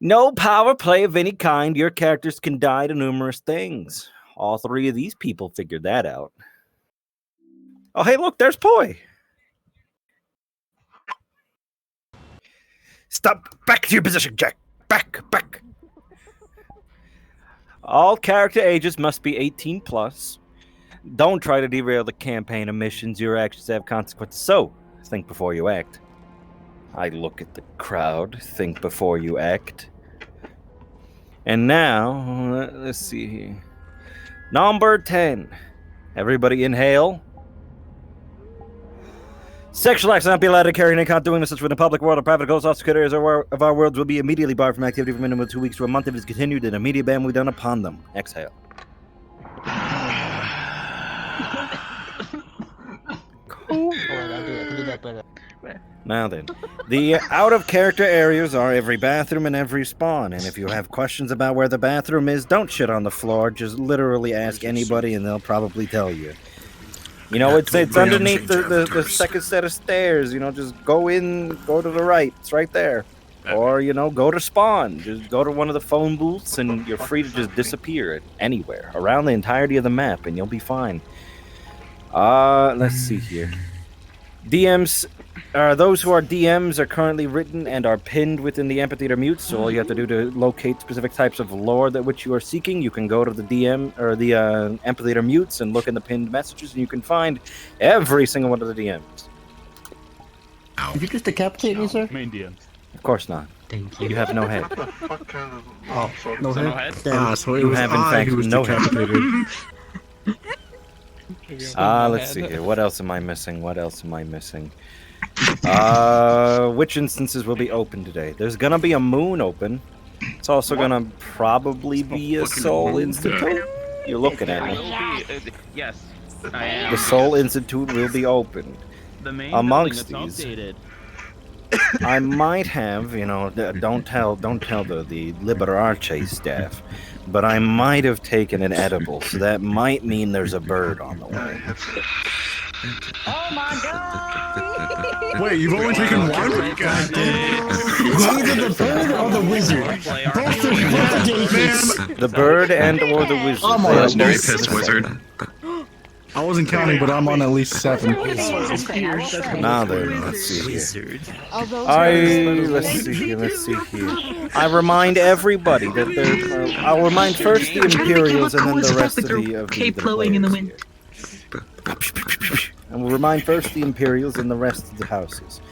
No power play of any kind. Your characters can die to numerous things. All three of these people figured that out. Oh, hey, look, there's Poi. Stop. Back to your position, Jack. Back. All character ages must be 18 plus. Don't try to derail the campaign of missions. Your actions have consequences. So, think before you act. I look at the crowd. Think before you act. And now, let's see here. Number 10. Everybody inhale. Sexual acts not be allowed to carry any account doing this in the public world or private ghost office areas of our worlds will be immediately barred from activity for a minimum of 2 weeks to a month if it is continued, and immediate ban will be done upon them. Exhale. Cool. Now then, the out-of-character areas are every bathroom and every spawn, and if you have questions about where the bathroom is, don't shit on the floor, just literally ask anybody and they'll probably tell you. You know, it's underneath the second set of stairs, you know, just go in, go to the right, it's right there. Or, you know, go to spawn, just go to one of the phone booths and you're free to just disappear anywhere, around the entirety of the map, and you'll be fine. Let's see here. DMs, those who are DMs are currently written and are pinned within the amphitheater mutes, so all you have to do to locate specific types of lore that which you are seeking, you can go to the DM, or the amphitheater mutes and look in the pinned messages, and you can find every single one of the DMs. Did you just decapitate me, sir? Main DMs. Of course not. Thank you. You have no head. Oh, no head? So You have, in fact, no head. Let's see here. What else am I missing? Which instances will be open today? There's gonna be a moon open. It's also gonna probably be a soul institute. You're looking at me. Yes, I am. The soul institute will be open. The main amongst building that's these. updated. I might have, you know, don't tell the Liberarche staff, but I might have taken an edible, so that might mean there's a bird on the way. Oh my god! Wait, you've only taken one? God damn. It's either the bird or the wizard. Both are dangerous. The bird and or the wizard. I'm on Legendary piss wizard. I wasn't counting, but I'm on at least 7. Now then, let's see here. Let's see here. I remind everybody that I'll remind first the Imperials and then the rest of the cape blowing in the wind. And we'll remind first the Imperials and the rest of the houses.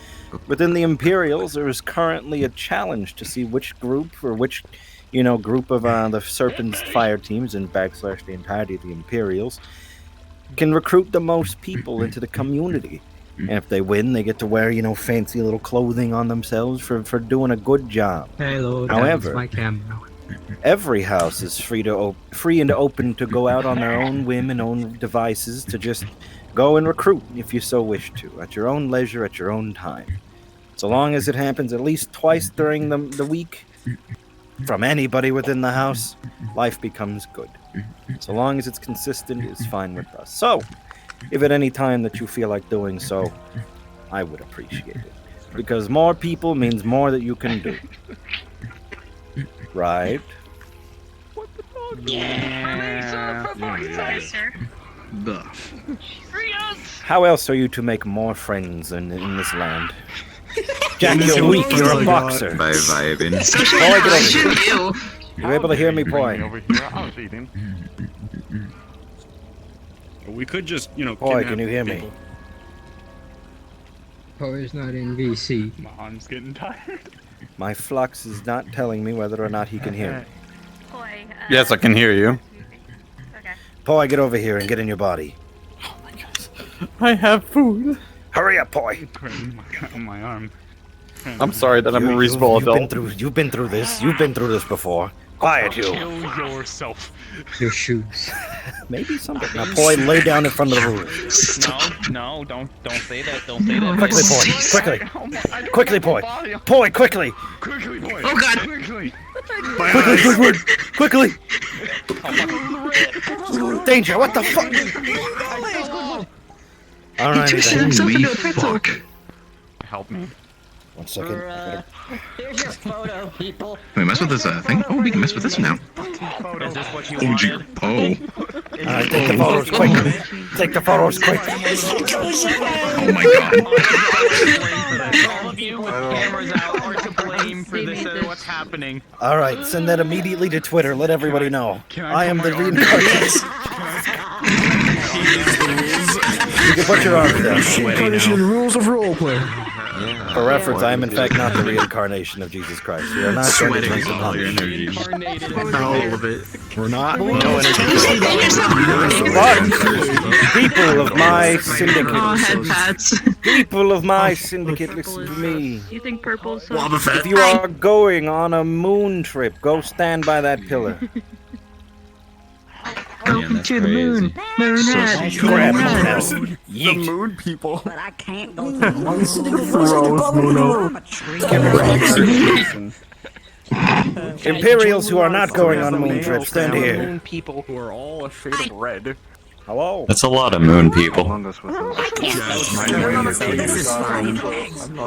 Within the Imperials, there is currently a challenge to see which group or which, group of the Serpent's fire teams and / the entirety of the Imperials can recruit the most people into the community. And if they win, they get to wear, fancy little clothing on themselves for doing a good job. Hello, however, my camera. Every house is free and open to go out on their own whim and own devices to just go and recruit if you so wish to, at your own leisure, at your own time. So long as it happens at least twice during the week, from anybody within the house, life becomes good. So long as it's consistent, it's fine with us. So, if at any time that you feel like doing so, I would appreciate it. Because more people means more that you can do. Right? How else are you to make more friends in this land? Jack, you're weak. You're a boxer. By vibing. You able to hear me, Poi? Over here, I was eating. We could just, Poi, can you hear me? Poe's not in VC. My arm's getting tired. My flux is not telling me whether or not he can hear me. Poi, Yes, I can hear you. Okay. Poi, get over here and get in your body. Oh my god. I have food. Hurry up, Poi. On my arm. I'm sorry that I'm a reasonable adult. You've been through this. You've been through this before. Quiet, you. Kill yourself. Your shoes. Maybe something. Now, Poi, lay down in front of the room. No, don't say that. Don't say that. Quickly, Poi. Quickly. Quickly, Poi. Poi, quickly. Quickly, boy. Oh god. Quickly. Quickly. Danger, what the fuck? Alright, Holy fuck. Help me. 1 second. Here's your photo, people. Can we mess with this thing? Oh, we can mess with this now. Is this what you Oh, gee. wanted? Oh. Alright, take the photos quick. Take the photos quick. Oh my god. All of you with cameras out are to blame for this. What's happening? Alright, send that immediately to Twitter. Let everybody know. Can I am put the my arm reincarnation. You can put your arms down. Incarnation rules of roleplay. For reference, I am in fact not the reincarnation of Jesus Christ. We are not going to drink the all your punch. energy. All of it. We're not. But people of my syndicate, people of my syndicate, listen to me. You think purple's so... If you are going on a moon trip, go stand by that pillar. Welcome to the moon. Grab it now. Yeet. Moon people. But I can't go to Imperials who are not going on a moon trip, stand here. people who are all afraid of red. Hello? That's a lot of moon people. I'm not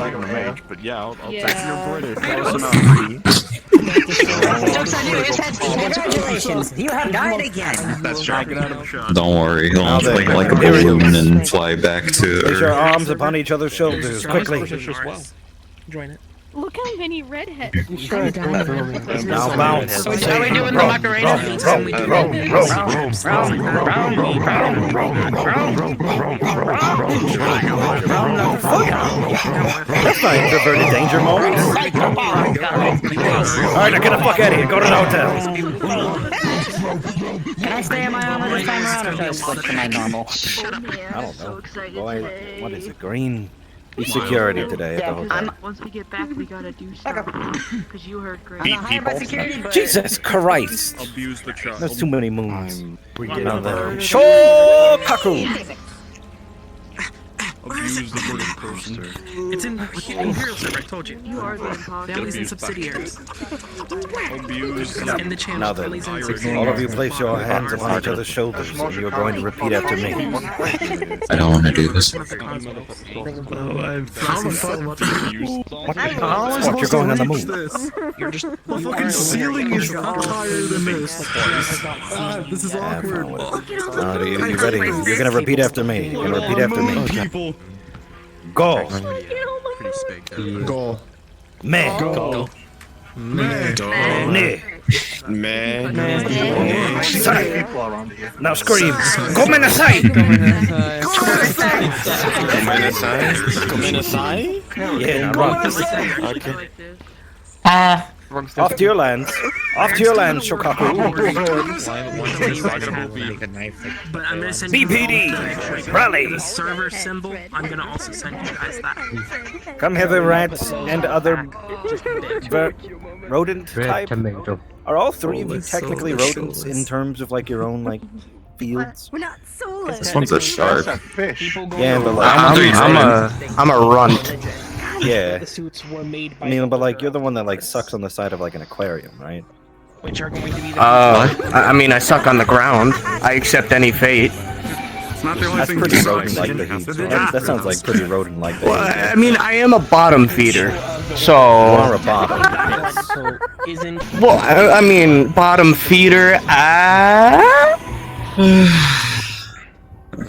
even a mage, but yeah, I'll take your British. Close enough. Congratulations, you have died again. That's shot. Get out of the shot. Don't worry, he'll Now inflate then, like a balloon and fly back to Place your Earth. arms upon each other's shoulders, quickly. Look how many redheads. Now bounce. Are we doing the Macarena? That's not introverted danger mode. Alright, now get the fuck out of here. Go to the hotel. Can I stay on my own this time around or should I switch to my normal? I don't know. Boy, what is it? Green? Security today at the hotel. Once we get back, we gotta do stuff. Because you heard great. Beat people. Jesus Christ! Abuse the child. That's too many moons. Now then. Shokaku! Abuse the British person. It's in Imperial server, I told you. You are the imposter. Families and subsidiaries. Abuse In the channel, Now then, families and all subsidiaries. of you place your hands upon each other's shoulders, and you're going to repeat after me. I don't want to do this. How the fuck? What, you're going on the moon? You're just... The fucking ceiling is higher than this. This is Have awkward. fun with it. Are you ready? You're gonna repeat after me. You're gonna repeat after me. People. Go! Go. Me! Go. Ne! Sai! Now scream! Gomenasai! Yeah, now run. Off to your lands. Off to your lands, Shokaku. But I'm gonna send you BPD! Rally! the server symbol. I'm gonna also send you guys that. Come hither, rats and other rodent type. Are all three of you technically rodents in terms of like your own like fields? We're not soulless. This one's a shark. Yeah, but like I'm a runt. yeah. The suits were made by I mean, but like you're the one that like sucks on the side of like an aquarium, right? which are going to be the I mean, I suck on the ground. I accept any fate. It's not the only That's thing pretty besides rodent-like. That sounds like pretty rodent-like. Well, I mean, I am a bottom feeder, You so. are a bottom. so isn't Well, I mean, bottom feeder.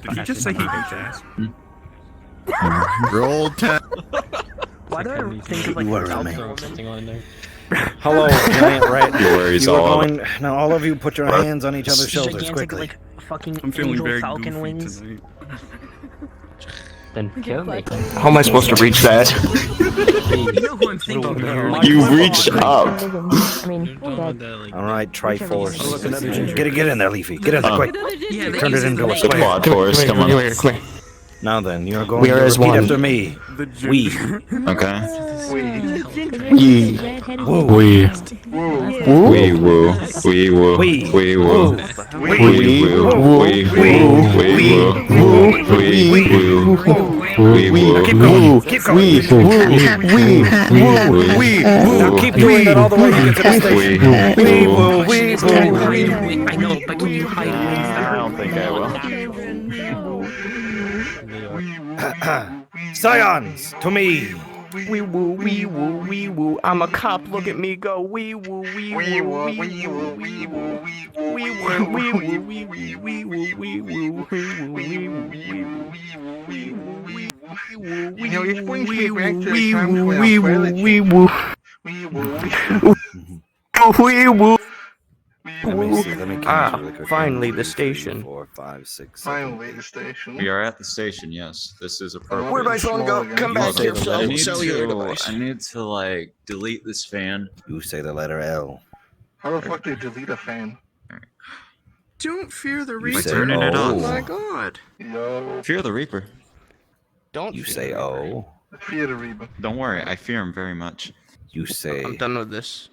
Did he just say he hates ass? Roll 10. why do I think of like You are a a man. or something on there? Hello, giant rat. Worries You are all going now. All of you, put your hands on each other's shoulders Gigantic quickly. like fucking I'm feeling angel very falcon goofy wings. tonight. Then kill me. How am I supposed to reach that? You know who I'm thinking of. You reached up. All right, Triforce. Get in there, Leafy. Get in there quick. Yeah, they Turn use it into a like- The square. quad force, come on. Come here. Now then, you're going We are to as repeat one. after me. We. Okay. Ye. Woo. We. We woo. We woo. We. We woo. We. We woo. We woo. We woo. We woo. We woo. Keep going. Keep going. Now keep doing that all the way you get to the station. We woo. We woo. I know, but can you hide wings? I don't think I will. Scions, to me. Wee woo, wee woo, wee woo. I'm a cop, look at me go. Wee woo, wee woo, wee woo, wee woo. Wee woo, wee woo, wee woo, wee woo, wee woo, wee woo, wee woo, wee woo. You know, it brings me back to Wee the times woo, when wee I woo, barely wee woo. wee woo, wee Wee woo. Let me see. Let me count really quick. Finally, 1, the 2, 3, station. 4, 5, 6, 7. finally the station. We are at the station, yes. This is appropriate. Where'd my phone go? Come back here, I need cellular device. I need to, like, delete this fan. You say the letter L. How the fuck do you delete a fan? Don't fear the You Reaper. say turning it O. off. Oh my god. Yo, Fear the Reaper. Don't You fear say the Reaper. O. fear the Reaper. Don't worry, I fear him very much. You say I'm done with this.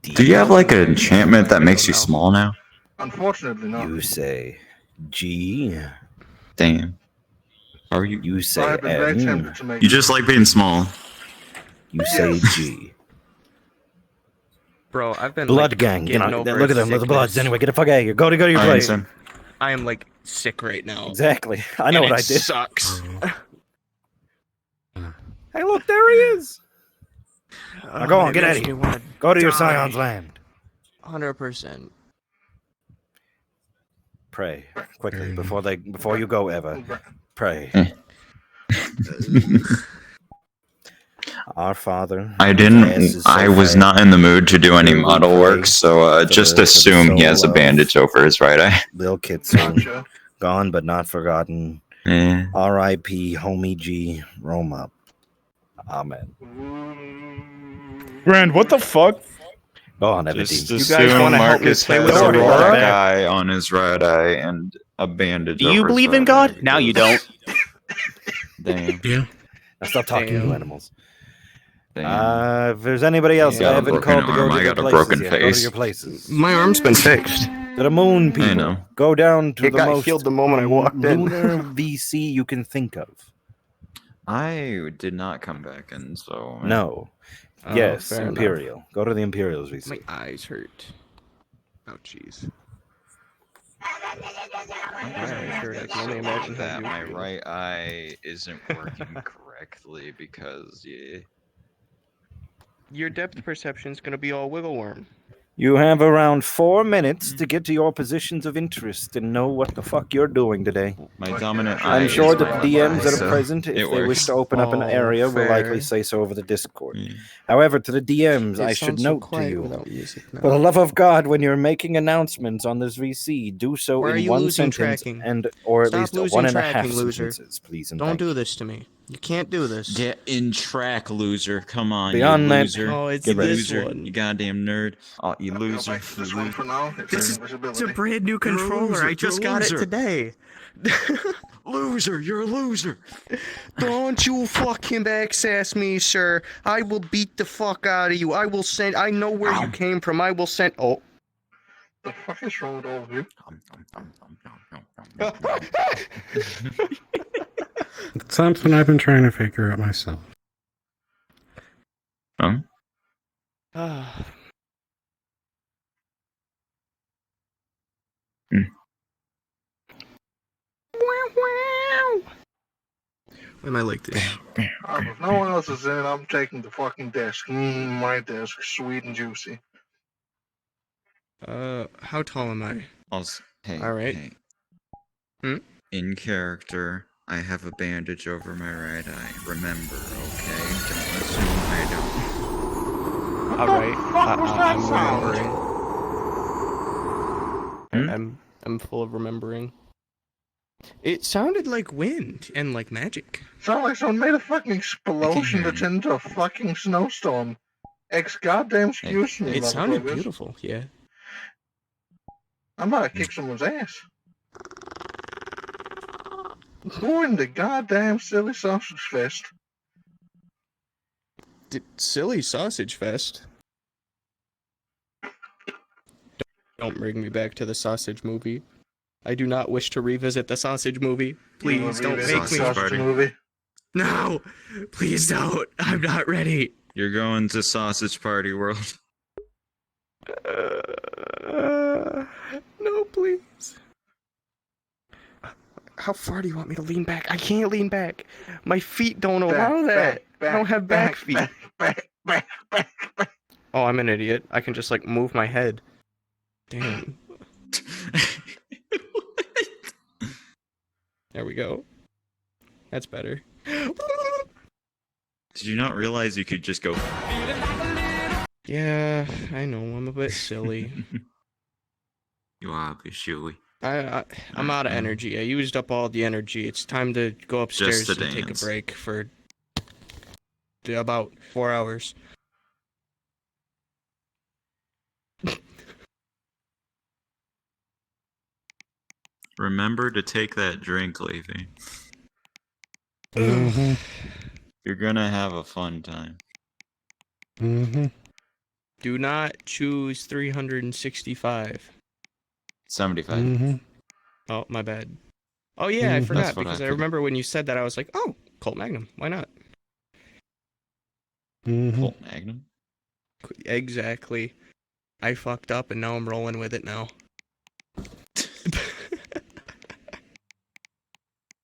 D. Do you have, like, an enchantment that makes you small now? Unfortunately not. You say G. Damn. Are you? You I say have been very N. tempted to make You just like being small. You say G. Bro, I've been Blood like, gang. You getting know, over look at them. Look at the bloods. sickness. Anyway, get the fuck out of here. Go to your I place. understand. I am like sick right now. Exactly. I know And what I it did. Sucks. Hey, look, there he is. Now go on, get out of here. Go to your scion's land. 100%. Pray quickly before you go ever. Pray. Our Father. I whose didn't. ass is so I was fat, not in the mood to do any we model pray work, so just for the assume he has a soul of bandage over his right eye. Lil Kitson, Gotcha. gone but not forgotten. Eh. R.I.P. Homie G. Roma. Amen. Rand, what the fuck? Go on, Just Evan. You guys assume wanna help me Marcus play has with a our black Aurora? eye on his right eye and a bandage. Do you over his believe in right God? eye Now you because- don't. Damn. Yeah. Now stop talking, Damn. you animals. Damn. If there's anybody else You got I a haven't broken called to go arm, to I their got a places broken yet, go to face. your places. My arm's been fixed. To the moon people. know. Go down to It the got most healed the moment I walked in. lunar VC you can think of. I did not come back in, so No. Oh, Yes, fair enough. Imperial. Go to the Imperial's My VC. eyes hurt. Oh, jeez. I'm My eyes hurt. I can only imagine how that you my feel. right eye isn't working correctly because Your depth perception's gonna be all wiggle worm. You have around 4 minutes to get to your positions of interest and know what the fuck you're doing today. my dominant eye I'm is sure my that the left DMs eye, that are so present, if it they wish works. to open up an Oh, area, will likely fair. say so over the Discord. Yeah. However, to the DMs, It I should sounds so note to quiet you, without music now. for the love of God, when you're making announcements on this VC, do so Why are in you one losing sentence tracking? or at Stop least losing 1.5 tracking, loser. sentences, please. And Don't thank do you. this to me. You can't do this. Get in track, loser. Come on, Beyond you that- loser. Oh, it's you this loser. one. You goddamn nerd. Oh, you Go loser. back to You this one loser. for now. It's This is- invisibility. It's a brand new controller. loser, I just you're a got it loser. today. Loser, you're a loser. Don't you fucking backsass me, sir. I will beat the fuck out of you. I will send. I know where you came from. I will send. Oh. The fuck is wrong with all of you? It's something I've been trying to figure out myself. Huh? Why am I like this? If no one else is in it, I'm taking the fucking desk. My desk, sweet and juicy. How tall am I? Hey, All right. hey. Hmm? In character, I have a bandage over my right eye. Remember, okay? Don't assume I don't. All right. I'm remembering. I'm full of remembering. It sounded like wind and like magic. Sound like someone made a fucking explosion that turned into a fucking snowstorm. Goddamn excuse me, It sounded motherfuckers. beautiful. Yeah. I'm about to kick someone's ass. Who in the goddamn silly sausage fest? Silly sausage fest. Don't bring me back to the sausage movie. I do not wish to revisit the sausage movie. Please don't make me. Sausage party. Movie. No, please don't. I'm not ready. You're going to Sausage Party World. No, please. How far do you want me to lean back? I can't lean back. My feet don't allow that. I don't have back feet. Back. Oh, I'm an idiot. I can just like move my head. Damn. There we go. That's better. Did you not realize you could just go? Yeah, I know. I'm a bit silly. You are a bit silly. I'm out of energy. I used up all the energy. It's time to go upstairs Just to and take a dance. break for about 4 hours. Remember to take that drink, Levy. Mm-hmm. You're gonna have a fun time. Mm-hmm. Do not choose 365. 75. Mm-hmm. Oh, my bad. Oh yeah, I Mhm. forgot That's what because I I put. remember when you said that I was like, oh, Colt Magnum, why not? Mm-hmm. Colt Magnum? Exactly. I fucked up and now I'm rolling with it now.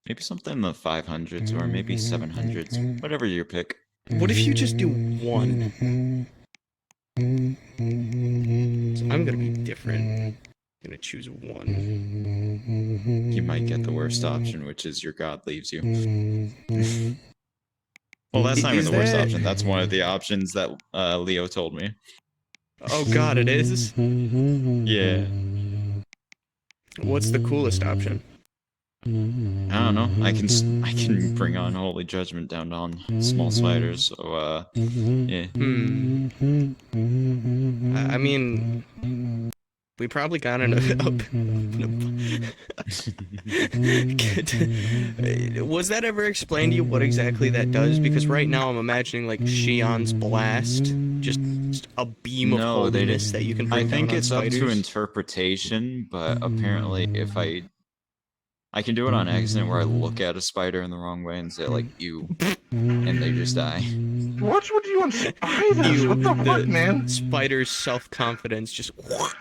Maybe something in the 500s or maybe 700s. Whatever your pick. What if you just do one? So I'm gonna be different. I'm gonna choose one. You might get the worst option, which is your god leaves you. Well, that's not even Is the worst that- option. That's one of the options that Leo told me. Oh god, it is? Yeah. What's the coolest option? I don't know. I can bring on Holy Judgment down on small spiders. So yeah. I mean, we probably got Was that ever explained to you what exactly that does? Because right now I'm imagining like Shion's blast, just a beam of No, they holiness didn't. that you can I bring think down on it's up to spiders. interpretation, but apparently if I can do it on accident where I look at a spider in the wrong way and say like "ew," and they just die. What's with you on spiders? What the fuck, man? Spider's self-confidence just.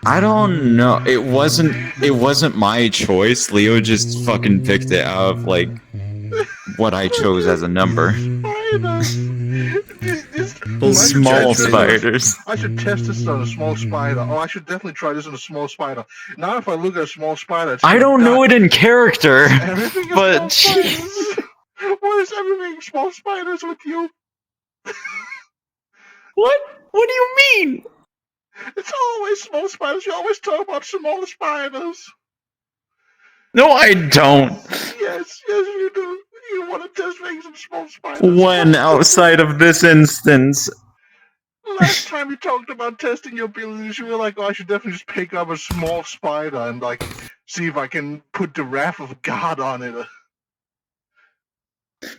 I don't know. It wasn't my choice. Leo just fucking picked it out of like what I chose as a number. Spiders. Small spiders. I should test this on a small spider. Oh, I should definitely try this on a small spider. Now, if I look at a small spider, it's I don't know it in character, everything is but small spiders. What is everything small spiders with you? What? What do you mean? It's always small spiders. You always talk about small spiders. No, I don't. Yes, you do. You want to test things on small spiders. When outside of this instance. Last time you talked about testing your abilities, you were like, "Oh, I should definitely just pick up a small spider and like see if I can put the wrath of God on it."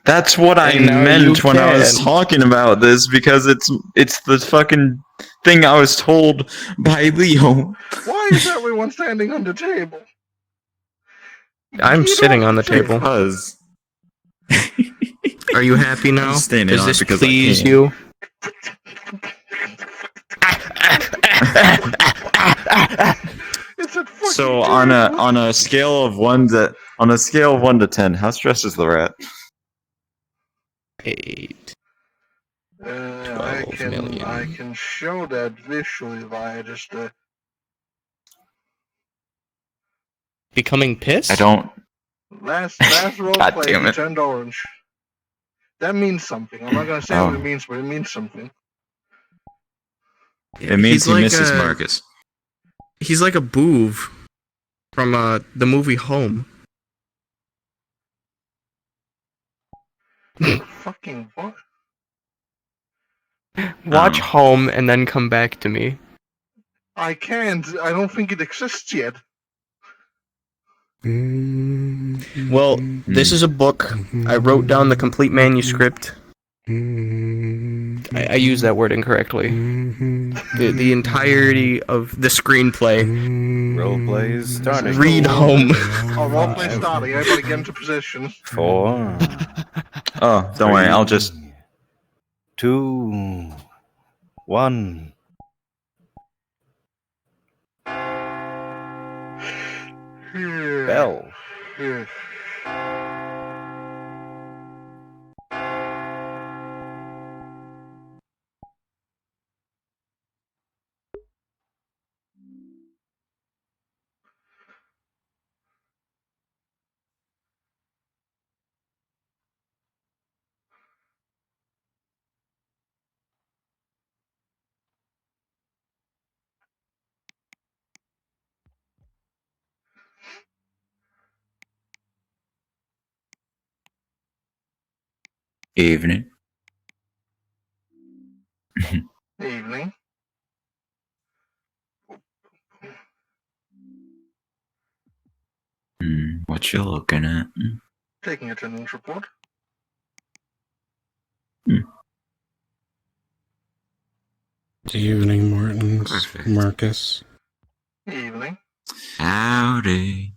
That's what I meant when I was talking about this because it's the fucking thing I was told by Leo. Why is everyone standing on the table? I'm sitting on the table. Because. Are you happy now? I'm standing Does on it this because I please can. you? So on a scale of 1 to 10, how stressed is the rat? 8. I can show that visually via just Becoming pissed? I don't. last role God play damn he it. turned orange. That means something. I'm not gonna say what it means, but it means something. It means he misses Marcus. He's like a boov from the movie Home. Fucking what? Watch Home and then come back to me. I can't. I don't think it exists yet. Well, this is a book. I wrote down the complete manuscript. I used that word incorrectly. The entirety of the screenplay. Roleplay is starting. Read Home. Oh, roleplay starting. Everybody get into position. 4. Oh, don't worry. I'll just. 2, 1. Bell. Evening. Evening. What you looking at? Taking attendance report. Good evening, Mortons. Perfect. Marcus. Evening. Howdy.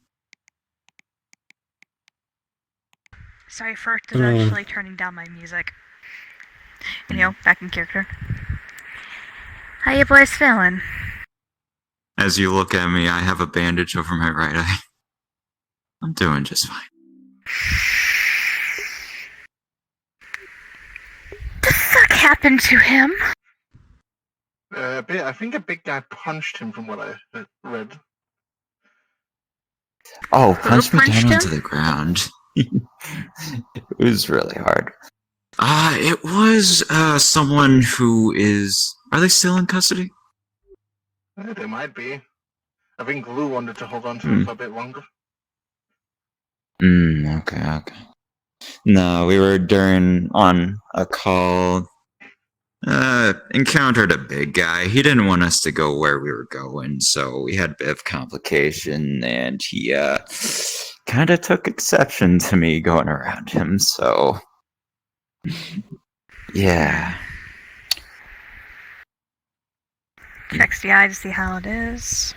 Sorry for actually turning down my music. You know, back in character. How you boys feeling? As you look at me, I have a bandage over my right eye. I'm doing just fine. The fuck happened to him? I think a big guy punched him from what I read. Oh, Who punch me punched down him? onto the ground. It was really hard. It was someone who is... Are they still in custody? They might be. I think Glue wanted to hold on to him for a bit longer. Okay. No, we were on a call. Encountered a big guy. He didn't want us to go where we were going, so we had a bit of complication, and he kind of took exception to me going around him, so... Yeah. Checks the eye to see how it is.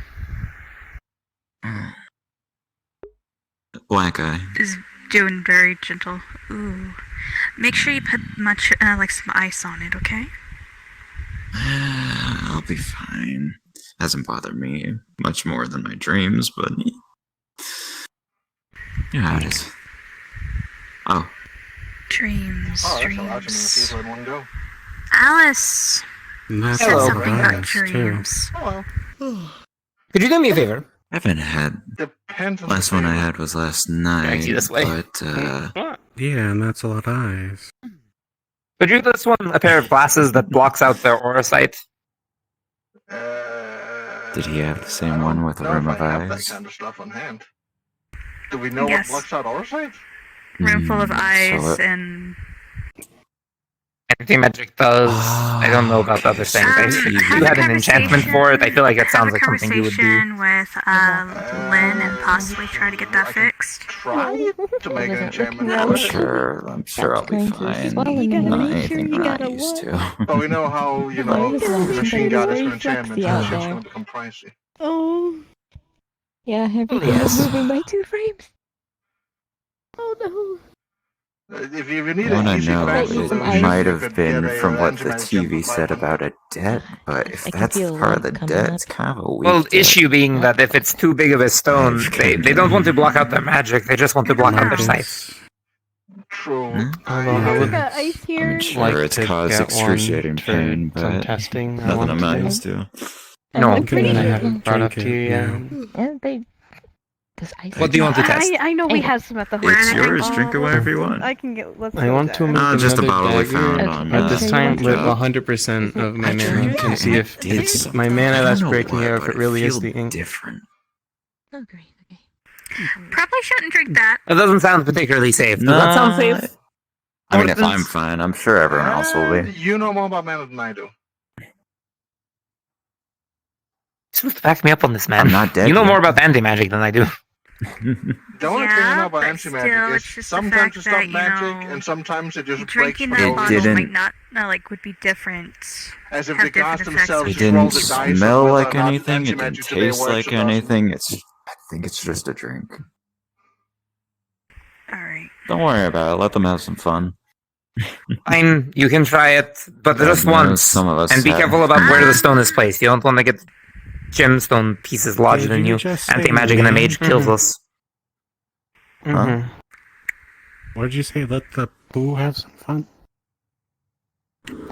Black eye. Is doing very gentle. Ooh. Make sure you put much, like some ice on it, okay? I'll be fine. Hasn't bothered me much more than my dreams, but... You know how it is. Oh. Dreams, Oh, that's dreams. a lot of people in one go. Alice! That's Said Hello, something about Alice, too. dreams. Oh Could you do me a favor? I haven't had... Depends on Last the one I favor. had was last night, this way. but, Yeah, and that's a lot of eyes. Could you give this one a pair of glasses that blocks out their aura sight? Did he have the same I don't one with a know rim if of I have that eyes? kind of stuff on hand. Do we know Yes. what blocks out our sight? Room full of eyes so it- and... Anti-magic does. I don't know about the other things. If you have a had an enchantment for it, I feel like it sounds like something you would do. conversation with Lynn and possibly try to get that fixed. Try to make an enchantment I'm for it. sure I'll be fine. Not anything we're not used to. But we know how, the machine goddess for enchantments, out it's just there. going to become pricey. Oh. Yeah, everything yes. is moving by 2 frames. Oh no. If you need What an I easy know, fast it solution, might you have could been get a, from what the anti-magic TV jump said button. about a debt, but if I can that's feel part of the light coming debt, up. it's kind of a weak Well, debt. issue being that if it's too big of a stone, they don't want to block out their magic, they just want to block out their sight. True. Although I We would got ice here. I'm sure like it's to caused get excruciating one for pain, some but testing. I nothing want I'm to not do. used to. No, I'm pretty Given I sure. haven't brought up drink to it, you Yeah, Does ice What do you want to test? I know we Hey. have some at the It's hotel. yours, drink it whenever you want. I can get. Let's I go want to there. make Just a another bottle we dagger found Okay. on at this time with Job. 100% of my I mana drank and it. see if I did it's something. my mana I that's don't know breaking what, it or if but it really is feels the ink. different. Oh great. Okay. Probably shouldn't drink that. That doesn't sound particularly safe. Does that sound safe? I mean, if Mortons? I'm fine, I'm sure everyone else will be. You know more about mana than I do. You're supposed to back me up on this, man. I'm not dead You know yet. more about anti-magic than I do. The only thing I know about but anti-magic still, is it's just the sometimes fact it's not that, you magic, know, and sometimes it just breaks Drinking for that no It bottle reason. didn't- might not, would be different. As if have the gods different effects themselves It on just roll didn't the dice on smell whether like or not anything. It didn't anti-magic today taste works like or doesn't. anything. I think it's just a drink. Alright. Don't worry about it. Let them have some fun. Fine, you can try it, but God just knows once. some of us And be have- careful about where the stone is placed. You don't want to get gemstone pieces lodged Did in you you. just say Anti-magic and a me? mage kills us. Mm-hmm. What did you say? Let the poo have some fun?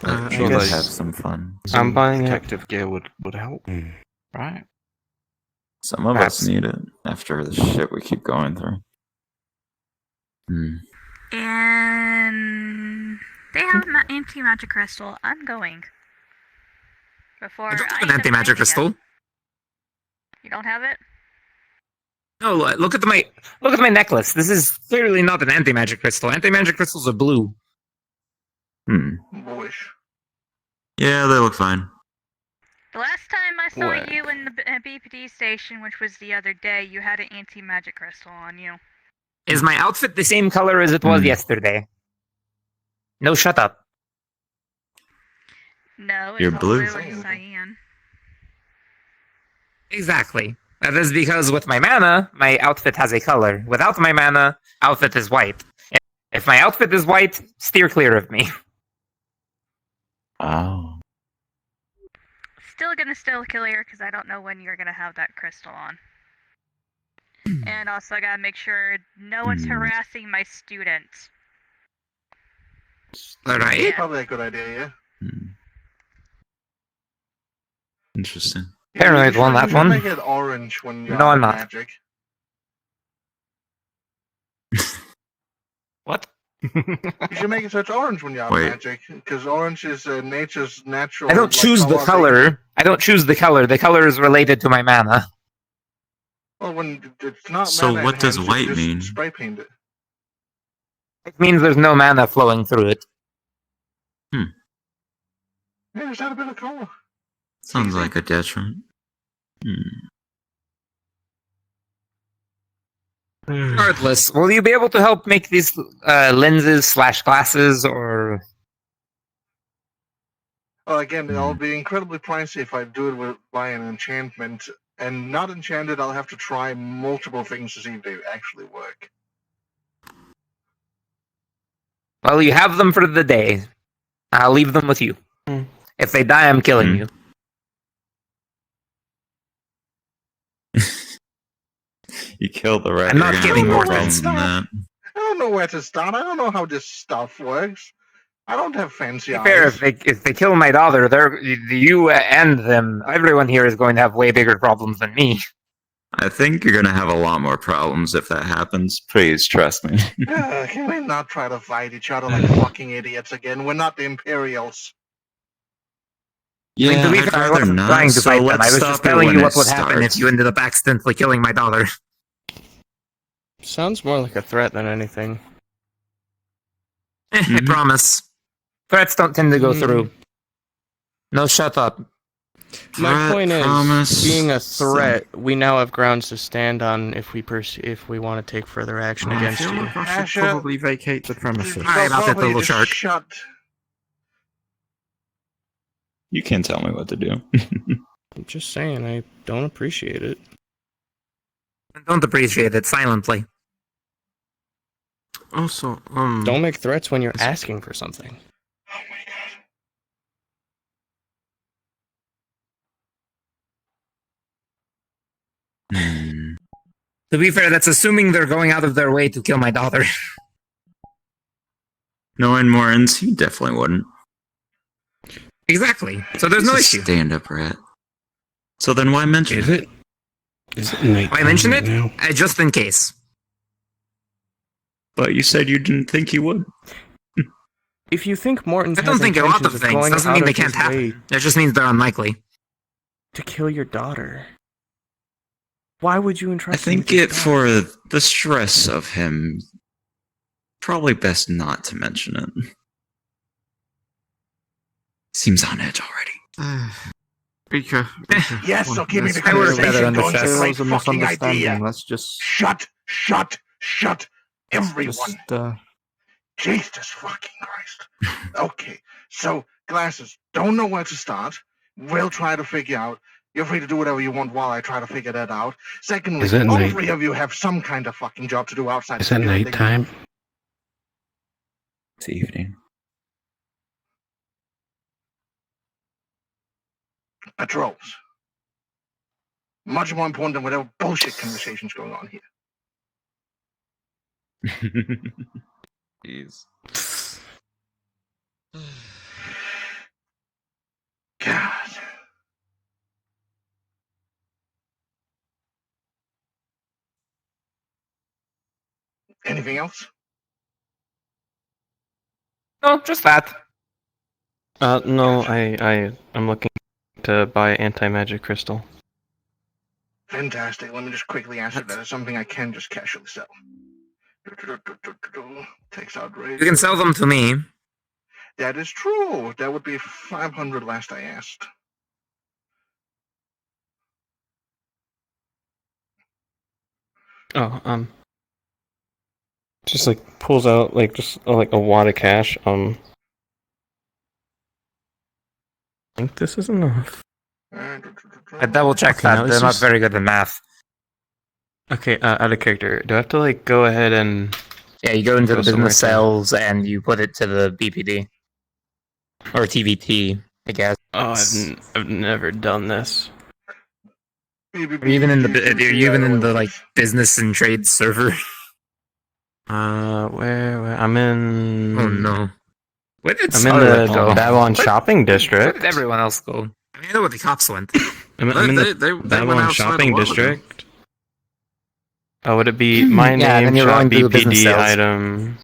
I Sure, guess have some fun. I'm buying it. Protective gear would help, right? Some of us need it after the shit we keep going through. And they have an anti-magic crystal. I'm going. Before I don't have I an end up anti-magic drinking crystal. it. You don't have it? No, look at my necklace. This is clearly not an anti-magic crystal. Anti-magic crystals are blue. Boyish. Yeah, they look fine. The last time I saw What? you in the BPD station, which was the other day, you had an anti-magic crystal on you. Is my outfit the same color as it was yesterday? No, shut up. No, it's You're blue. and cyan. Exactly. That is because with my mana, my outfit has a color. Without my mana, outfit is white. If my outfit is white, steer clear of me. Oh. Still gonna steal kill here because I don't know when you're gonna have that crystal on. And also I gotta make sure no one's harassing my students. Alright. Yeah. Probably a good idea, yeah. Interesting. Paranoid won that You should one. make it orange when you're No, I'm not. magic. What? You should make it so it's orange when you're out of Wait. magic, because orange is nature's natural. I don't choose the color. I don't choose the color. The color is related to my mana. Well, when it's not. So mana what does enhanced, white you just mean? Spray paint it. It means there's no mana flowing through it. Yeah, just add a bit of color. Sounds like a detriment. Regardless, will you be able to help make these lenses/glasses or? Well, again, it'll be incredibly pricey if I do it by an enchantment, and not enchanted. I'll have to try multiple things to see if they actually work. Well, you have them for the day. I'll leave them with you. If they die, I'm killing you. You killed the rat. I'm not you're giving gonna have more more things. problems than that. I don't know where to start. I don't know how this stuff works. I don't have fancy To eyes. be fair, if they kill my daughter, you and them, everyone here is going to have way bigger problems than me. I think you're gonna have a lot more problems if that happens. Please trust me. Can we not try to fight each other like fucking idiots again? We're not the Imperials. Yeah, I mean, to be I'd fair, I rather wasn't not. trying to So fight them. let's I was stop just it telling when you it what would happen if starts. you ended up accidentally killing my daughter. Sounds more like a threat than anything. I promise. Threats don't tend to go through. No, shut up. My point is, promise, being a threat, we now have grounds to stand on if we want to take further action I against feel you. like I should Asher. probably vacate the premises. Sorry about that, Probably little just shark. Shut. You can't tell me what to do. I'm just saying, I don't appreciate it. Don't appreciate it silently. Also, Don't make threats when you're asking for something. Oh my god. To be fair, that's assuming they're going out of their way to kill my daughter. Knowing Morans, he definitely wouldn't. Exactly. So there's no issue. Stand-up rat. So then why mention is it? Is it night? Why mention it? Just in case. But you said you didn't think he would. If you think Morton I don't think a lot of things. Doesn't mean they can't happen. It just means they're unlikely. To kill your daughter. Why would you I entrust him think with your it for the stress of him. Probably best not to mention it. Seems on edge already. Beaker. Yes, so keep me the I would've better conversation going. understood. It's a great fucking idea. Let's just Shut, everyone. Just, Jesus fucking Christ. Okay, so glasses. Don't know where to start. We'll try to figure out. You're free to do whatever you want while I try to figure that out. Secondly, Is it all night? three of you have some kind of fucking job to do outside. Is it night time? It's evening. Patrols. Much more important than whatever bullshit conversations going on here. Jeez. God. Anything else? No, just that. No, I'm looking to buy anti-magic crystal. Fantastic. Let me just quickly answer that. It's something I can just casually sell. Takes out raise. You can sell them to me. That is true. That would be 500 last I asked. Oh, just like pulls out like just like a wad of cash. I think this is enough. I double checked Okay, now that. it's They're not just- very good at math. Okay, out of character. Do I have to like go ahead and? Yeah, you go into the Go somewhere business to- cells and you put it to the BPD or TVT, I guess. Oh, I've never done this. Are you even in the like business and trade server? Where I'm in. Oh no. Where did I'm in Scarlet the go? Babylon Where- shopping Where district. did everyone else go? I mean, I know where the cops went. I'm in the They went Babylon outside a shopping while ago. district. Oh, would it be my Yeah, name, then you're shop going through the business BPD cells. item,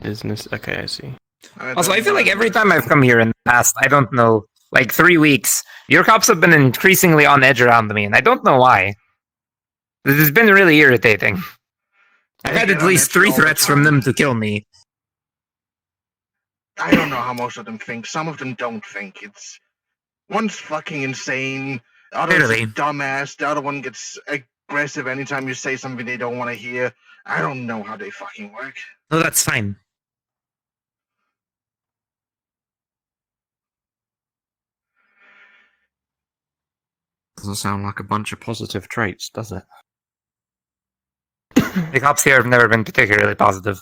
business? Okay, I see. Also, I feel like every time I've come here in the past, I don't know, like 3 weeks, your cops have been increasingly on edge around me, and I don't know why. This has been really irritating. I've had get at on least edge 3 all the threats from them to kill me. I don't know how most of them think. Some of them don't think. It's one's fucking insane. The other's a Literally. dumbass. The other one gets aggressive anytime you say something they don't want to hear. I don't know how they fucking work. No, that's fine. Doesn't sound like a bunch of positive traits, does it? The cops here have never been particularly positive.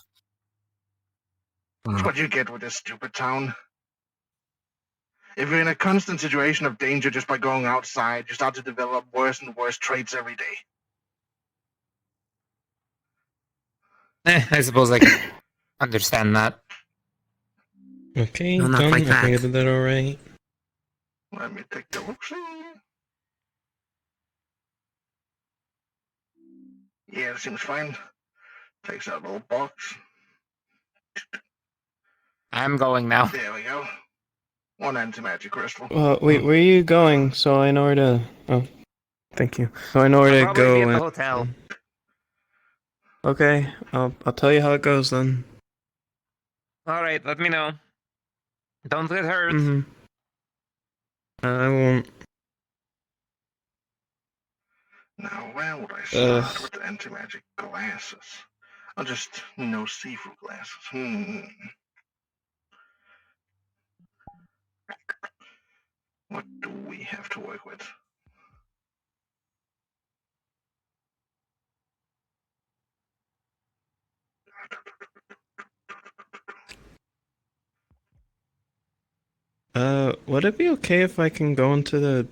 That's what you get with this stupid town. If you're in a constant situation of danger just by going outside, you start to develop worse and worse traits every day. I suppose I can understand that. Okay, No, not done. like I think I that. did that alright. Let me take the look-see. Yeah, it seems fine. Takes out a little box. I'm going now. There we go. One anti-magic crystal. Wait, where are you going? So I know where to. Oh, thank you. So I know where to Probably go. be at the and- hotel. Okay, I'll tell you how it goes then. Alright, let me know. Don't get hurt. Mm-hmm. I won't. Now, where would I start with the anti-magic glasses? I'll just no see-through glasses. What do we have to work with? Would it be okay if I can go into the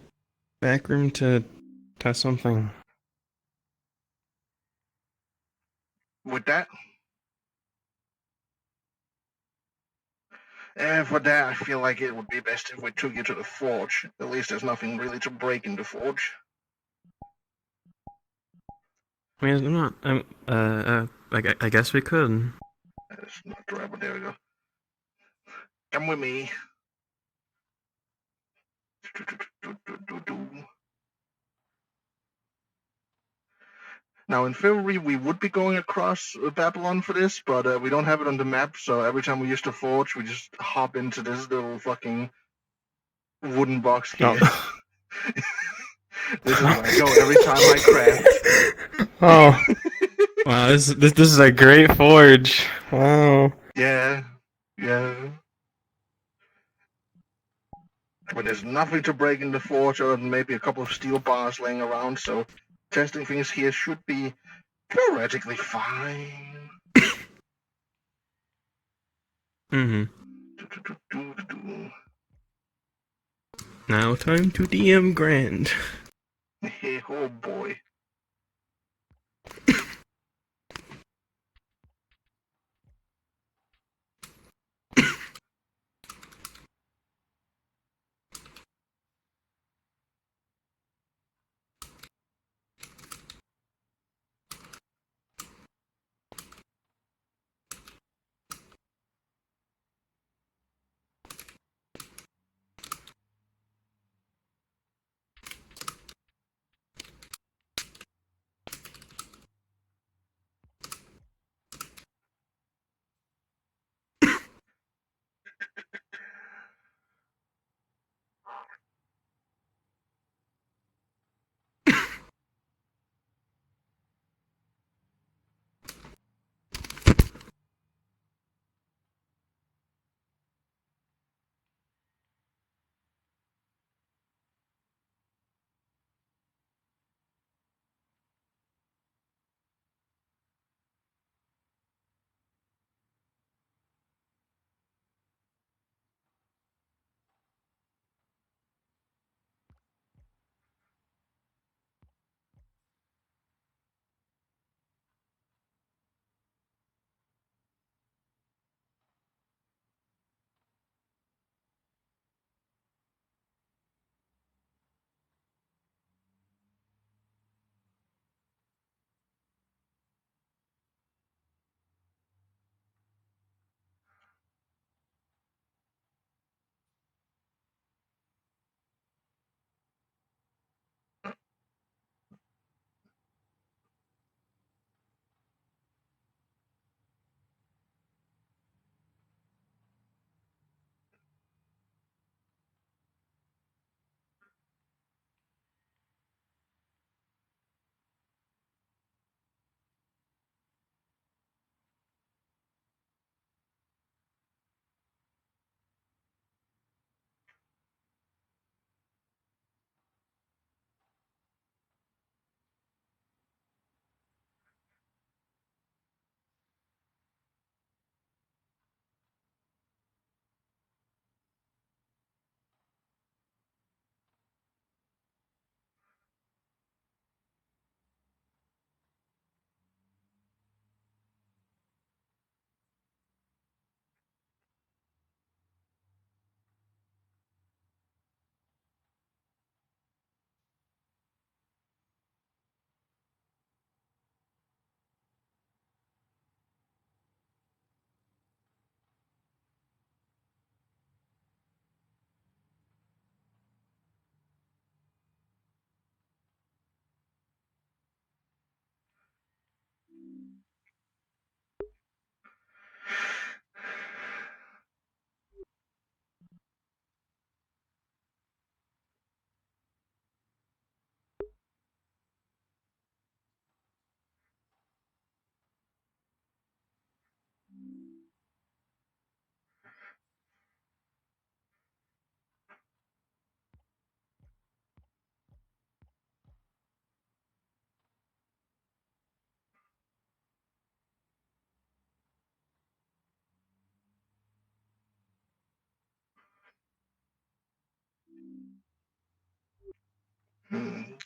back room to test something? With that? For that, I feel like it would be best if we took you to the forge. At least there's nothing really to break in the forge. I mean, I'm not. I guess we could. That's not the right one. There we go. Come with me. Now, in theory, we would be going across Babylon for this, but we don't have it on the map, so every time we use the forge, we just hop into this little fucking wooden box here. Oh. This is where I go every time I craft. Oh. Wow, this is a great forge. Wow. Yeah. But there's nothing to break in the forge other than maybe a couple of steel bars laying around, so testing things here should be theoretically fine. Mm-hmm. Now time to DM Grand. Hey, oh boy.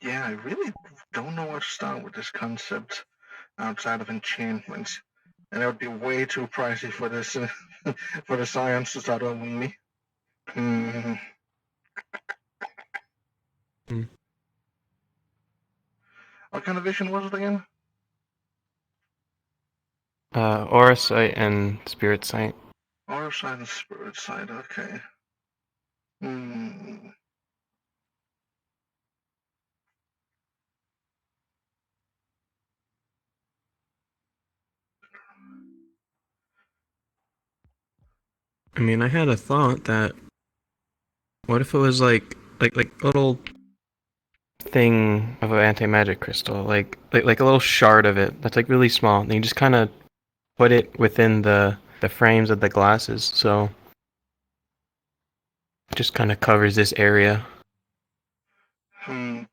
Yeah, I really don't know where to start with this concept outside of enchantments. And it would be way too pricey for this for the science to start owning me. What kind of vision was it again? Aura sight and spirit sight. Aura side and spirit side, okay. I mean, I had a thought that what if it was like a little thing of an anti-magic crystal, like a little shard of it that's like really small, and you just kind of put it within the frames of the glasses, so it just kind of covers this area.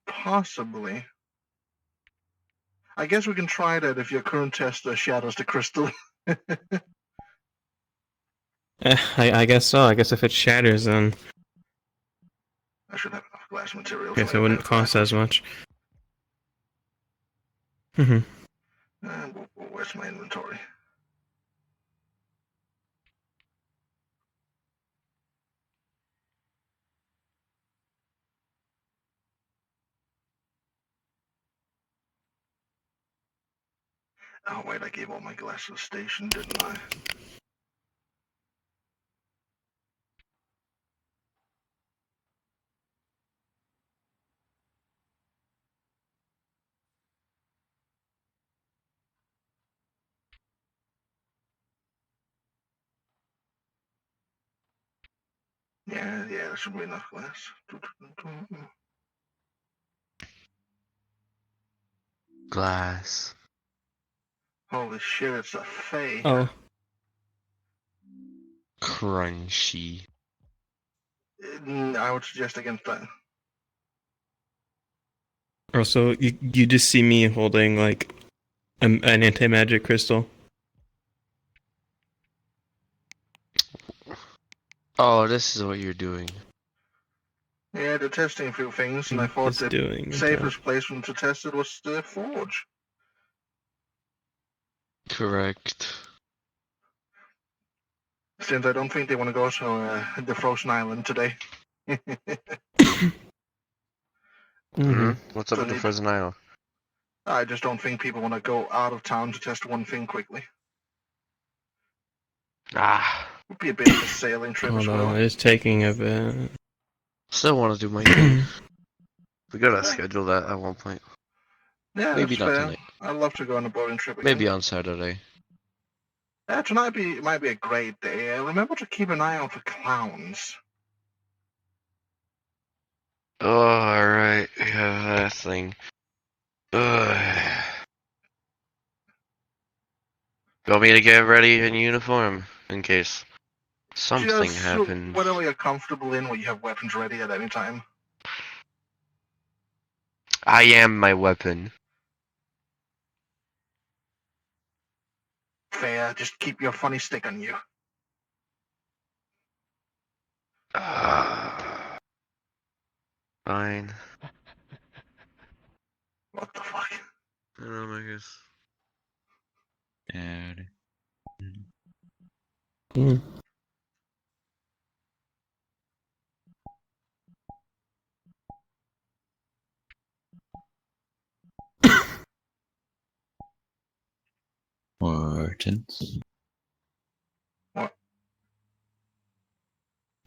Possibly. I guess we can try that if your current tester shadows the crystal. I guess so. I guess if it shatters, then I should have enough glass material. I guess it wouldn't cost as much. Where's my inventory? Oh wait, I gave all my glass to the station, didn't I? Yeah, there should be enough glass. Glass. Holy shit, it's a fey. Oh. Crunchy. I would suggest against that. Also, you just see me holding like an anti-magic crystal. Oh, this is what you're doing. Yeah, they're testing a few things, and I thought the safest place for them to test it was the forge. Correct. Since I don't think they want to go to the Frozen Island today. What's up with the Frozen Isle? I just don't think people want to go out of town to test one thing quickly. Would be a bit of a sailing trip as well. It's taking a bit. Still want to do my thing. We gotta schedule that at one point. Yeah, maybe that's not fair. tonight. I'd love to go on a boating trip again. Maybe on Saturday. Yeah, tonight might be a great day. Remember to keep an eye out for clowns. Oh, alright. Yeah, that thing. Ugh. You want me to get ready in uniform in case something Just happens? whatever you're comfortable in, where you have weapons ready at any time. I am my weapon. Fair, just keep your funny stick on you. Fine. What the fuck? I don't know, I guess. Hortense. What?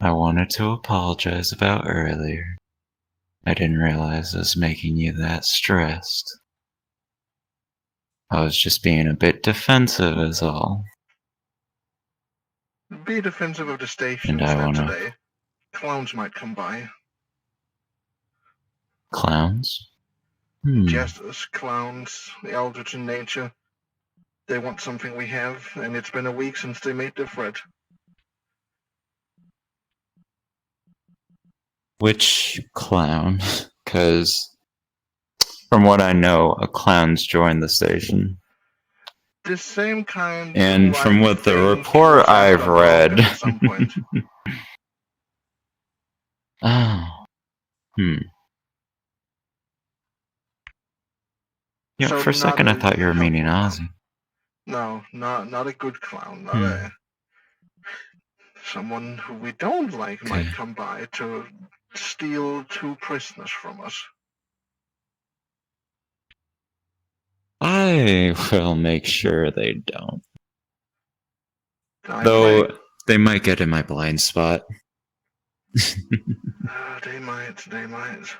I wanted to apologize about earlier. I didn't realize I was making you that stressed. I was just being a bit defensive is all. Be defensive of the station And I wanna... today. Clowns might come by. Clowns? Jesters, clowns, the eldritch in nature. They want something we have, and it's been a week since they made the threat. Which clown? Because from what I know, a clown's joined the station. The same kind. And from what the report I've read... At some point. Oh. Yeah, So for a second I thought you were meaning Ozzy. No, not a good clown. Not Hmm. a someone who we don't like might Okay. come by to steal 2 prisoners from us. I will make sure they don't. I Though pray. they might get in my blind spot. They might.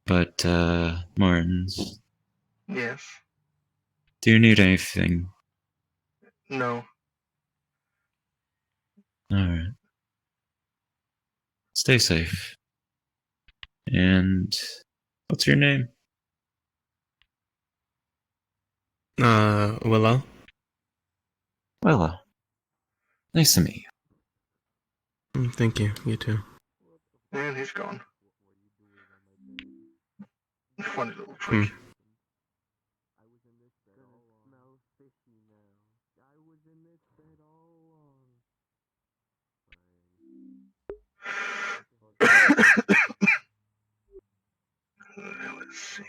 But, Martins, Yes. do you need anything? No. Alright. Stay safe. And what's your name? Willow. Willow. Nice to meet you. Thank you. You too. And he's gone. Funny little prick. Let's see.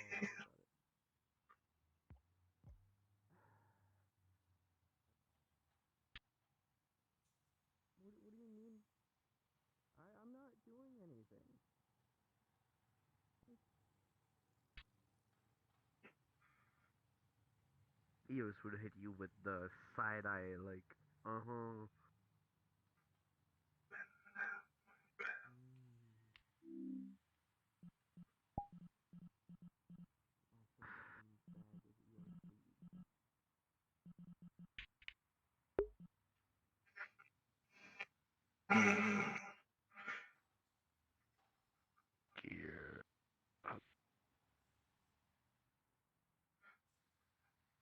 Eos would hit you with the side eye, like,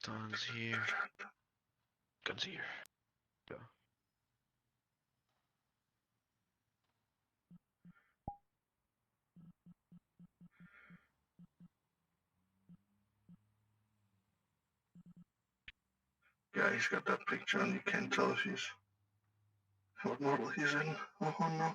Don's here. Gun's here. Go. Yeah, he's got that picture, and you can't tell if he's what model he's in. Oh no.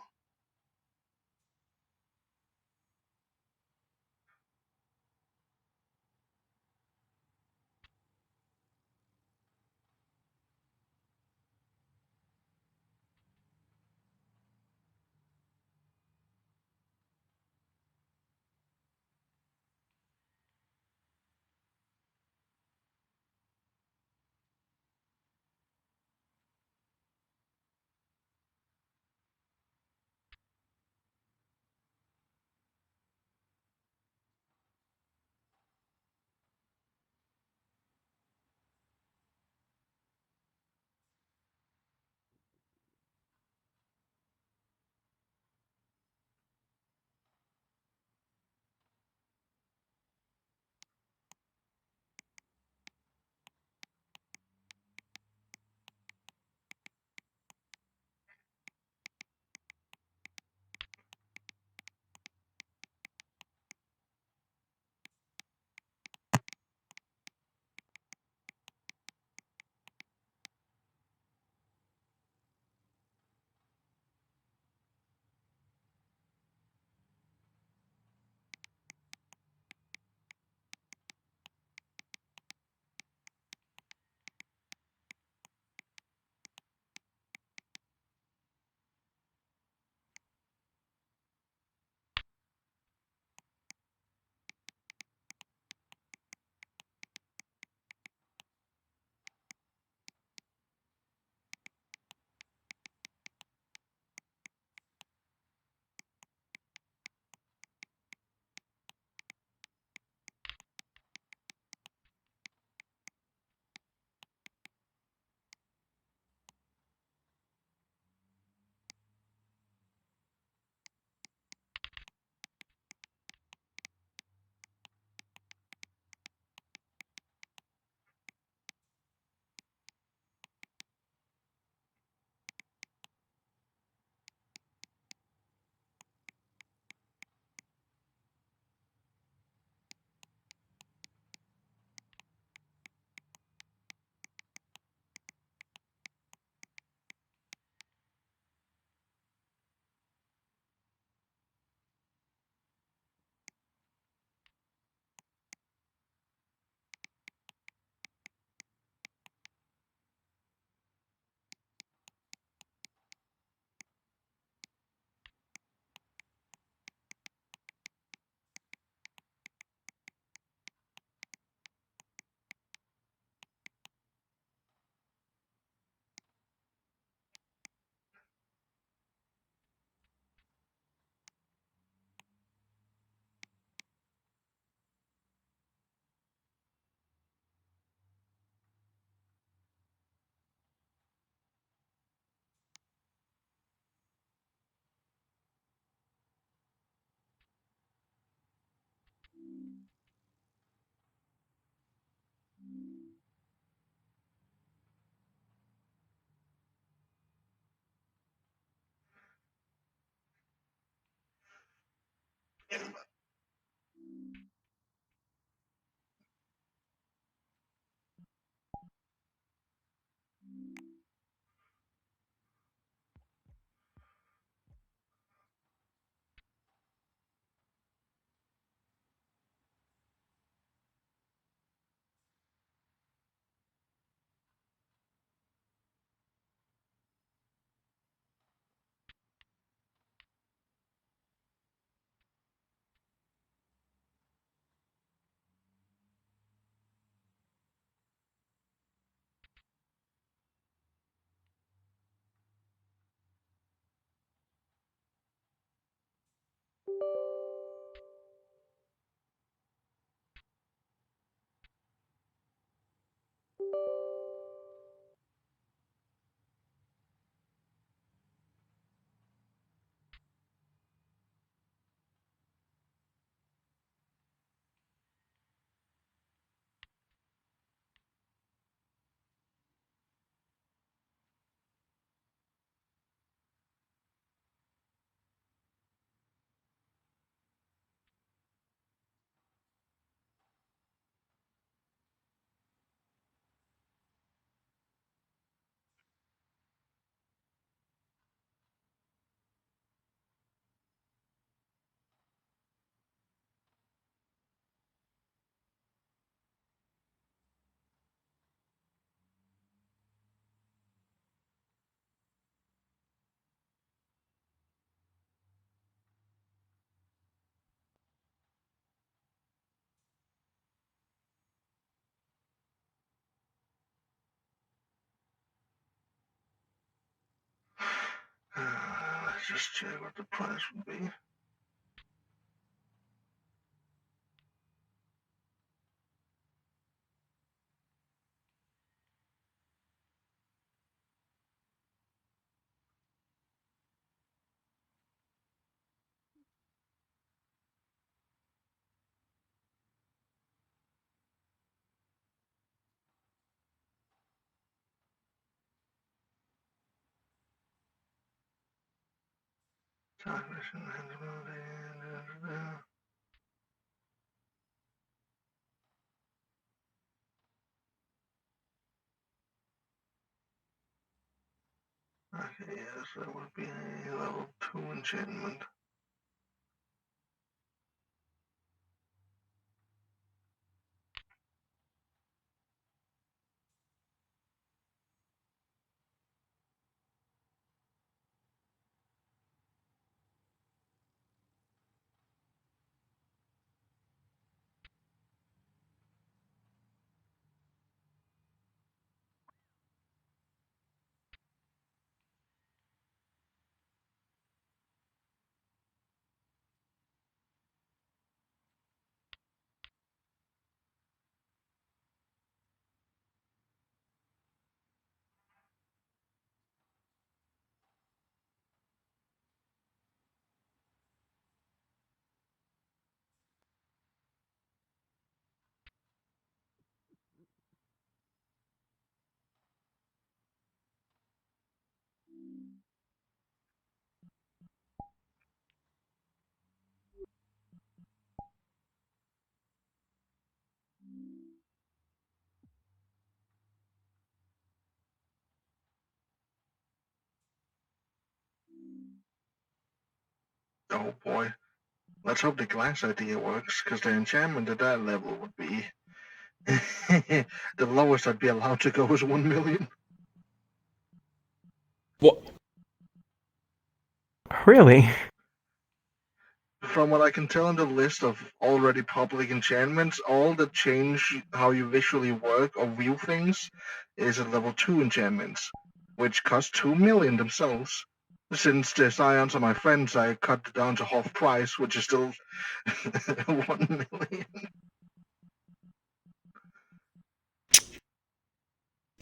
Let's just check what the price would be. Okay, yes, that would be a level 2 enchantment. Oh boy. Let's hope the glass idea works, because the enchantment at that level would be... the lowest I'd be allowed to go is 1 million. What? Really? From what I can tell in the list of already public enchantments, all that change how you visually work or view things is at level 2 enchantments, which cost 2 million themselves. Since the scions are my friends, I cut it down to half price, which is still 1 million.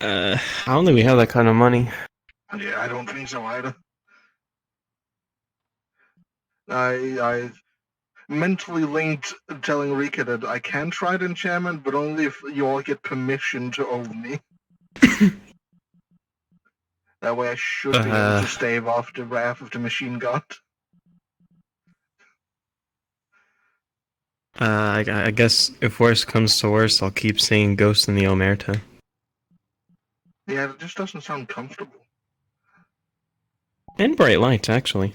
I don't think we have that kind of money. Yeah, I don't think so either. I mentally linked telling Rika that I can try the enchantment, but only if you all get permission to own me. That way I should be able to stave off the wrath of the machine god. I guess if worse comes to worse, I'll keep seeing ghosts in the Omerta. Yeah, it just doesn't sound comfortable. And bright lights, actually.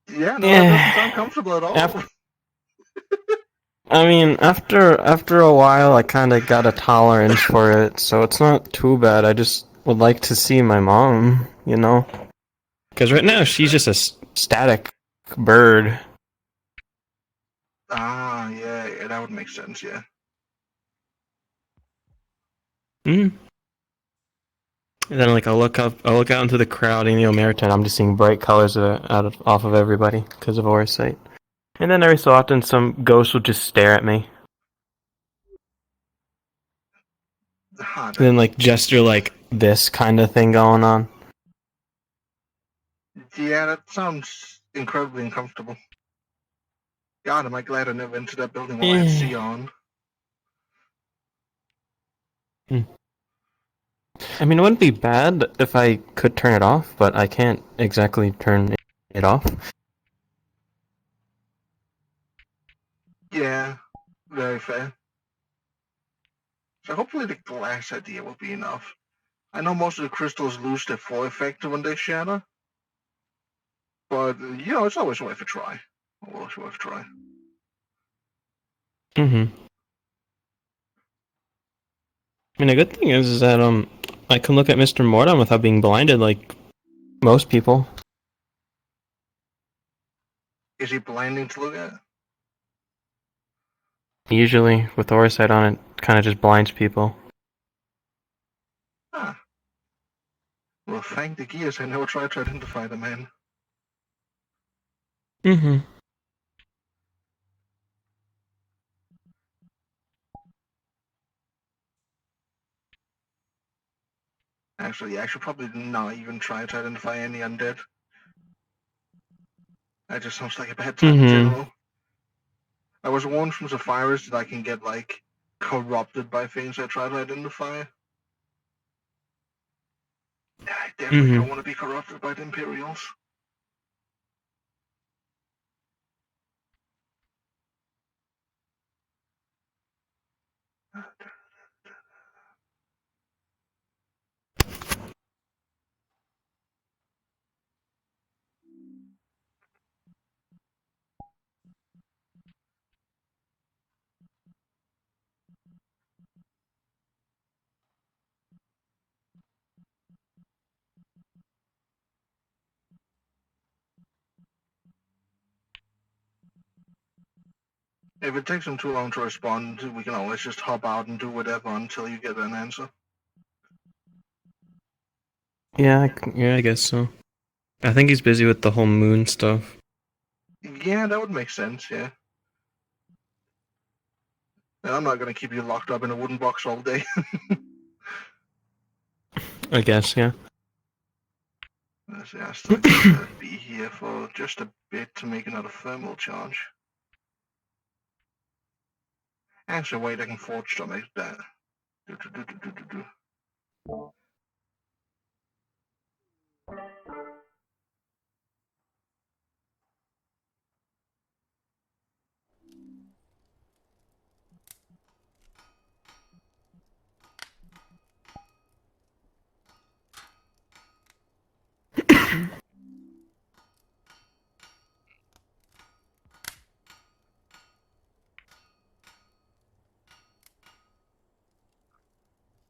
Yeah, no, that doesn't sound comfortable at all. I mean, after a while, I kind of got a tolerance for it, so it's not too bad. I just would like to see my mom, you know? Because right now, she's just a static bird. Ah, yeah, that would make sense, yeah. And then, like, I look out into the crowd in the Omerta, and I'm just seeing bright colors off of everybody because of Orsight. And then every so often, some ghost will just stare at me. And then, like, gesture like this kind of thing going on. Yeah, that sounds incredibly uncomfortable. God, am I glad I never entered that building while I had C on. I mean, it wouldn't be bad if I could turn it off, but I can't exactly turn it off. Yeah, very fair. So hopefully the glass idea will be enough. I know most of the crystals lose their full effect when they shatter, but, you know, it's always worth a try. Always worth a try. I mean, the good thing is that I can look at Mr. Mordon without being blinded like most people. Is he blinding to look at? Usually, with Orsight on it, kind of just blinds people. Huh. Well, thank the gears, I never tried to identify the man. Mm-hmm. Actually, I should probably not even try to identify any undead. That just sounds like a bad time in general. I was warned from Zephyrus that I can get, like, corrupted by things I try to identify. I definitely don't want to be corrupted by the Imperials. If it takes them too long to respond, we can always just hop out and do whatever until you get an answer. Yeah, I guess so. I think he's busy with the whole moon stuff. Yeah, that would make sense, yeah. And I'm not going to keep you locked up in a wooden box all day. I guess, yeah. I still gotta be here for just a bit to make another thermal charge. Actually, wait, I can forge stomach that.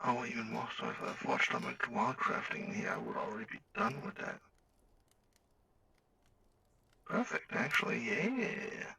Oh, even more so if I forged stomach while crafting here, I would already be done with that. Perfect, actually, yeah.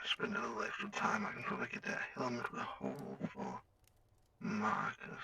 spend a little extra time, I can probably get that helmet with a hole for Marcus.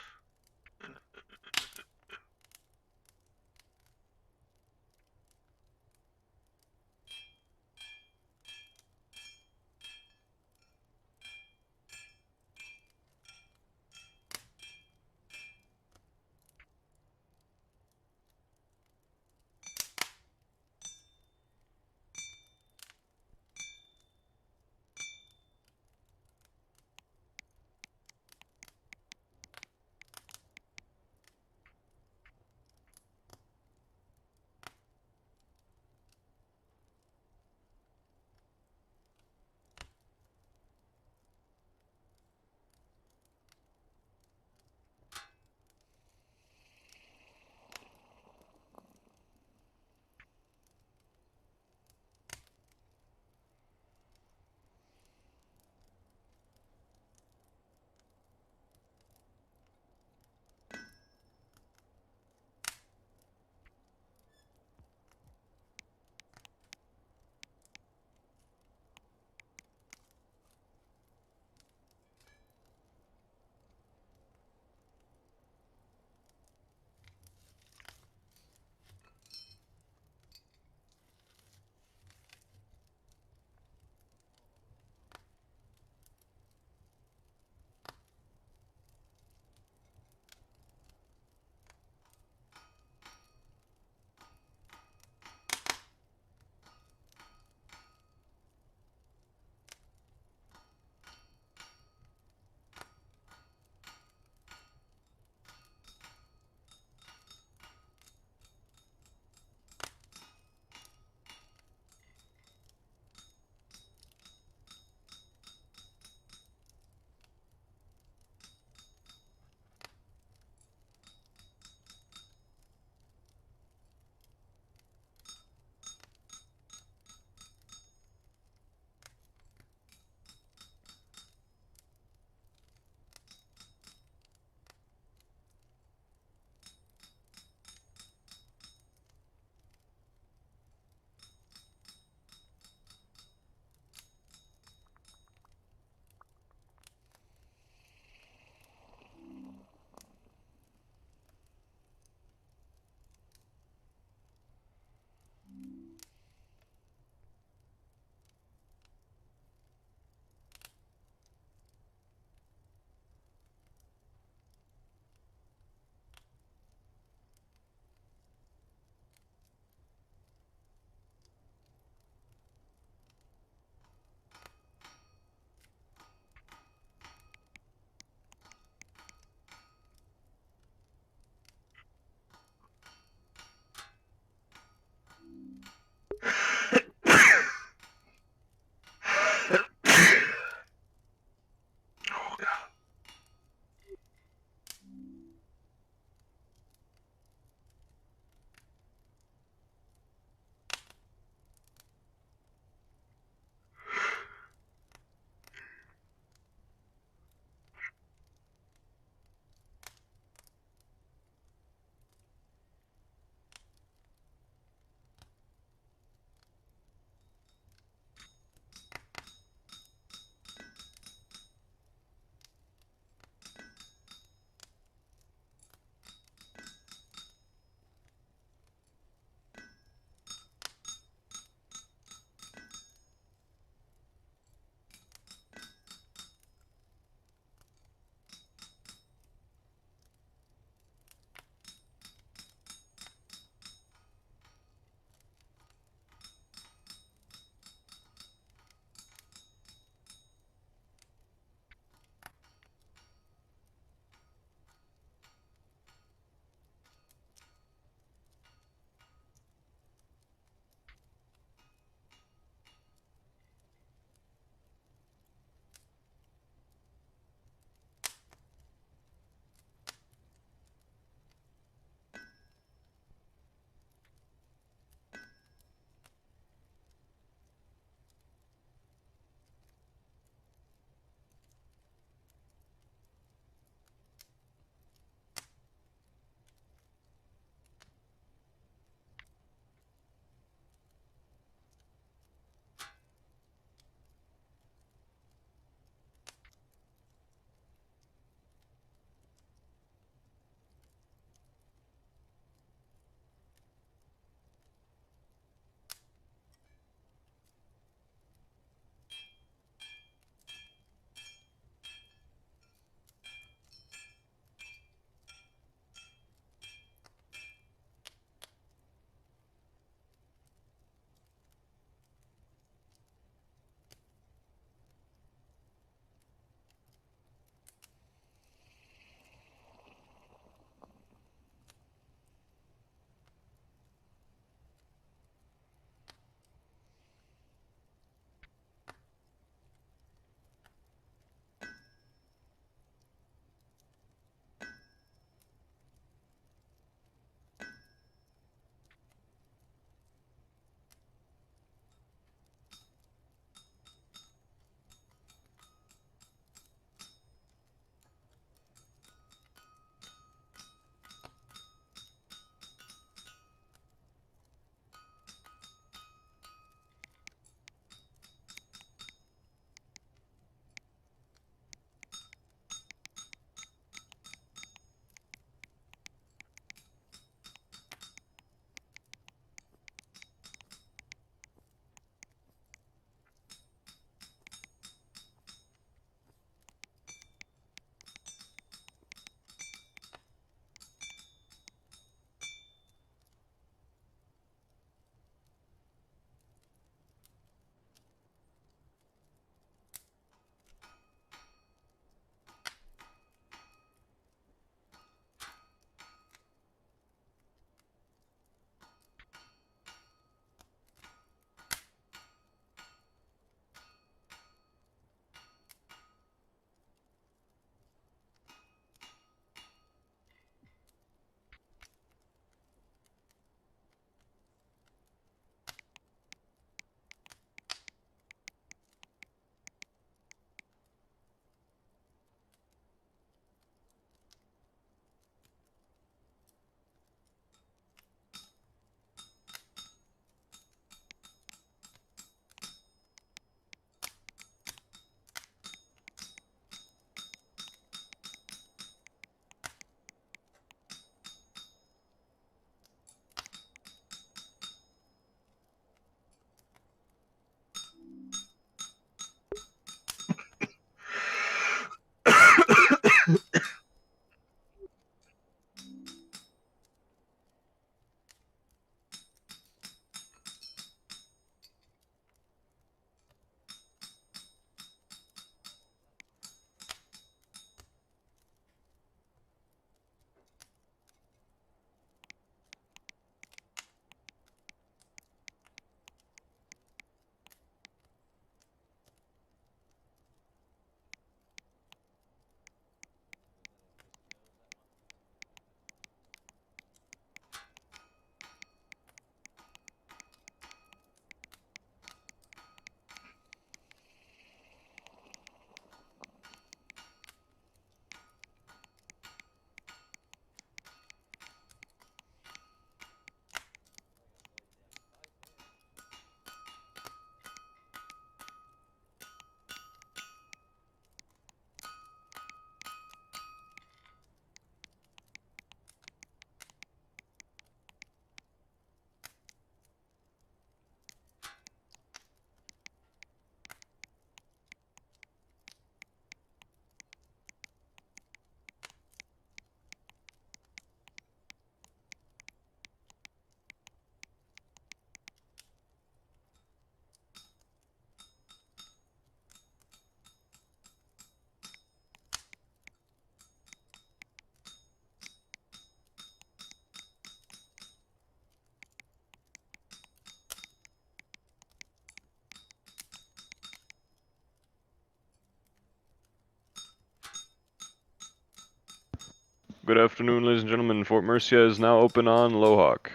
Good afternoon, ladies and gentlemen. Fort Mercia is now open on Lohawk.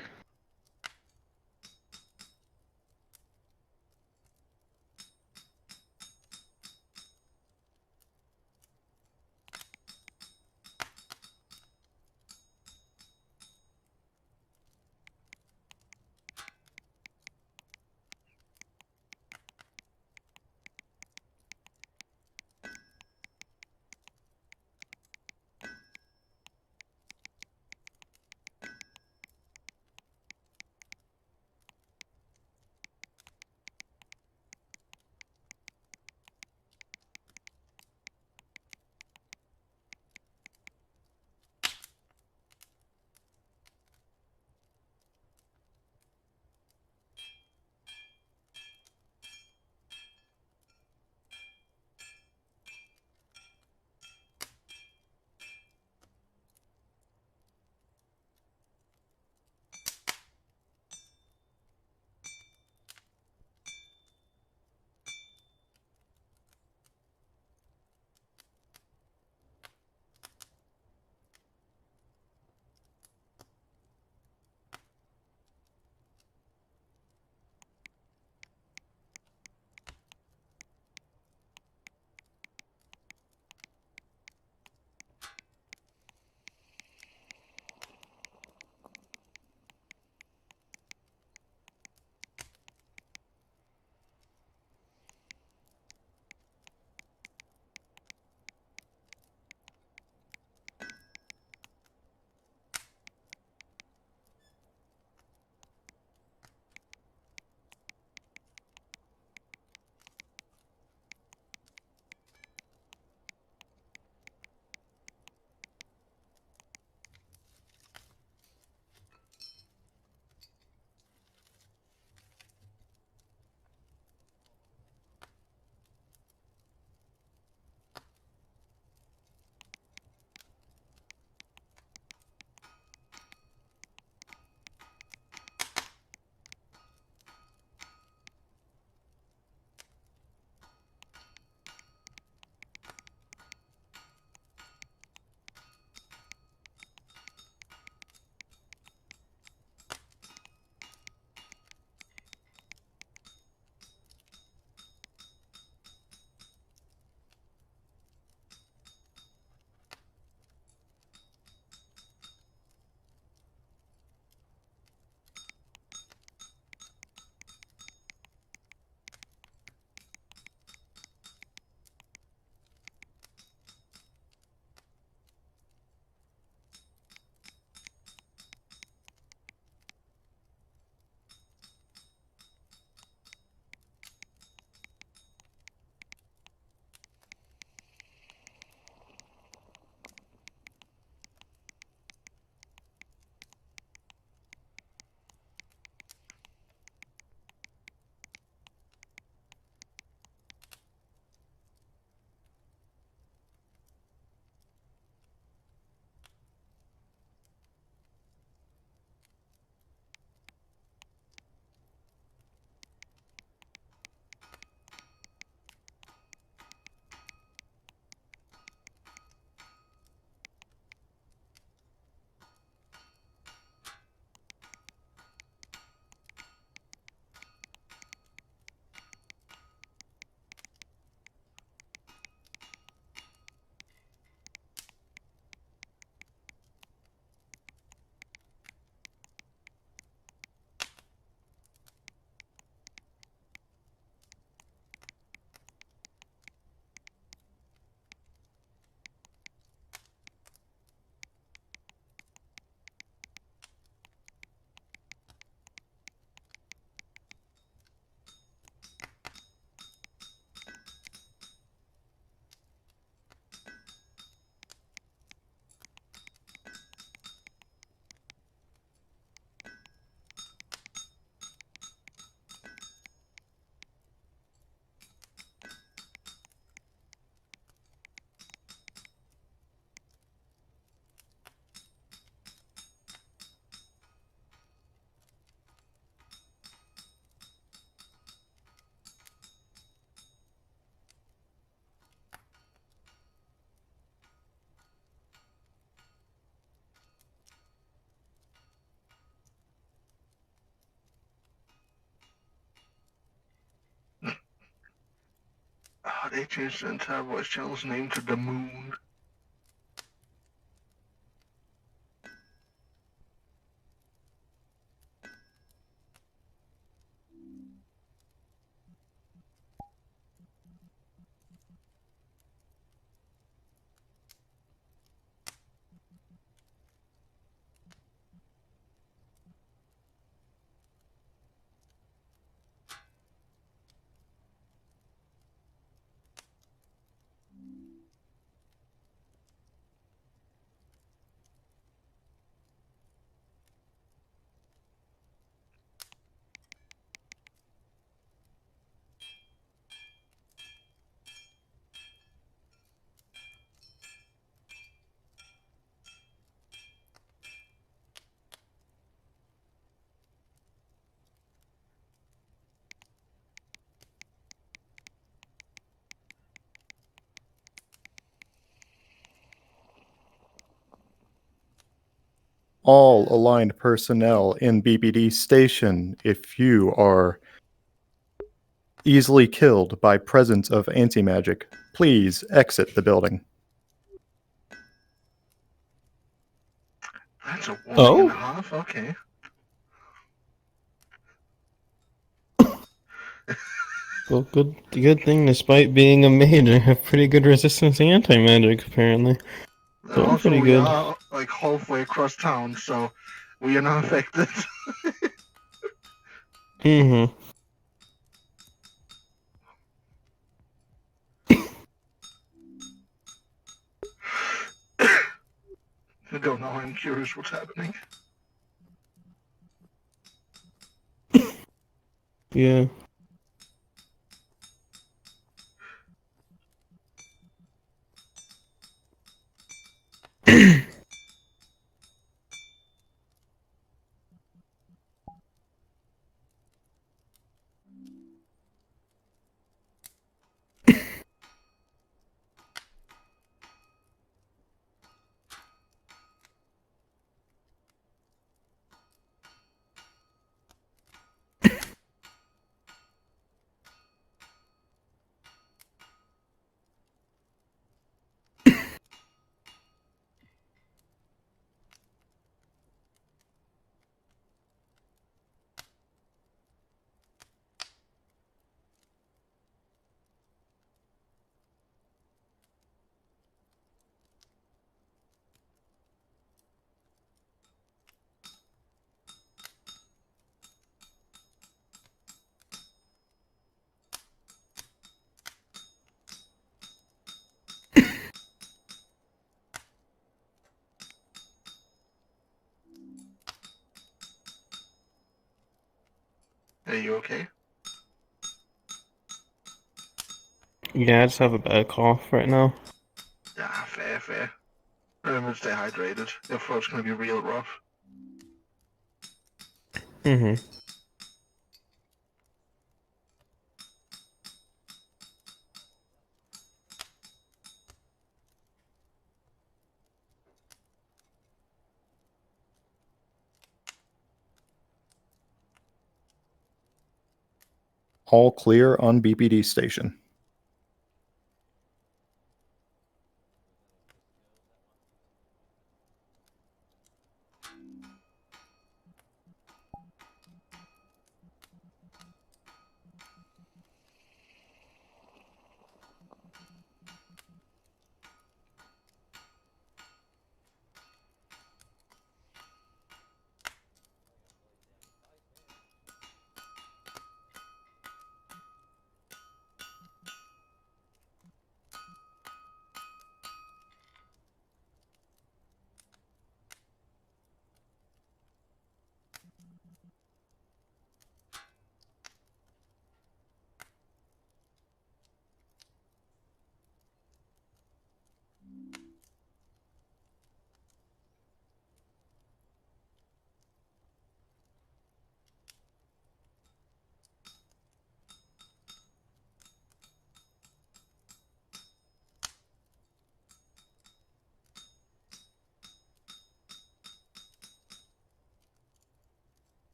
Oh, they changed the entire voice channel's name to The Moon. All aligned personnel in BBD station, if you are easily killed by presence of anti-magic, please exit the building. That's a warning and a half? Okay. Well, good thing. Despite being a mage, I have pretty good resistance to anti-magic, apparently. So I'm Also, pretty we good. are like halfway across town, so we are not affected. Mm-hmm. I don't know, I'm curious what's happening. Yeah. Are you okay? Yeah, I just have a bad cough right now. Yeah, fair. Remember to stay hydrated. Your throat's gonna be real rough. Mm-hmm. All clear on BBD station.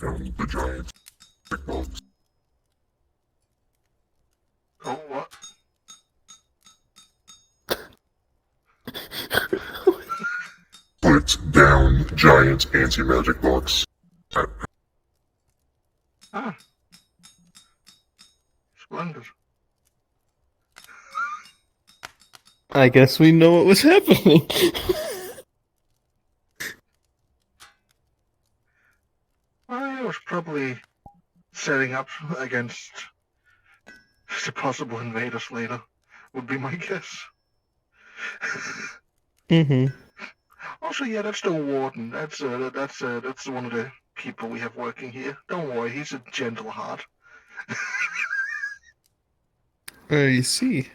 The giant signals. put down giant anti-magic blocks. Ah. Splendid. I guess we know what was happening. I was probably setting up against the possible invaders later, would be my guess. Mm-hmm. Also, yeah, that's the warden. That's one of the people we have working here. Don't worry, he's a gentle heart. I see.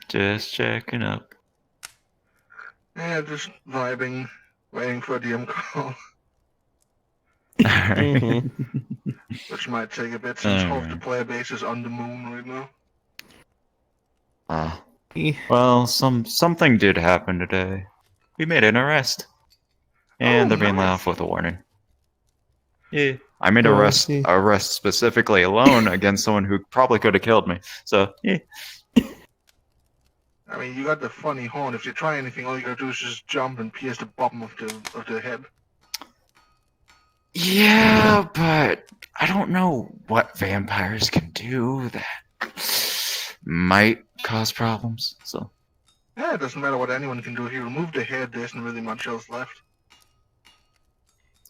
Just checking up. Yeah, just vibing, waiting for a DM call. Alright. Which might take a bit since half the Alright. player base is on the moon right now. Well, something did happen today. We made an arrest. And they're being let off with a warning. Yeah. I made arrest specifically alone against someone who probably could have killed me. So, yeah. I mean, you got the funny horn. If you try anything, all you gotta do is just jump and pierce the bottom of the head. Yeah, but I don't know what vampires can do that might cause problems. So, Yeah, it doesn't matter what anyone can do. If you remove the head, there isn't really much else left.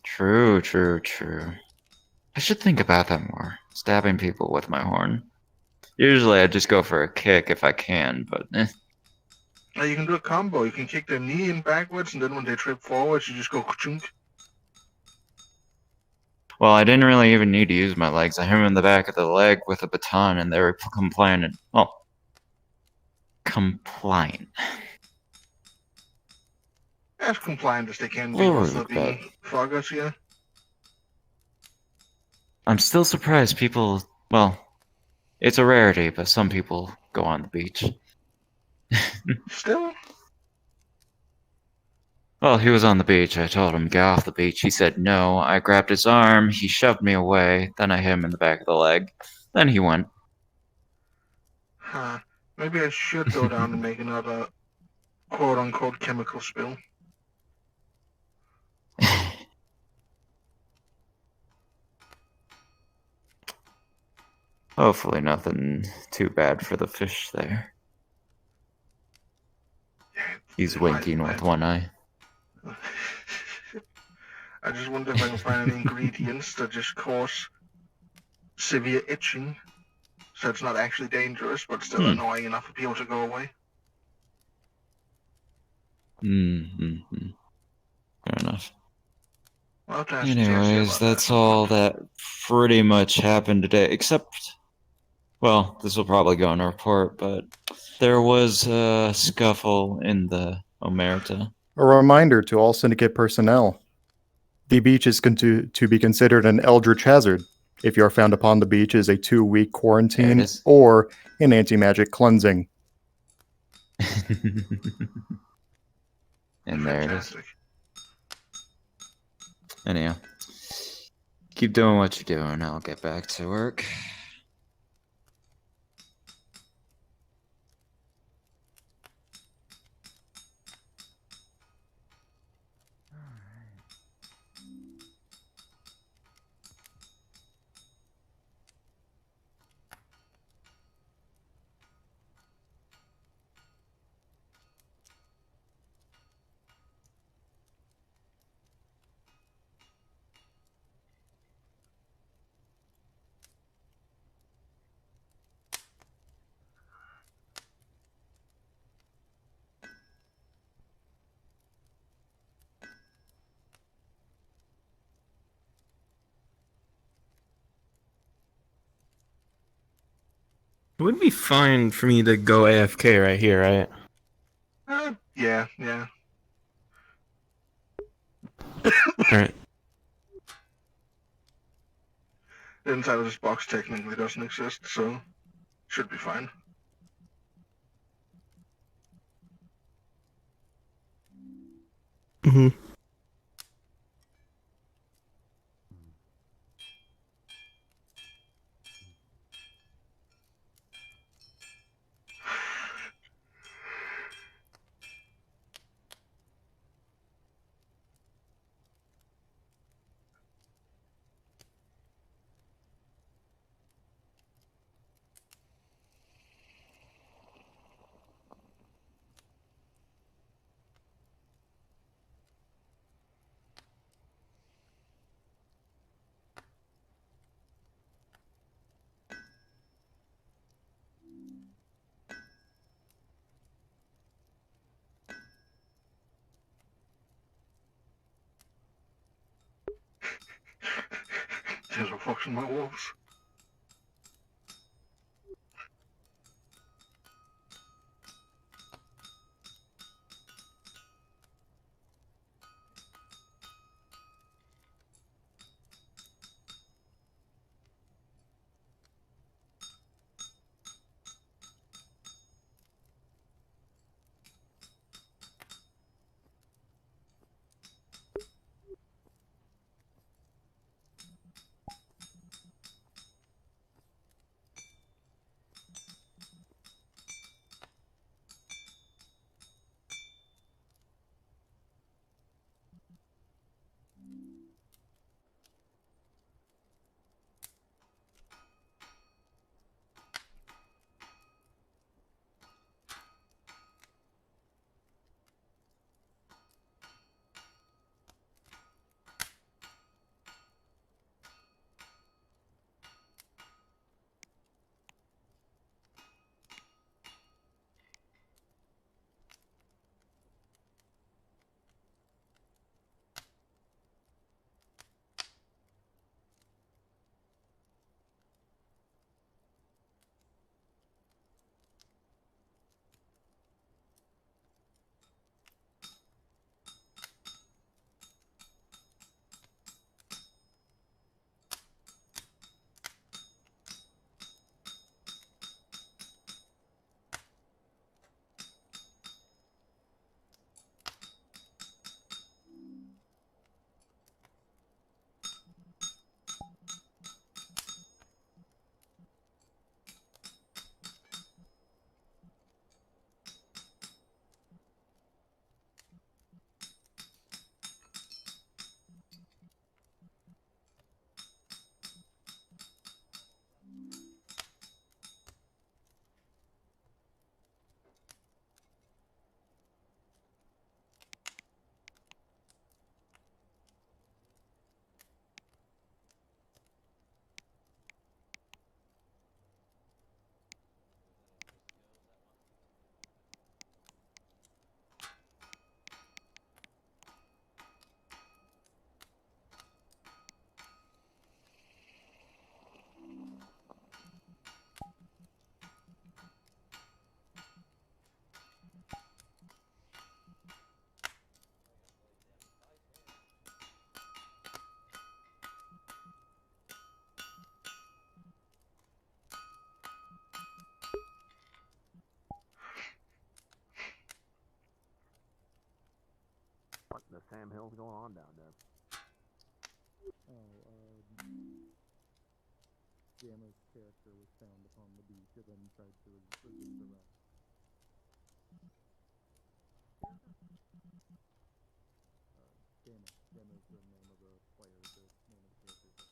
true. I should think about that more. Stabbing people with my horn. Usually I just go for a kick if I can, but You can do a combo. You can kick their knee in backwards, and then when they trip forwards, you just go chunk. Well, I didn't really even need to use my legs. I hit him in the back of the leg with a baton, and they were compliant. Well, compliant. As compliant as they can be, Oh, still being froggers, yeah. I'm still surprised people. Well, it's a rarity, but some people go on the beach. Still? Well, he was on the beach. I told him, get off the beach. He said no. I grabbed his arm. He shoved me away. Then I hit him in the back of the leg. Then he went. Huh. Maybe I should go down and make another quote-unquote chemical spill. Hopefully nothing too bad for the fish there. He's winking with one eye. I just wonder if I can find any ingredients that just cause severe itching. So it's not actually dangerous, but still annoying enough for people to go away. Fair enough. Well, Anyways, that's all that pretty much happened today, except, well, this will probably go in a report, but there was a scuffle in the Omerta. A reminder to all Syndicate personnel. The beach is to be considered an eldritch hazard. If you are found upon the beach, is a 2-week quarantine or an anti-magic cleansing. And there it is. Anyhow, keep doing what you're doing. I'll get back to work. It would be fine for me to go AFK right here, right? Yeah. Alright. Inside of this box technically doesn't exist, so should be fine. Mm-hmm. There's a fox in my wolves. What the Sam Hill's going on down there? Gamma's character was found upon the beach and then tried to resist arrest. Gamma is the name of the player, the name of the character.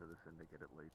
to the Syndicate at least.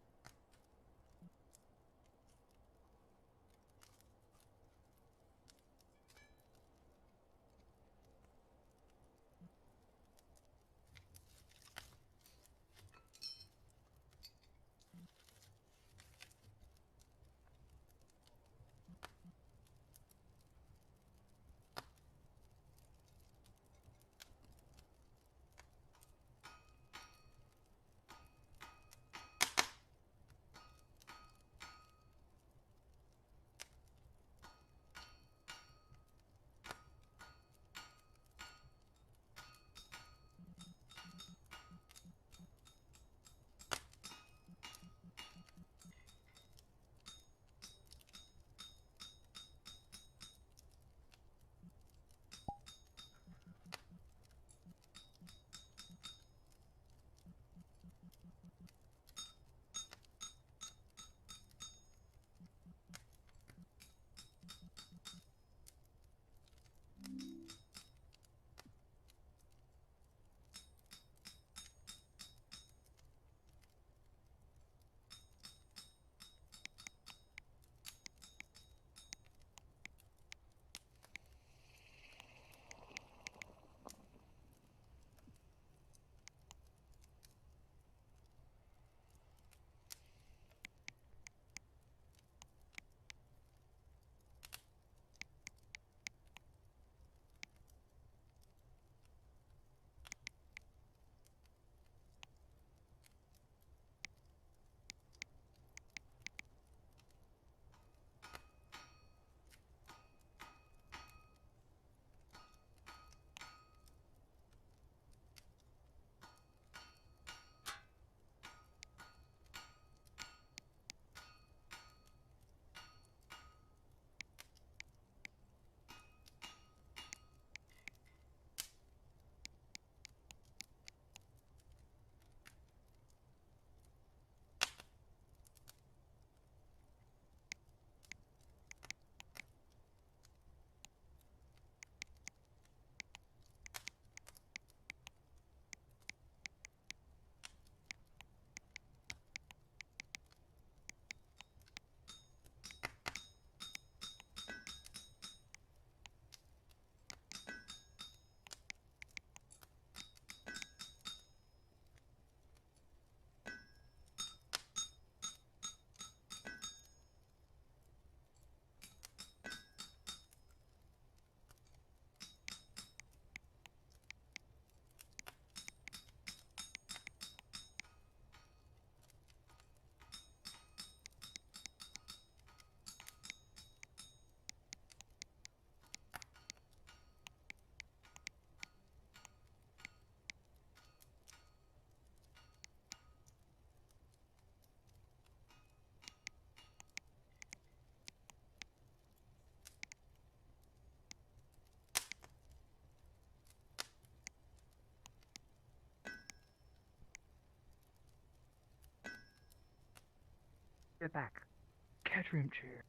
Get back. Cat room chair.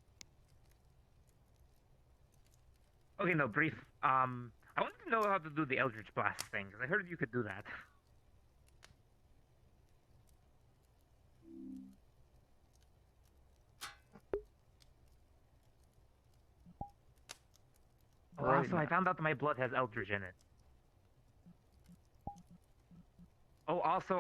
Okay, no, brief. I wanted to know how to do the Eldritch Blast thing, because I heard you could do that. Also, I found out my blood has Eldritch in it. Oh, also,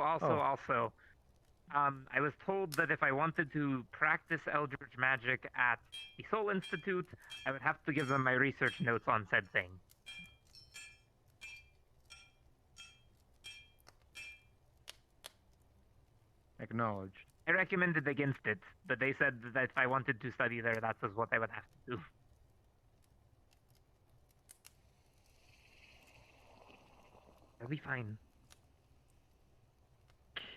I was told that if I wanted to practice Eldritch magic at the Soul Institute, I would have to give them my research notes on said thing. Acknowledged. I recommended against it, but they said that if I wanted to study there, that was what I would have to do. I'll be fine.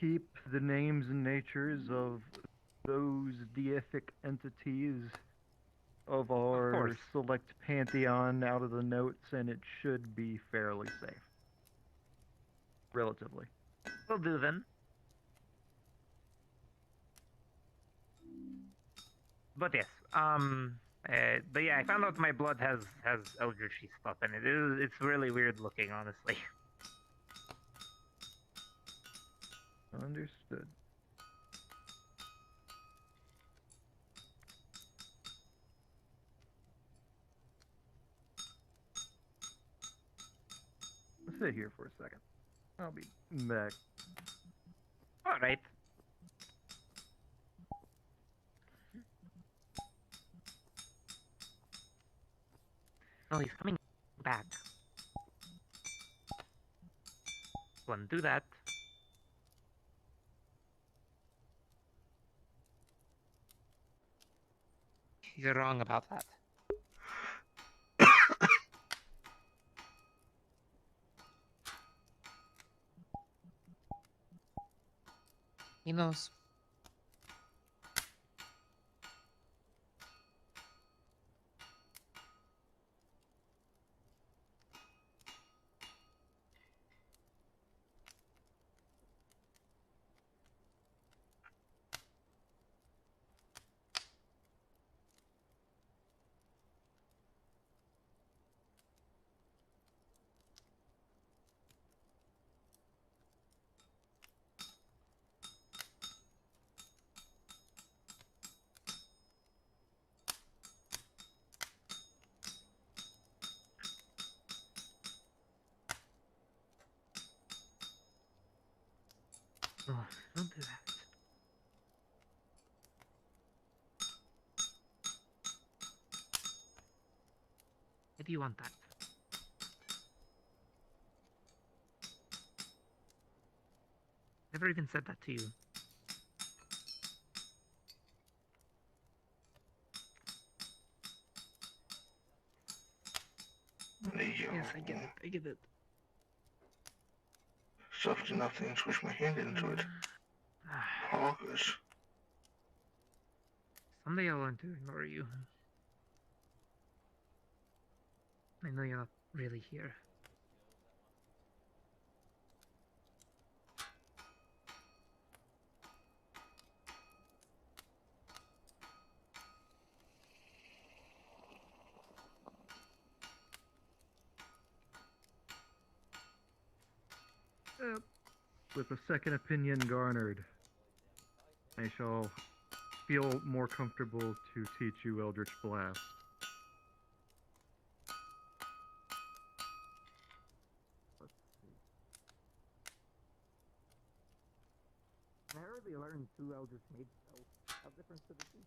Keep the names and natures of those deific entities of our select pantheon out of the notes, and it should be fairly safe. Relatively. Will do then. But yes, but yeah, I found out my blood has Eldritch stuff in it. It's really weird looking, honestly. Understood. sit here for a second. I'll be back. All right. Oh, he's coming back. Wouldn't do that. You're wrong about that. He knows. Oh, don't do that. Why do you want that? Never even said that to you. Yes, I get it. I get it. Soft enough to squish my hand into it. August. Someday I'll learn to ignore you. I know you're not really here. With a second opinion garnered, I shall feel more comfortable to teach you Eldritch Blast. Let's see. I already learned 2 Eldritch Mage spells. How different could it be?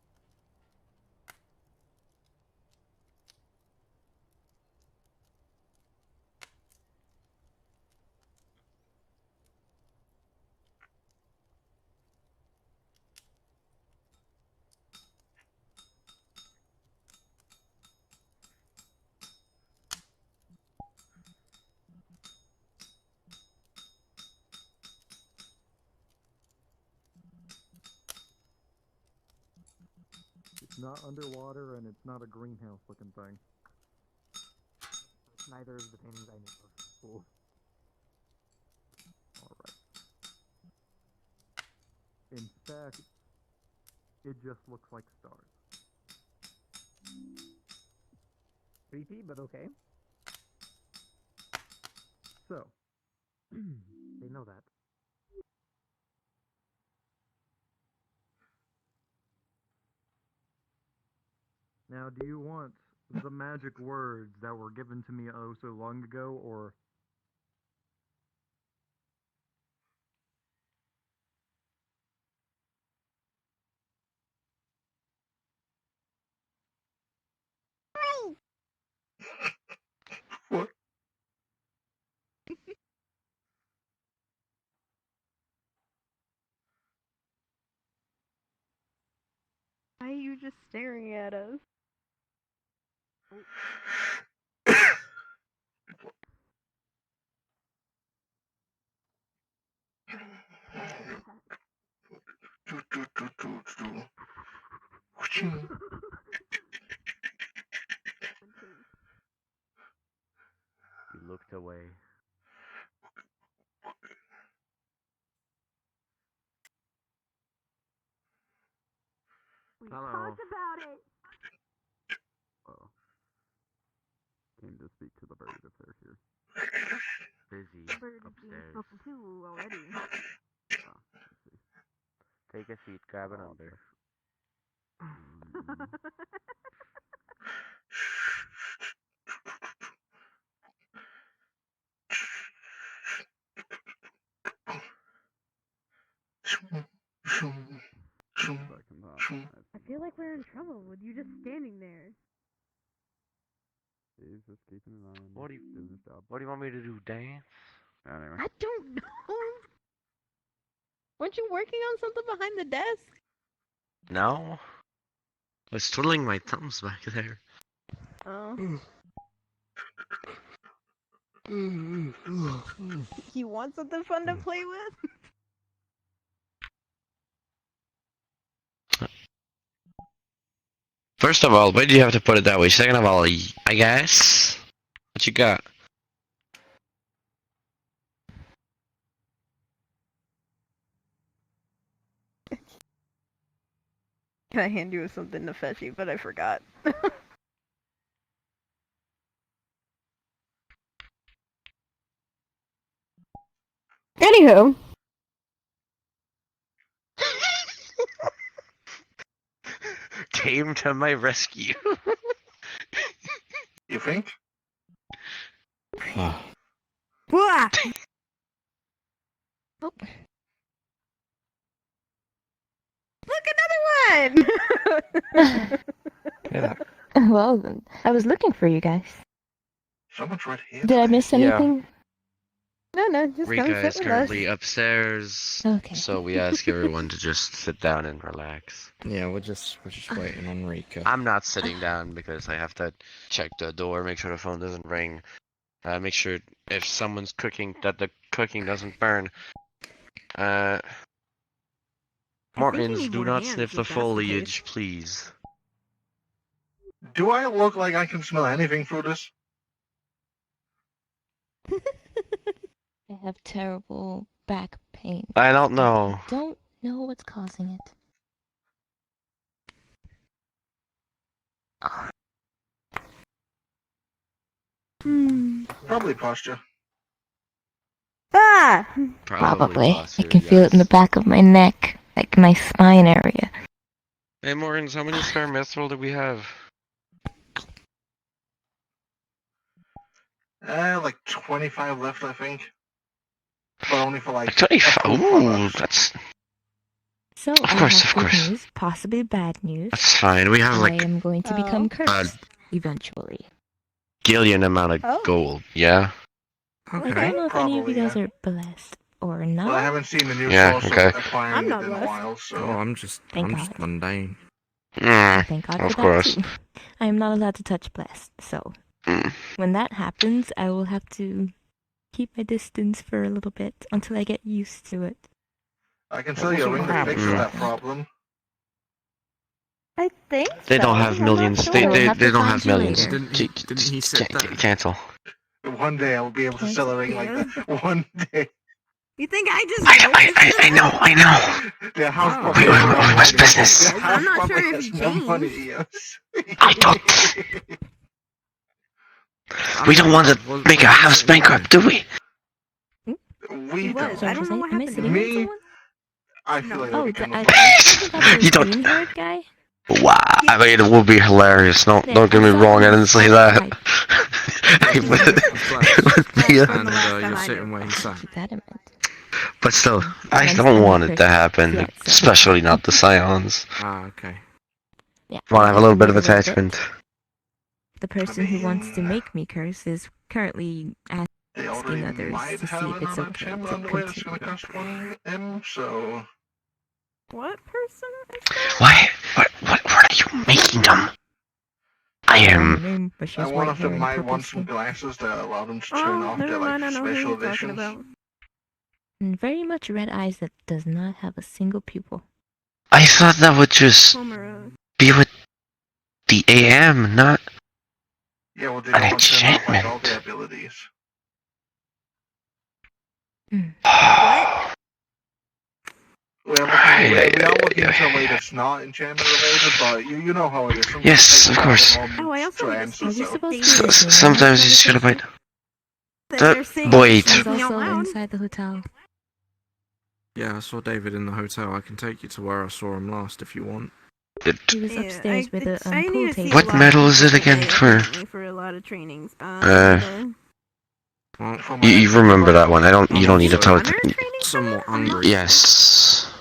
It's not underwater and it's not a greenhouse looking thing. Neither of the paintings I knew of. Cool. Alright. In fact, it just looks like stars. Creepy, but okay. So, They know that. now do you want the magic words that were given to me oh so long ago, or... What? Why are you just staring at us? He looked away. We Hello. talked about it. Oh. Came to speak to the bird if they're here. Busy The bird is being upstairs. spoken to already. Ah, I see. Take a seat, grab a number. What do you want me to do, dance? Anyway. I don't know. Weren't you working on something behind the desk? No? I was twiddling my thumbs back there. Oh. You want something fun to play with? First of all, why do you have to put it that way? Second of all, I guess. What you got? Can I hand you something to fetch you? But I forgot. Anywho. Came to my rescue. You think? Wah! Oh. Look, another one! Well, then, I was looking for you guys. Someone's right here. Did I miss anything? No, just Rika come sit is with currently us. upstairs. Okay. So we ask everyone to just sit down and relax. Yeah, we're just waiting on Rika. I'm not sitting down because I have to check the door, make sure the phone doesn't ring, make sure if someone's cooking that the cooking doesn't burn. Mortons, need do more not hands sniff if the that's the foliage, please. Do I look like I can smell anything through this? I have terrible back pain. I don't know. Don't know what's causing it. Probably posture. Ah! Probably. I can feel it in the back of my neck, like my spine area. Hey Mortons, how many spare mithril do we have? Like 25 left, I think. But only for like 25. Ooh, that's. So Of I course, have of good course. news, possibly bad news. That's fine. We have I like am going to become cursed eventually. Gillion amount of gold. Yeah. Like, I don't know if any of you guys are blessed or not. Well, I haven't seen the new Yeah, source okay. of acquiring it in a while, so. Oh, I'm just mundane. Thank God of for course. that too. I am not allowed to touch blessed, so when that happens, I will have to keep my distance for a little bit until I get used to it. I can tell you a ring that fixes that problem. I think They don't so. have I'm not millions. sure. They We'll have to don't find have you millions. later. Didn't he say that? Cancel. One day I'll be able to sell a ring like that. One day. You think I just I know. The house Oh. probably Wait, has more what's money. business? The house I'm not probably sure if has he more changed. money, yes. We don't want to make a house bankrupt, do we? We was. don't. I don't know what Am I happened. sitting Me? on someone? I feel like Oh, we became a I problem. thought You the don't- green-haired guy. Wow, I mean, it would be hilarious. Don't get me wrong. I didn't say that. It would be And you're sitting where he sat. Keep that in mind. but still, I Once don't I'm want it cursed to happen. yet, so- Especially not the scions. Ah, okay. Yeah. Want to have a little bit of Wait a little bit. attachment. The person who wants to make me curse is currently They asking already others might to see have if it's another okay chamber to on the way that's continue. gonna cost 1 M, so. What person? Why? What are you making them? I Her am. name, but she has One white of them hair and might purple want some skin. glasses that allow them to turn Oh, on. never They're mind. I like know who special you're talking editions. about. And very much red eyes that does not have a single pupil. I thought that would just Homura. be with the AM, not Yeah, well, they an don't want to turn off like all enchantment. the abilities. We are looking into a way that's not enchantment related, but you know how it is. Sometimes Yes, it of takes course. a while Oh, I to also answer, Are we so. supposed to be listening? Sometimes you should have been. They're saying Wait. She's speaking out also loud. inside the hotel. Yeah, I saw David in the hotel. I can take you to where I saw him last if you want. He was Yeah, upstairs with a I need pool to see table. a What lot of medal is people it again today, for? apparently, for a lot of trainings. Well, You remember that one? You don't need to tell it. somewhat hungry. Yes.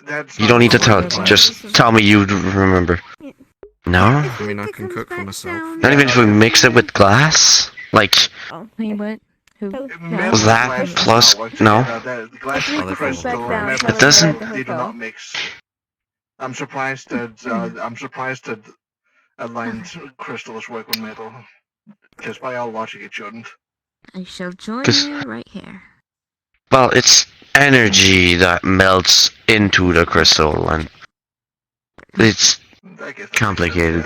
That's You don't need to tell it. it. Just tell me you remember. No? I mean, I can cook for myself. Not even if we mix it with glass? Like Oh, wait, what? Who? Metal that glass does plus not work no. together. The glass If we and could crystal, back down, metal, tell It doesn't- they do not mix. I'm surprised that aligned crystals work with metal. Because by all logic, it shouldn't. I shall join 'Cause- you right here. Well, it's energy that melts into the crystal, and it's complicated.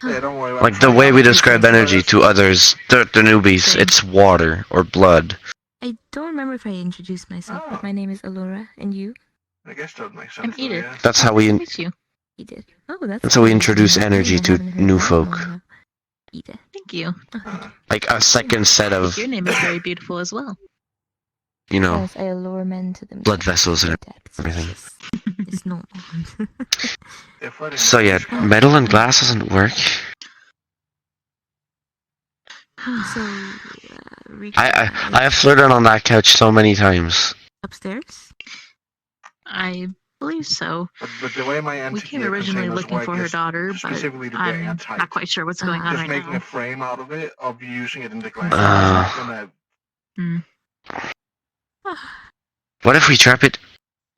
Yeah, don't worry. Like the way we describe energy to others, the newbies, it's water or blood. I don't remember if I introduced myself, but my name is Alora, and you? I guess that makes sense. I'm Edith. Yeah. That's how we. You did. Oh, that's. That's how we nice. introduce I energy to haven't heard new that in a folk. while. Edith. Thank you. Like a second set of, Your name is very beautiful as well. you know, Yes, I allure men to them. blood vessels and everything. It's normal. So yeah, metal and glass doesn't work. So, I have flirted on that couch so many times. upstairs? I believe so. But the way my We came anti-gear originally containers looking work for her is daughter, but specifically to bring I'm it tight. not quite sure what's going on Just right making now. a frame out of it, of using it in the glass. What if we trap it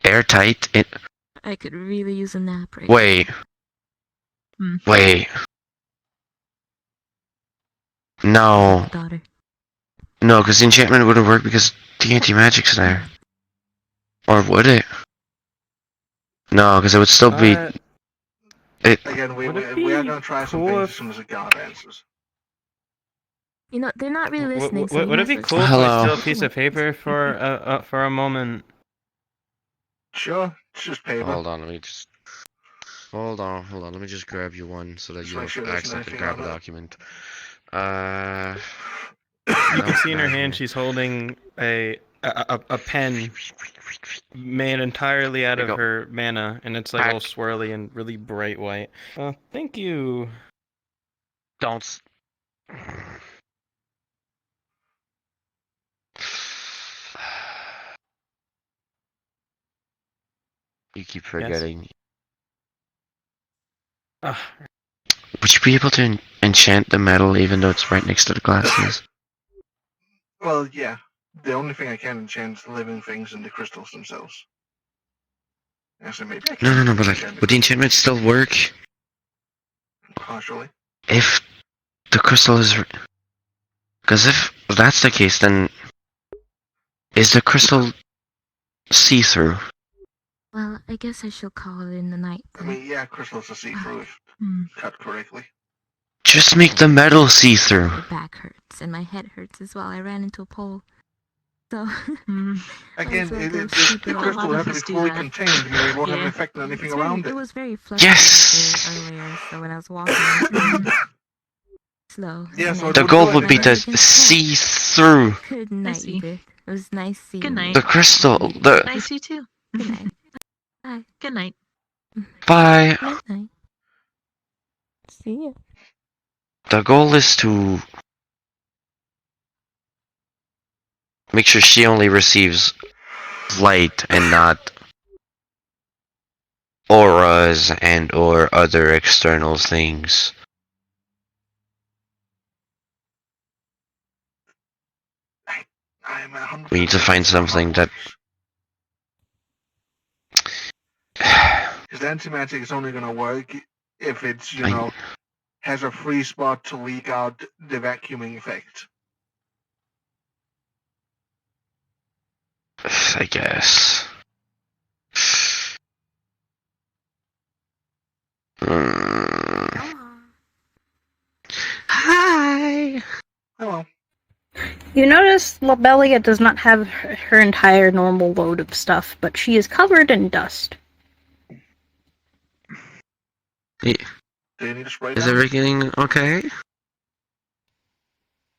airtight? I could really use a nap right Wait. Wait. No. daughter. No, because the enchantment wouldn't work because the anti-magic's there. Or would it? No, because it would still be... It... Again, we are going to try some things as soon as the guard answers. You know, they're not really listening. so Would you it be might as cool well- if I Hello. steal a piece of paper for a moment? Sure, it's just paper. Hold on, let me just... Hold on, let me just grab you one so that Just you make have sure there's access to nothing grab on a it. document. You can see in her hand she's holding a pen made entirely out of her mana, and it's like all swirly and really bright white. Thank you. Don't... You keep forgetting. Would you be able to enchant the metal even though it's right next to the glasses? Well, yeah. The only thing I can enchant is living things and the crystals themselves. Yes, maybe I can No, but like, would the enchantment still work partially. if the crystal is... Because if that's the case, then... Is the crystal see-through? Well, I guess I shall call it in the night. I mean, yeah, crystals are see-through if cut correctly. Just make the metal see-through. My back hurts and my head hurts as well. I ran into a pole. So Again, the crystal will have to be fully contained. I mean, it won't have an effect on anything around It it. was very fluffy earlier, so when I was walking, slow. Yeah, so The goal would be to see through Good night, Edith. It was nice seeing Good you. night. the crystal. The Nice you too. Good night. Bye. Good night. Bye. Good night. See ya. The goal is to make sure she only receives light and not auras and or other external things. We need to find something that... Because anti-magic is only going to work if it's, you know, has a free spot to leak out the vacuuming effect. I guess. Hi. Hello. You notice Lobelia does not have her entire normal load of stuff, but she is covered in dust. Yeah. Do you need a spray Is down? everything okay?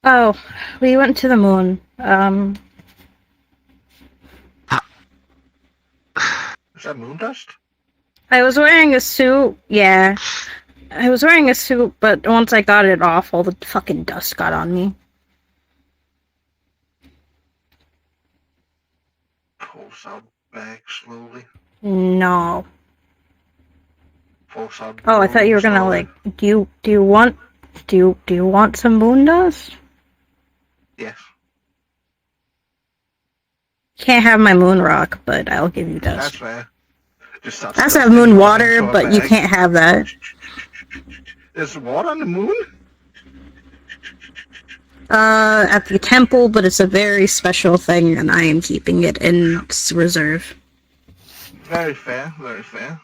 Oh, we went to the moon. Is that moon dust? I was wearing a suit, yeah. I was wearing a suit, but once I got it off, all the fucking dust got on me. Pulse out back slowly. No. Pulse out. Oh, I thought you were gonna, slowly. like, do you want Do you want some moon dust? Yes. Can't have my moon rock, but I'll give you That's dust. fair. Just start I also have stuffing moon water water, into a but you bag. can't have that. There's water on the moon? At the temple, but it's a very special thing, and I am keeping it in reserve. Very fair, very fair.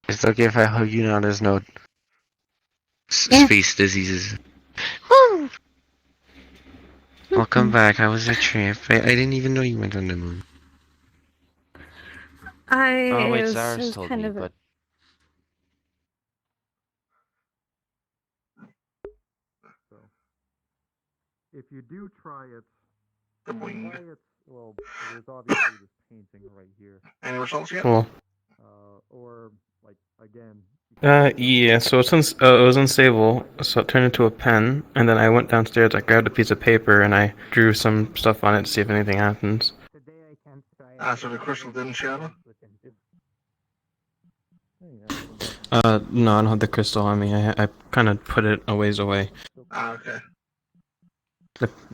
It's okay if I hug you now. There's no space diseases. Woo! Welcome back. How was your trip? I didn't even know you went on the moon. Oh wait, it Zara's was told kind me, of but If you do try it, wing. try it. Well, there's obviously this painting right here. Any results yet? Cool. Or like again. Yeah, so it was unstable, so it turned into a pen, and then I went downstairs, I grabbed a piece of paper, and I drew some stuff on it to see if anything happens. So the crystal didn't shatter? No, I don't have the crystal on me, I kind of put it a ways away. Okay.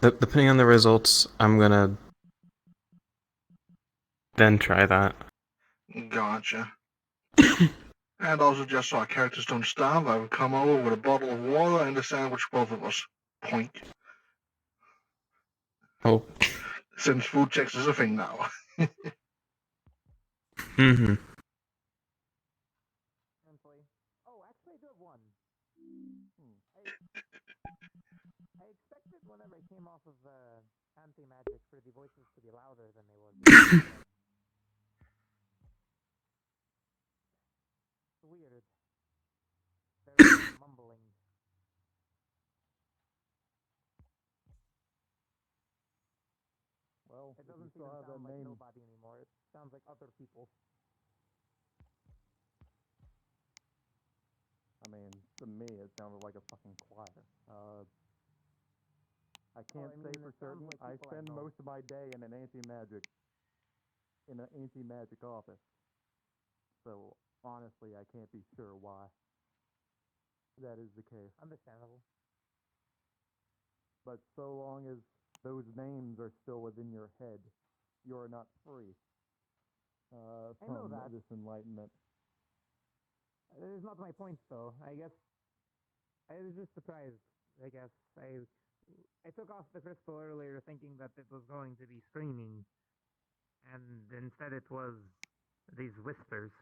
Depending on the results, I'm gonna then try that. Gotcha. And also, just so our characters don't starve, I would come over with a bottle of water and a sandwich, both of us. Point. Oh. Since food checks is a thing now. Mm-hmm. I expected whenever I came off of anti-magic for the voices to be louder than they were. Weird. Very mumbling. Well, It doesn't even sound like nobody anymore. It sounds like other people. I mean, to me, it sounded like a fucking choir. I can't say for certain. Like I spend know. most of my day in an anti-magic office. So honestly, I can't be sure why that is the case. Understandable. But so long as those names are still within your head, you are not free from this enlightenment. It is not my point, though. I guess I was just surprised. I guess I took off the crystal earlier, thinking that it was going to be screaming, and instead it was these whispers.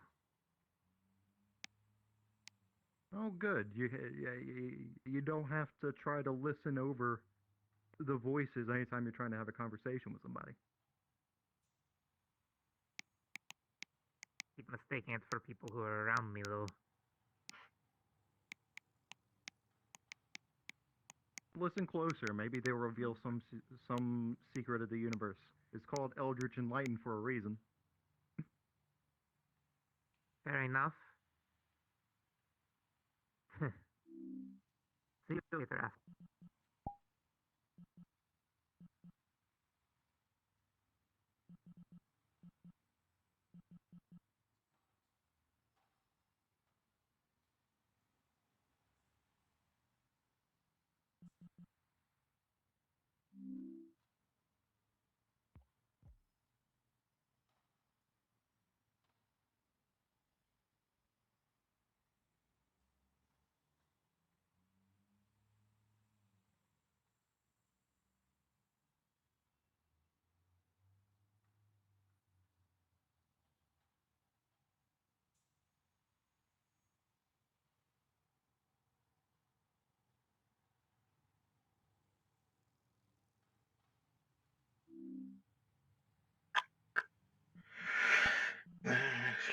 Oh, good. You don't have to try to listen over the voices anytime you're trying to have a conversation with somebody. Keep mistaking it for people who are around me, though. Listen closer. Maybe they'll reveal some secret of the universe. It's called Eldritch Enlightened for a reason. Fair enough. See you later, after.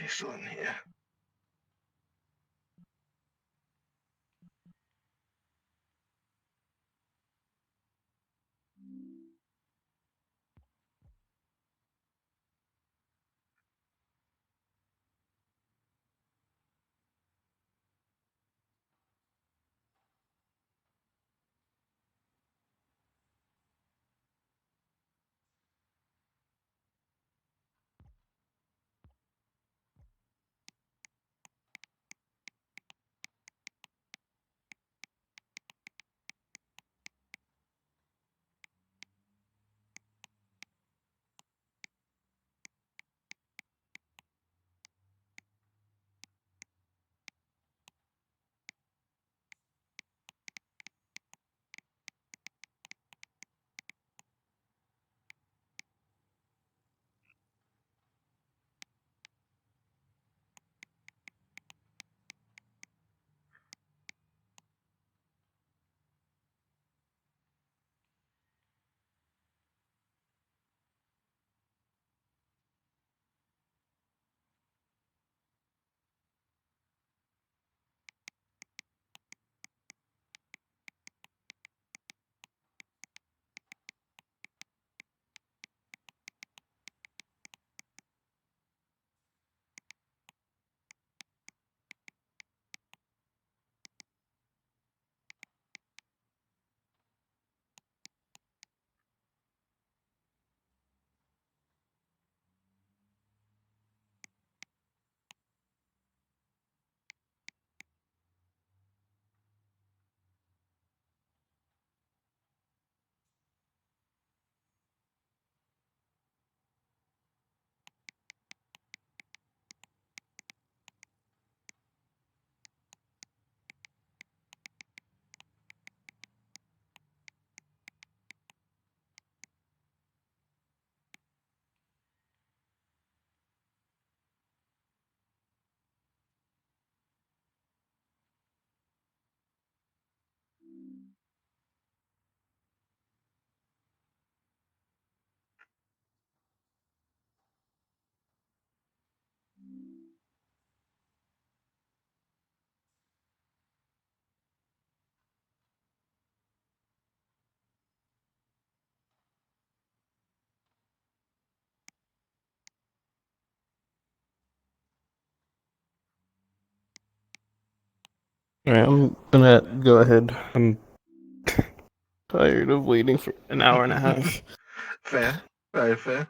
He's still in here. Alright, I'm gonna go ahead. I'm tired of waiting for an hour and a half. Fair. Very fair.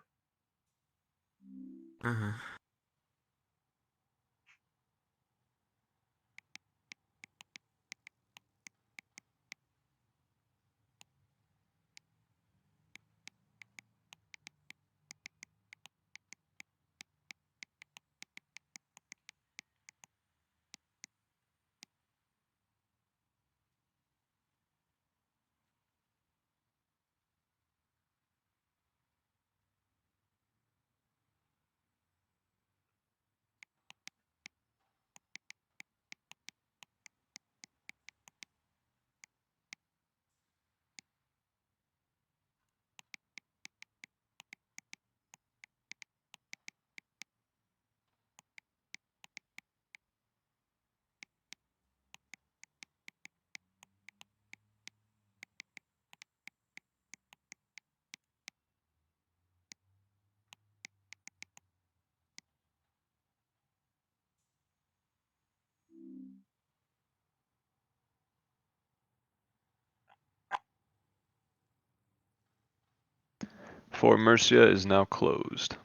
Fort Mercia is now closed.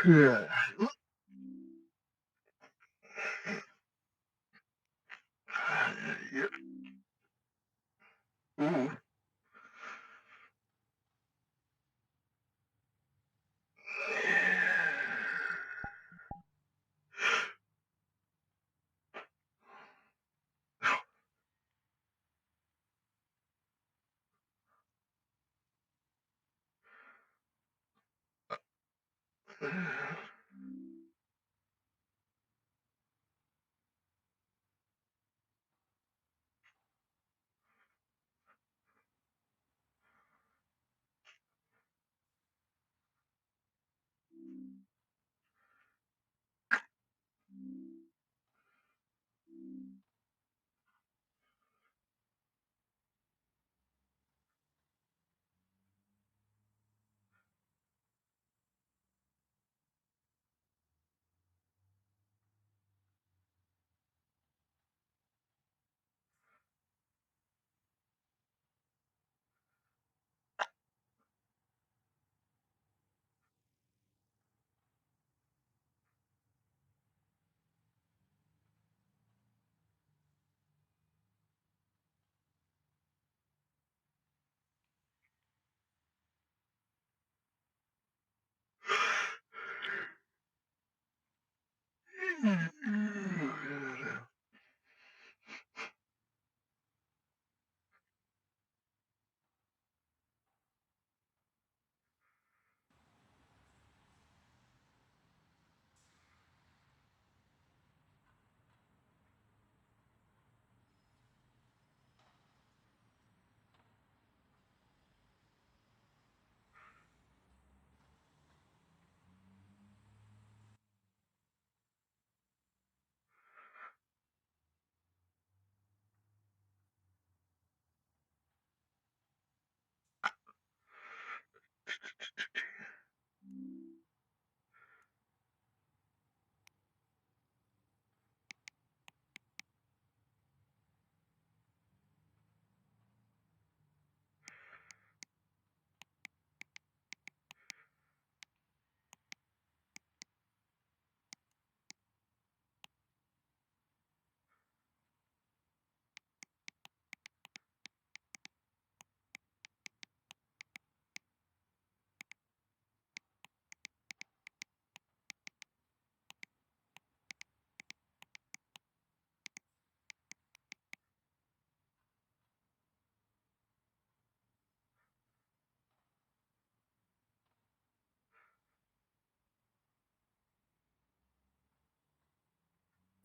Yeah. Yep. Ooh.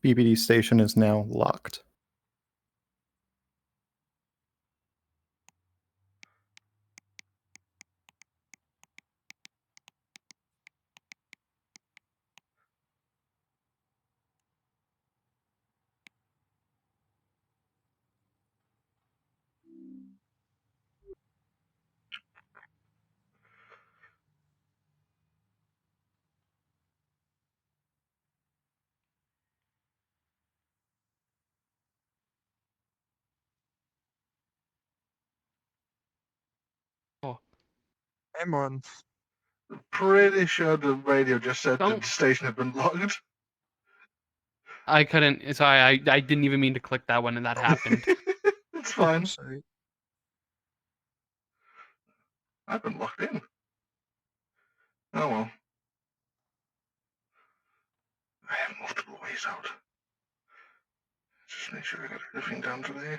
BBD station is now locked. I'm on. Pretty sure the radio just said that the station had been logged. I couldn't. Sorry, I didn't even mean to click that one, and that happened. It's fine. Sorry. I've been locked in. Oh well. I have multiple ways out. Just make sure I got everything down today.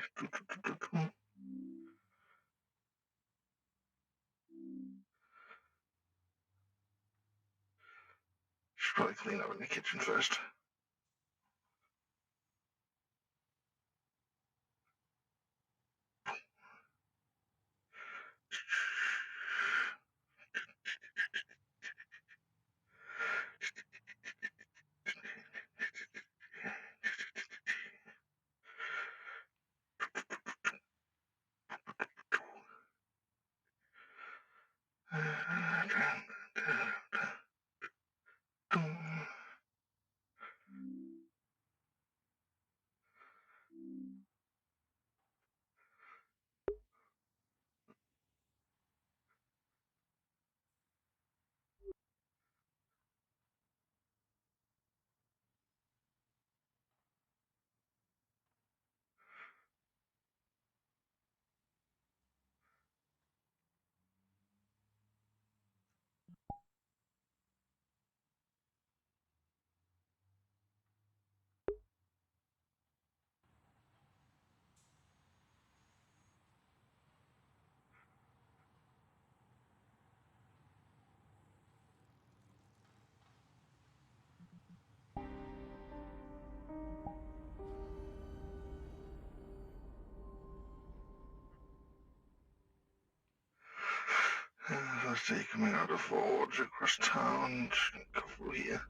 Should probably clean up in the kitchen first. Let's see, coming out of Forge across town, just gonna go through here.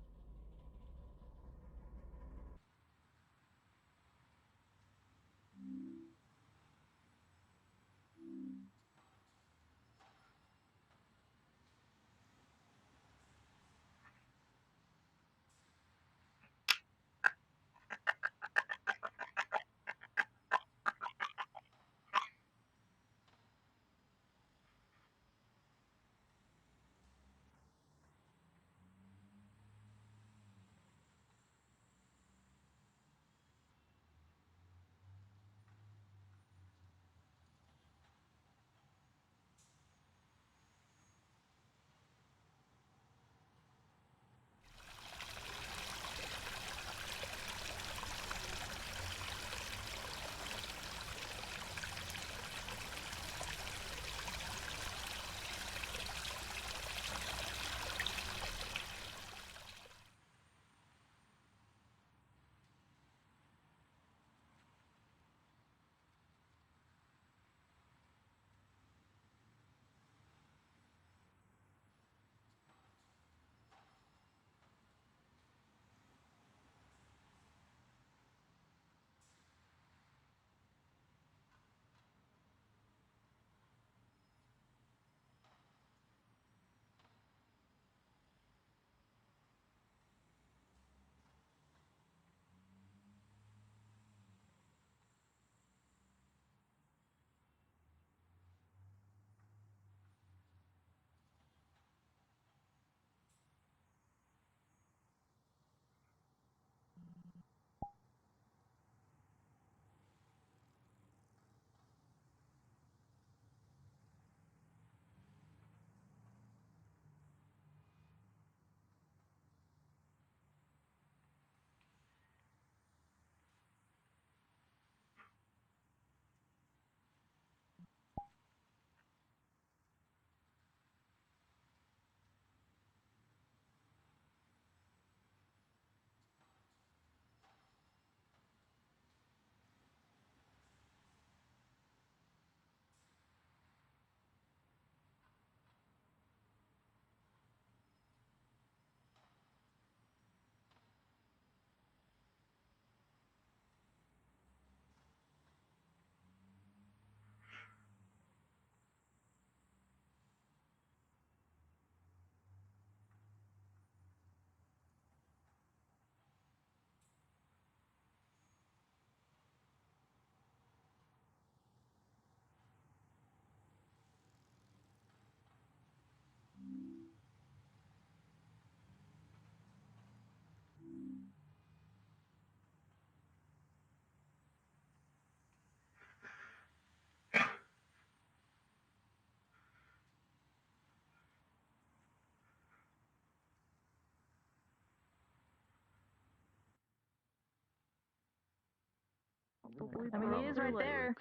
I mean, he is right there.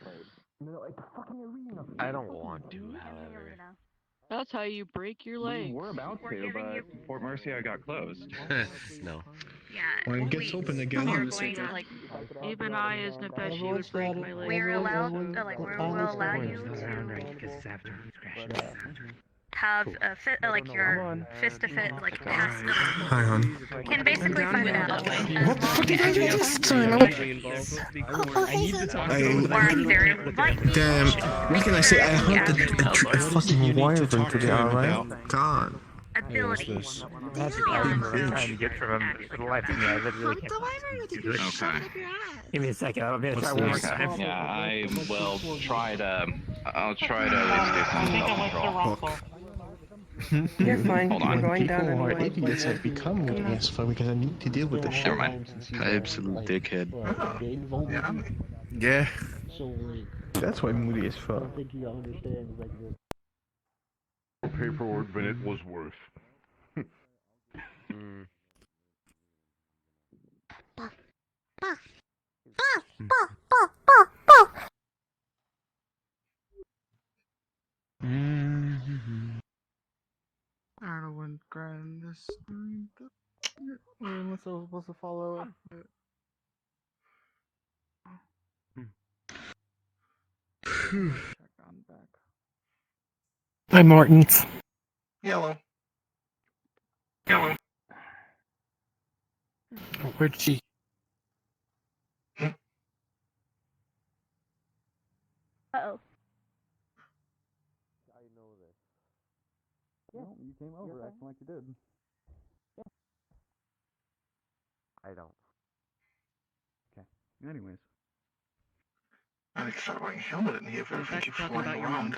I don't want to, however. That's how you break your legs. We're about to, but Fort Mercia got closed. No. Yeah. When it gets open again, We're I'm going to like. Even I, as Nefeshi, would break my legs. We're allowed, we'll allow you to have a fit, like your fist to fit, like pass. Hi, hon. Can basically find it out that way. What the fuck did I do? Sorry, no. Damn. What can I say? I hugged a fucking wyvern today, alright? God. Ability. That's the I'm trying to get from him. For the life of me, I literally can't. Okay. Give me a second. I'm gonna try one more time. Yeah, I will try to. I'll try to at least do some self-control. You're fine. Hold on. I'm going down People who are anyway. idiots have become me as far because I need to deal with the shit. Never mind. Absolute dickhead. Yeah. That's why I'm moody as fuck. Paperwork than it was worth. I don't know when Grand this. When was I supposed to follow up? Check on back. Hi, Mortons. Yellow. Oh, where'd she? Uh-oh. I know this. Yeah, you came over acting like you did. Yeah. I don't. Okay. Anyways. I need to start wearing a helmet in here if everything keeps flying around.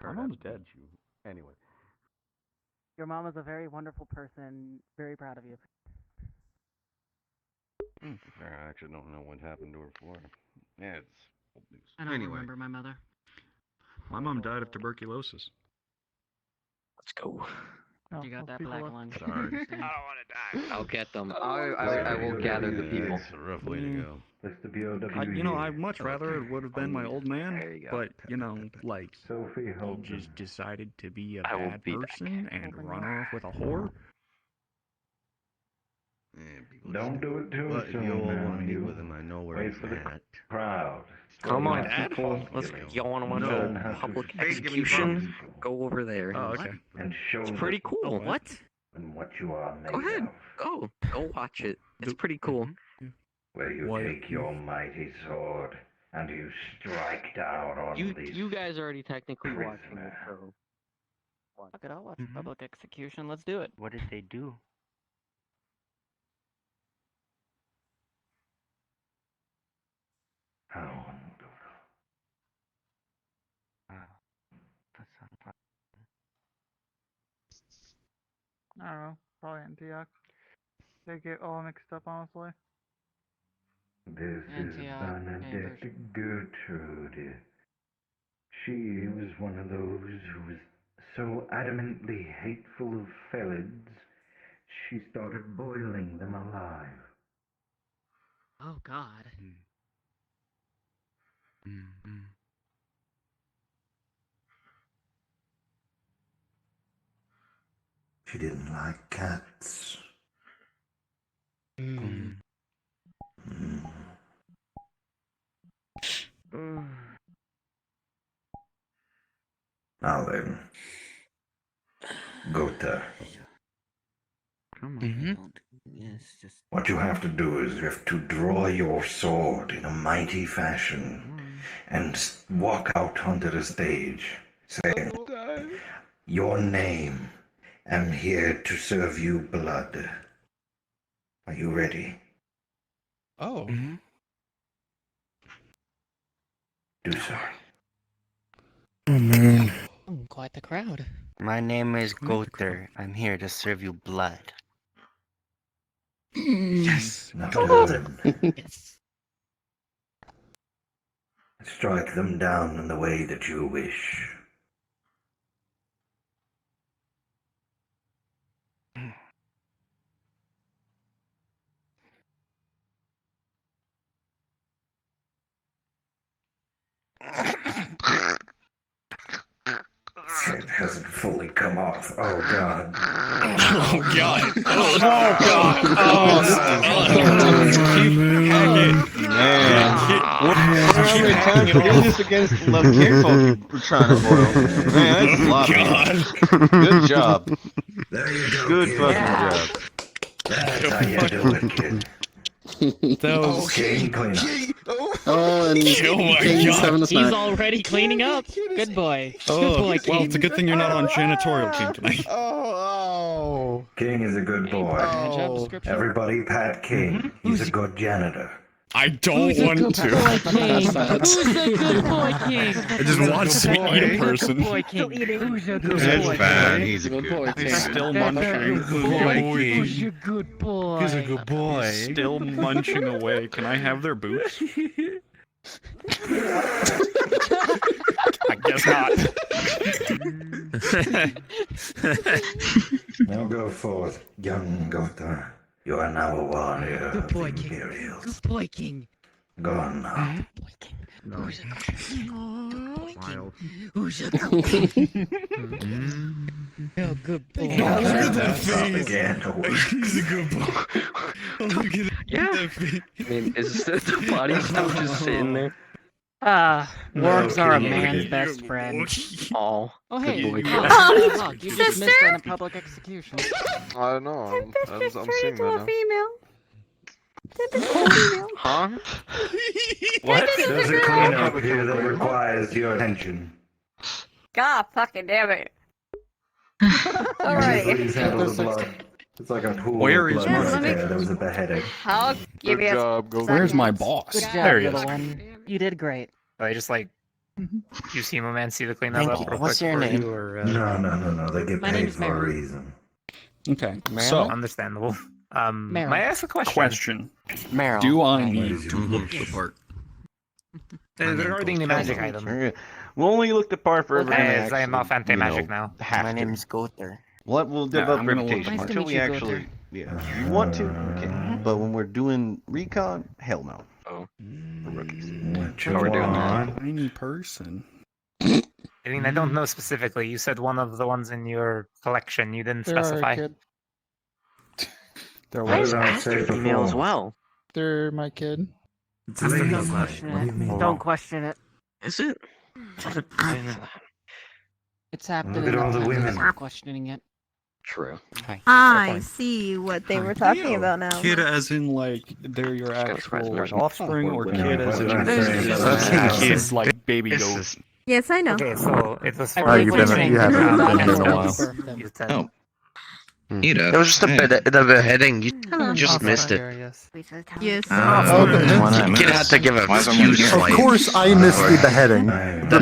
My mom's dead. Anyway. Your mom is a very wonderful person. Very proud of you. I actually don't know what happened to her for. Yeah, it's old news. I don't remember my mother. My mom died of tuberculosis. Let's go. You got that black lung. Sorry. I don't want to die. I'll get them. I will gather the people. That's a rough way to go. That's the BOW. I'd much rather it would have been my old man, but, like, Sophie he just decided to be a I will bad be person and run off with a whore. Don't do it too But if soon. you all now. want to meet You with him, I know where wait he's for the at. crowd. Come on, That people. Let's go on a public execution. Go over there. Oh, okay. And show It's pretty cool. what and what you are made Go ahead. of. Go watch it. It's pretty cool. Where you take your mighty sword and you strike down on these. You guys are already technically watching prisoners. it, so. Fuck it, I'll watch public execution. Let's do it. What did they do? How wonderful. That's not fun. I don't know. Probably Antioch. They get all mixed up, honestly. This Antioch, is Bernadette Gertrude. She was one of those who was so adamantly hateful of felids, she started boiling them alive. Oh, God. She didn't like cats. Now then, Gotha. Yes, just. What you have to do is you have to draw your sword in a mighty fashion and walk out onto the stage, saying, "Your name, am here to serve you blood." Are you ready? Oh. Do so. Oh, man. Quite the crowd. My name is Gother. I'm here to serve you blood. Yes. Now then. Strike them down in the way that you wish. It hasn't fully come off. Oh god. Oh god. Oh god. Oh, Man. How many times you do this against the kinfolk we're trying to boil? Man, that's a lot. Good job. There you go, Good kid. fucking job. That's how you do it, kid. That was King clean up. Oh, and oh my King's god. having a He's snack. already cleaning up. Good boy. Oh, Good boy, King. well, it's a good thing you're not on janitorial team tonight. Oh. King is a good boy. Job description. Everybody pat King. He's a good janitor. I don't want to. Who's a good boy, King? I just want to eat a person. Good boy, King. Who's a good That's boy, fine. King? He's a good boy. He's still munching. Who's a good boy? He's a good boy. Still munching away. Can I have their boots? I guess not. Now go forth, young Gotha. You are now a warrior Good of boy, the King. Imperials. Good boy, King. Go on now. Good boy, King. Who's a good boy, King? Wild. Who's a good boy? Oh, good boy. Look at that face. Again. He's a good boy. Look at that face. I mean, is the body still just sitting there? Worms are a King. man's best friend. Oh. Oh, hey. Good boy, King. Look, you just missed in a public execution. I know. I'm seeing that now. Huh? What? There's a cleanup here that requires your attention. God fucking damn it. Alright. Please handle the blood. It's like a pool Where of is blood my- right there. There was a beheading. I'll give you a Where's my boss? Good job, There he is. little one. You did great. I just like you see my man see the clean that Thank up you. real What's quick your for name? you, or, No. They get My name paid is for a Mary. reason. Okay, so so understandable. May Mary. I ask a question? Meryl. do I need to look the part? Regarding the magic item. We'll only look the part for everyone. As I am off anti-magic now. My name's Gother. We'll develop I'm gonna reputation Nice to until meet we you, actually. Yeah, if you want to, okay. But when we're doing recon, hell no. Oh. What How are we doing that? Tiny person. I mean, I don't know specifically. You said one of the ones in your collection. You didn't specify. There What was. did I say Female as before? well. They're my kid. It's a lady. Don't question it. Don't question it. Is it? It's happening. Look at all the women. Stop questioning it. True. I see what they were talking about now. Kid as in like they're your actual like, offspring, or What kid as in did I say? kids like baby goat. Yes, I know. Okay, so it was. I for really you wish haven't I been knew in a that while. birthday. You said. Oh. It It was just the beheading. You Hello. just missed it. Yes. Yes. Kid had to give a huge Of fight. course, I missed the beheading. The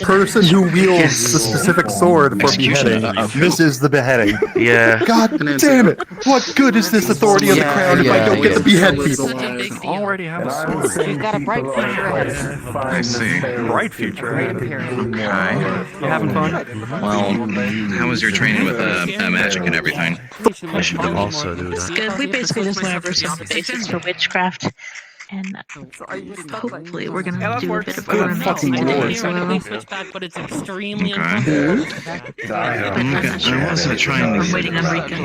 person who wields the specific sword for beheading misses the beheading. Yeah. God damn it! What good is this authority of the crown if I don't get to behead people? Already have a And sword. She's got a bright future ahead. I see. Bright future. Great Imperial. Okay. You having fun? Well, how was your training with magic and everything? I should also do that. Good. We basically just went over some of the basics for witchcraft, and hopefully we're gonna do a bit of a remote fucking today lord. as well. Switchback, but it's extremely Okay. uncomfortable. I wasn't trying I'm to. waiting on Rika.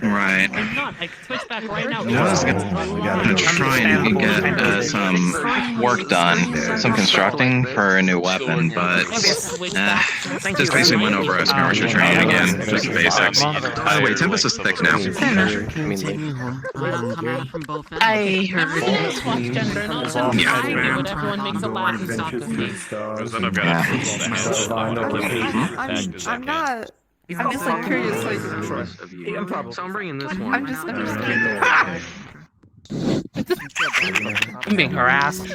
Right. I'm not. I can switch back right now. I was gonna try and get some work done, some constructing for a new weapon, but just basically went over a skirmisher training again, just the basics. By the way, Tempest is thick now. Fair enough. I mean, Come at it from both ends. I heard Everything is watch gender, not just Yeah. I do what everyone makes a laugh and stop with me. Then I've got a I'm not. I'm just like curious. Like, So I'm bringing this one. I'm just understanding. I'm being harassed.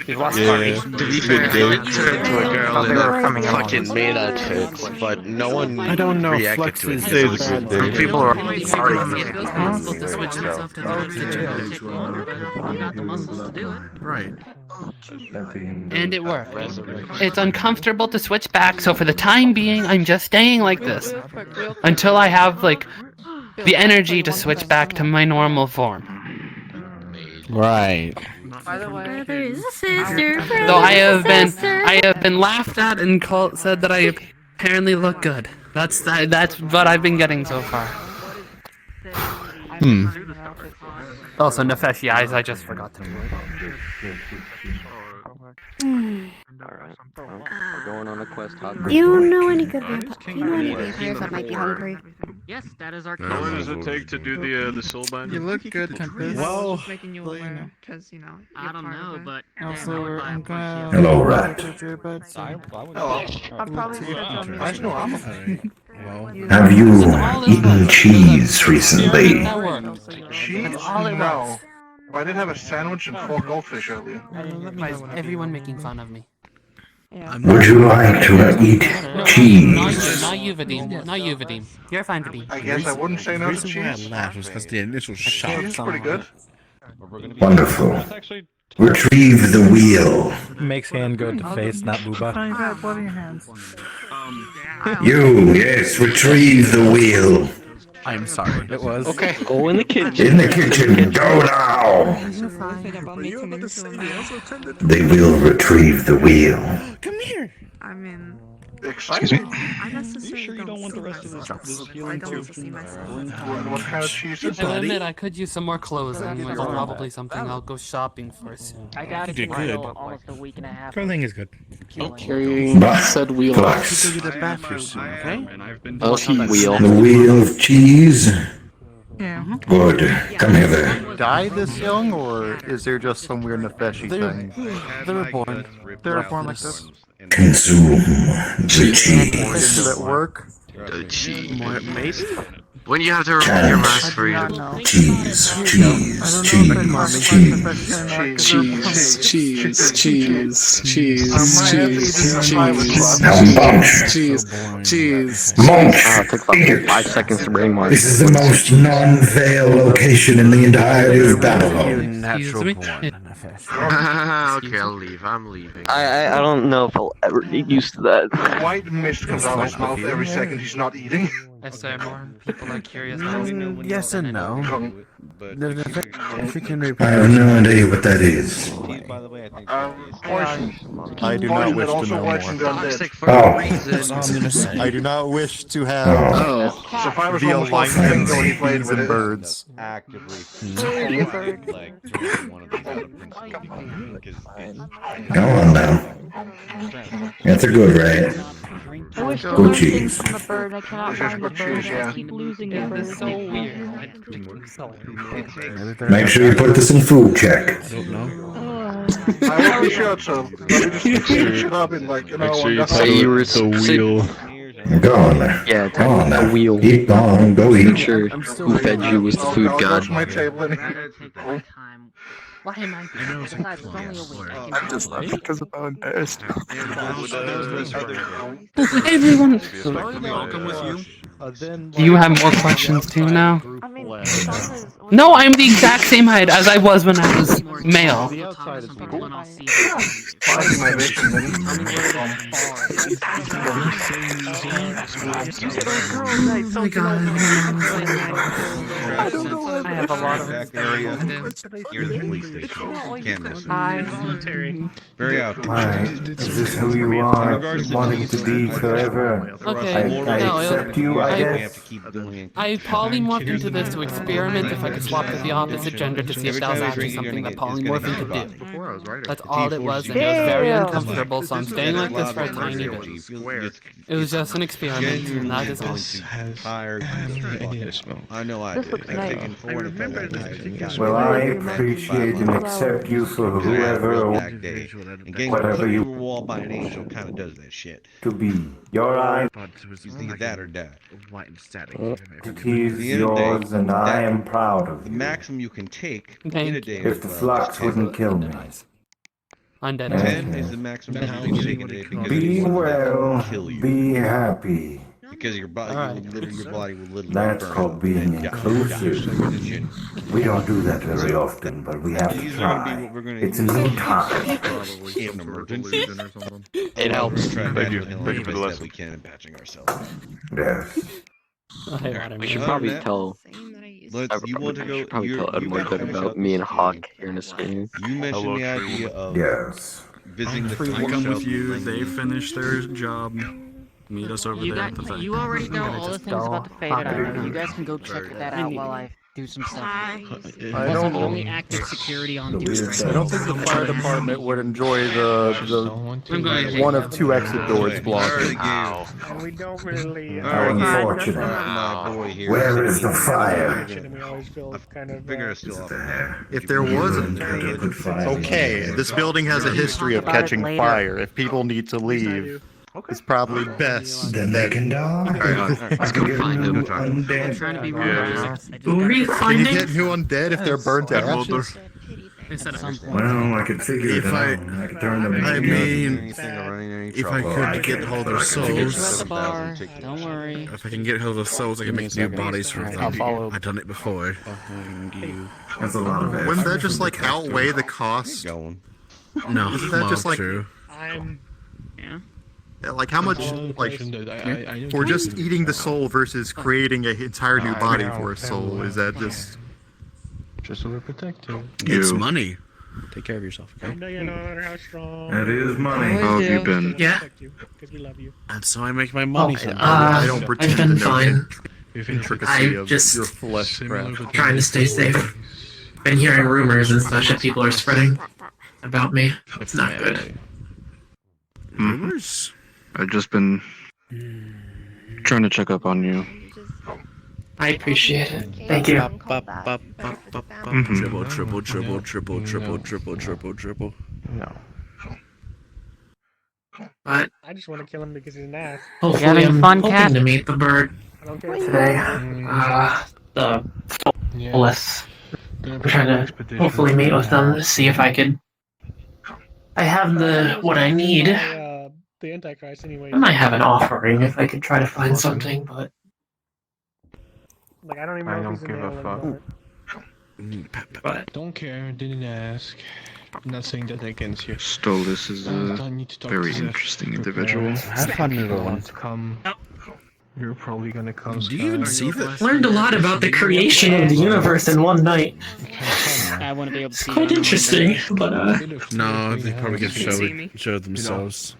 You've lost Yeah. Ari. To be fair, I turned to a girl and fucking made out tits, but no one I don't know. reacted Flex to it. is It was bad. good. People are sorry. Right. And it worked. It's uncomfortable to switch back, so for the time being, I'm just staying like this. Until I have, like, the energy to switch back to my normal form. Right. Brothers, sister, Though I have been laughed at and said that I apparently look good. That's what I've been getting so far. Also, Nefeshi eyes, I just forgot to do it. We're going on a quest. You don't know any good vampires? Do you know any vampires that might be hungry? Yes, that is our How long does it take to do the soul bind? You look good, Tempest. Well, making you aware, because you know. I don't know, but Also, I'm gonna. Hello, Rat. I'm probably Have you eaten cheese recently? Cheese? No. I did have a sandwich and 4 goldfish earlier. Why is everyone making fun of me? Would you like to eat cheese? Not you, Vadim. Not you, Vadim. You're fine, Vadim. I guess I wouldn't say no to The reason why I cheese. laughed was because the initial shot. Cheese is pretty good. Wonderful. Retrieve the wheel. Makes hand go to face, not booba. You got blood in your hands. You, yes, retrieve the wheel. I'm sorry. It was. Okay, go in the kitchen. In the kitchen, go now. They will retrieve the wheel. Come here. I mean, Excuse me? I necessarily You don't want the rest of this healing too? What kind of cheese is I'll it? admit I could use some more clothing, which is probably something I'll go shopping for soon. I got You did it good. almost a week and a half. Clothing is good. Carrying said wheel. Flux. Go to the bathroom soon, okay? I'll heat wheel. The wheel of cheese. Yeah. Good. Come hither. Die this young, or is there just some weird Nefeshi thing? They were born. They were born like this. Consume the cheese. Did that work? The cheese. More mace. When you have to remove your mask for you. Cheese, cheese, cheese, cheese. Cheese, cheese, cheese, cheese, Now munch. cheese. Munch. It took about 5 seconds to bring one. This is the most non-veil location in the entirety of Babylon. Natural me? born. Okay, I'll leave. I'm leaving. I don't know if I'll ever get used to that. White mist comes out of his mouth every second he's not eating. Is there more people are curious? Yes and no. If you can I have no idea what that is. Poison. I do not Poison wish that to also know works more. in undead. Oh. That's all I'm gonna say. I do not wish to have Survivor's the almost lost alignment when he of played bees with and it. birds. Go on now. That's a good right. I wish there Good was things cheese. from the bird. I cannot Delicious find the good bird. cheese, yeah. I keep losing the This is bird. so weird. Make sure you put this in food check. I don't know. I will be sure to. Let me just finish it up in like, you know, Go on there. Yeah, Go on a now. wheel. Eat on, go Make eat. sure who fed you was the food I'll god. go to my table and Why am I? Besides, it's only a week. I can I'm just laughing because I'm embarrassed. Everyone. Welcome with you. Do you have more questions too now? I mean, No, I'm the exact same height as I was when I was male. my vision. Oh my god. I have a lot of You're the police station. Can't miss it. I'm Very out. Is this who you are wanting to be forever? okay. I accept you, I guess. I polymorphed into this to experiment if I could swap to the opposite gender to see if that was actually something that polymorphing could do. That's all it was, and it was very uncomfortable, so I'm staying like this for a tiny bit. It was just an experiment, and that is all. I know I did. Well, I appreciate the can accept you for whoever Whatever you wall by an angel kind of does that shit. to be. Your It's either that or that. identity is yours, and I am proud of The you. maximum you can take in a day If the flux wouldn't kill me. Undead. 10 is the maximum you can take in a day because Be it well, kill you. be happy. Because your body, your body will literally That's burn called up being and die. inclusive. We don't do that very often, but we have to These are gonna be try. what we're gonna It's a use new time. probably in an emergency. It helps. Thank you for the lesson. We can in patching ourselves. Yes. We should probably tell. You want to go? Probably tell You Edmund gotta good finish about up me and this Hawk game. here in a stream. You mentioned the idea of Yes. visiting the I creek come shop. with you. They finish their job. Meet us over You there got, at the thing. you already know I'm gonna all the just things go about the fate hop I in. know. You guys can go check that out while I do some stuff. I Plus, don't- I'm the active security on duty right I now. don't think the fire department would enjoy the one of two exit doors blocking. And we don't really. How unfortunate. My boy here. Where is the fire? And we always feel kind of. Figure it's still up. If there wasn't, okay, this building has a history of catching fire. If people need to leave, it's probably best. Then they can die. Let's go find him. I'm trying to be real. Can you get new undead if they're burnt to ashes? Well, I could figure it out. I could turn them I into mean, if I could get hold of souls, Don't worry. if I can get hold of souls, I can make new bodies for them. I've done it before. That's a lot of effort. Wouldn't that just like outweigh the cost? No, Isn't that just like true. like how much like for just eating the soul versus creating an entire new body for a soul? Is that just so we're protected? It's money. Take care of yourself, okay? No, you know how strong. That is money. How have you been? Yeah. Because we love you. That's how I make my money. I don't pretend to know fine. the intricacy of just your flesh craft. Trying to stay safe. Been hearing rumors and such that people are spreading about me. It's not good. Rumors? I've just been trying to check up on you. I appreciate it. Thank you. Triple. No. But I just want to kill him because he's an ass. hopefully I'm hoping to meet the bird I don't care. today. The fullest. I'm trying to hopefully meet with them to see if I could. I have what I need. The Antichrist, anyway. I might have an offering if I could try to find something, but Like I don't even know if he's in there anymore. But don't care. Didn't ask. I'm not saying that against you. Stolas is a very interesting individual. Have fun, everyone. Come. You're probably gonna come. Do you even see this? Learned a lot about the creation of the universe in one night. I want to be able to see. Quite interesting, but No, they probably get showed themselves